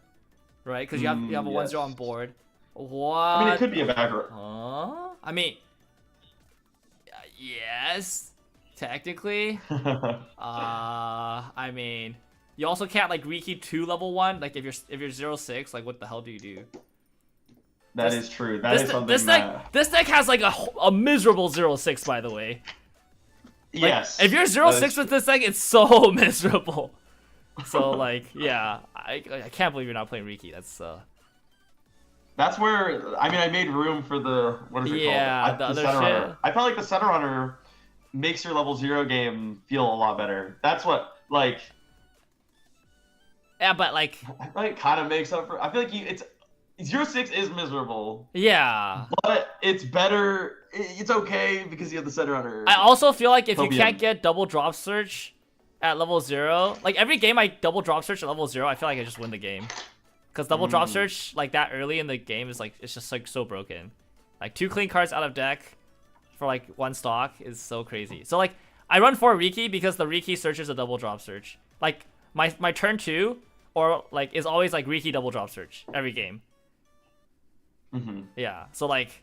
[SPEAKER 1] right? Because you have a 1-0 on board. What?
[SPEAKER 2] I mean, it could be a backer.
[SPEAKER 1] Huh? I mean, yes, technically. I mean, you also can't like Riki 2 level 1. Like if you're 0-6, like what the hell do you do?
[SPEAKER 2] That is true. That is something
[SPEAKER 1] this deck has like a miserable 0-6, by the way. Like,
[SPEAKER 2] yes.
[SPEAKER 1] If you're 0-6 with this deck, it's so miserable. So like, yeah, I can't believe you're not playing Riki. That's
[SPEAKER 2] where I mean I made room for the what is it called?
[SPEAKER 1] Yeah, the other
[SPEAKER 2] center
[SPEAKER 1] shit.
[SPEAKER 2] Runner. I felt like the center runner makes your level 0 game feel a lot better. That's what like.
[SPEAKER 1] Yeah, but like.
[SPEAKER 2] I feel like it kind of makes up for. I feel like it's 0-6 is miserable.
[SPEAKER 1] Yeah.
[SPEAKER 2] But it's better. It's okay because you have the center runner.
[SPEAKER 1] I also feel like if you can't get double drop search at level 0, like every game I double drop search at level 0, I feel like I just win the game. Because double drop search like that early in the game is like, it's just like so broken. Like 2 clean cards out of deck for like 1 stock is so crazy. So like I run 4 Riki because the Riki searches a double drop search. Like my turn 2 or like is always like Riki double drop search every game. Yeah, so like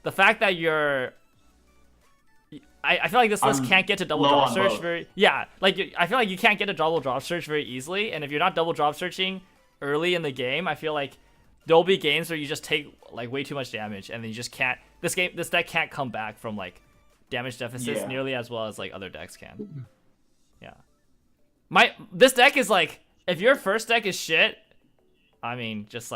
[SPEAKER 1] the fact that I feel like this list can't get to double drop search I feel like you can't get a double drop search very easily, and if you're not double drop searching early in the game, I feel like there'll be games where you just take like way too much damage, and then you just can't. This deck can't come back from like damage deficits nearly as well as like other decks can. Yeah, this deck is like, if your first deck is shit, I mean just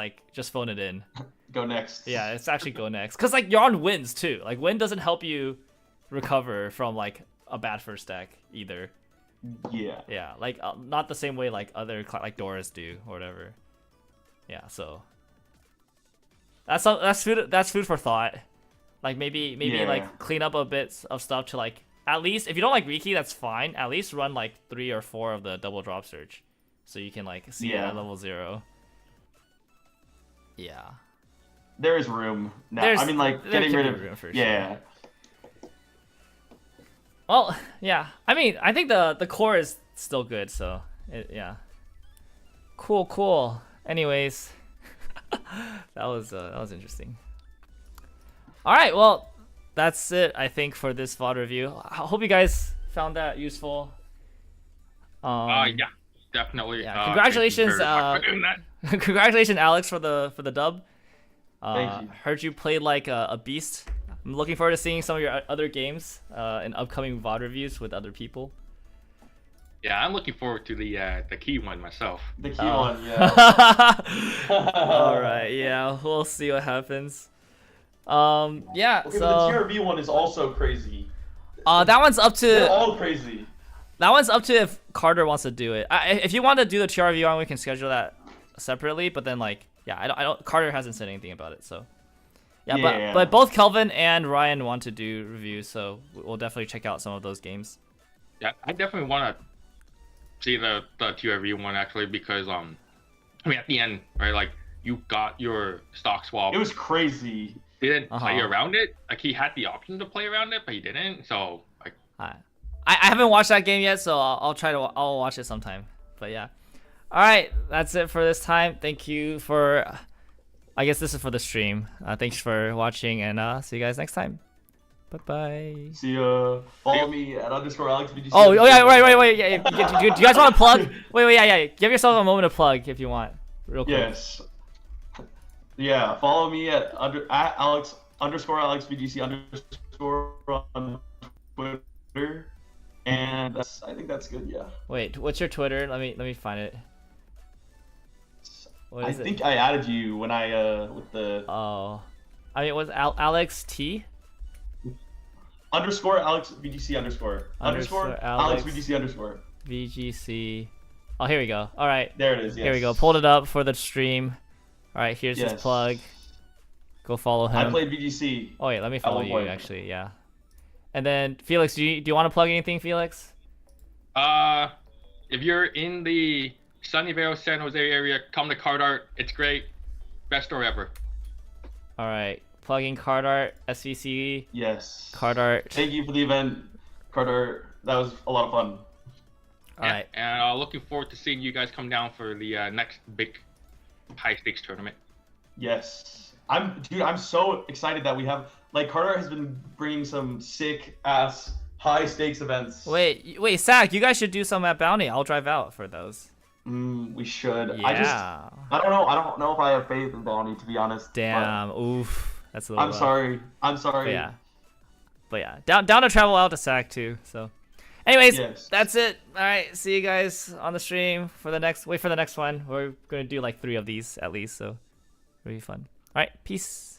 [SPEAKER 1] phone it in.
[SPEAKER 2] Go next.
[SPEAKER 1] Yeah, it's actually go next, because like you're on wins too. Like win doesn't help you recover from like a bad first deck either. Yeah, like not the same way like other like Doris do or whatever. Yeah, so that's food for thought. Like maybe like clean up a bit of stuff to like, at least if you don't like Riki, that's fine, at least run like 3 or 4 of the double drop search so you can like see it at level 0. Yeah,
[SPEAKER 2] there is room now. I mean, like getting rid of room for sure.
[SPEAKER 1] Well, yeah. I mean, I think the core is still good, so yeah. Cool. Anyways, that was interesting. All right, well, that's it. I think for this VOD review. I hope you guys found that useful.
[SPEAKER 5] Yeah, definitely.
[SPEAKER 1] Yeah, congratulations, congratulations, Alex, for the dub.
[SPEAKER 2] Thank you.
[SPEAKER 1] Heard you played like a beast. I'm looking forward to seeing some of your other games in upcoming VOD reviews with other people.
[SPEAKER 5] Yeah, I'm looking forward to the key one myself.
[SPEAKER 2] The key
[SPEAKER 1] Oh.
[SPEAKER 2] one, yeah.
[SPEAKER 1] All right, yeah, we'll see what happens. Yeah,
[SPEAKER 2] Okay,
[SPEAKER 1] so
[SPEAKER 2] but the TRV one is also crazy.
[SPEAKER 1] that one's up
[SPEAKER 2] They're
[SPEAKER 1] to
[SPEAKER 2] all crazy.
[SPEAKER 1] if Carter wants to do it. If you want to do the TRV one, we can schedule that separately. But then like, yeah, I don't. Carter hasn't said anything about it, so yeah.
[SPEAKER 2] Yeah.
[SPEAKER 1] But both Kelvin and Ryan want to do reviews, so we'll definitely check out some of those games.
[SPEAKER 5] Yeah, I definitely want to see the TRV one actually because I mean at the end, right? Like you got your stock swap.
[SPEAKER 2] It was crazy.
[SPEAKER 5] Didn't play
[SPEAKER 1] Uh-huh.
[SPEAKER 5] around it. Like he had the option to play around it, but he didn't. So like,
[SPEAKER 1] I haven't watched that game yet, so I'll watch it sometime. But yeah, all right, that's it for this time. Thank you for. I guess this is for the stream. Thanks for watching, and see you guys next time. Bye bye.
[SPEAKER 2] See ya. Follow me at _AlexBGC.
[SPEAKER 1] Oh yeah, right. Yeah, do you guys want to plug? Wait, yeah. Give yourself a moment to plug if you want, real quick.
[SPEAKER 2] Yes. Yeah, follow me at Alex _AlexBGC on Twitter, and I think that's good. Yeah.
[SPEAKER 1] Wait, what's your Twitter? Let me find it. What
[SPEAKER 2] I
[SPEAKER 1] is it?
[SPEAKER 2] think I added you when I with the
[SPEAKER 1] Oh, I mean, it was Alex T.
[SPEAKER 2] _AlexBGC _.
[SPEAKER 1] Alex
[SPEAKER 2] AlexBGC _
[SPEAKER 1] VGC. Oh, here we go. All right,
[SPEAKER 2] There it is. Yes.
[SPEAKER 1] here we go. Pulled it up for the stream. All right, here's his
[SPEAKER 2] Yes.
[SPEAKER 1] plug. Go follow him.
[SPEAKER 2] I played VGC.
[SPEAKER 1] Oh wait, let me follow
[SPEAKER 2] one
[SPEAKER 1] you
[SPEAKER 2] point.
[SPEAKER 1] actually. Yeah. And then Felix, do you want to plug anything, Felix?
[SPEAKER 5] if you're in the Sunnyvale, San Jose area, come to Card Art. It's great. Best store ever.
[SPEAKER 1] All right, plugging Card Art, SVC,
[SPEAKER 2] Yes.
[SPEAKER 1] Card Art.
[SPEAKER 2] Thank you for the event, Carter. That was a lot of fun.
[SPEAKER 1] All right.
[SPEAKER 5] And looking forward to seeing you guys come down for the next big high stakes tournament.
[SPEAKER 2] Yes. I'm so excited that we have Carter has been bringing some sick ass high stakes events.
[SPEAKER 1] Wait, Zach, you guys should do some at Bounty. I'll drive out for those.
[SPEAKER 2] We should.
[SPEAKER 1] Yeah.
[SPEAKER 2] I don't know. I don't know if I have faith in Bonnie, to be honest.
[SPEAKER 1] Damn. Oof. That's a little.
[SPEAKER 2] I'm
[SPEAKER 1] rough.
[SPEAKER 2] sorry. I'm sorry.
[SPEAKER 1] But yeah. Down to travel out to SAC too. So, anyways,
[SPEAKER 2] Yes.
[SPEAKER 1] that's it. All right. See you guys on the stream for the next. Wait for the next one. We're gonna do like 3 of these at least. So, it'll be fun. All right. Peace.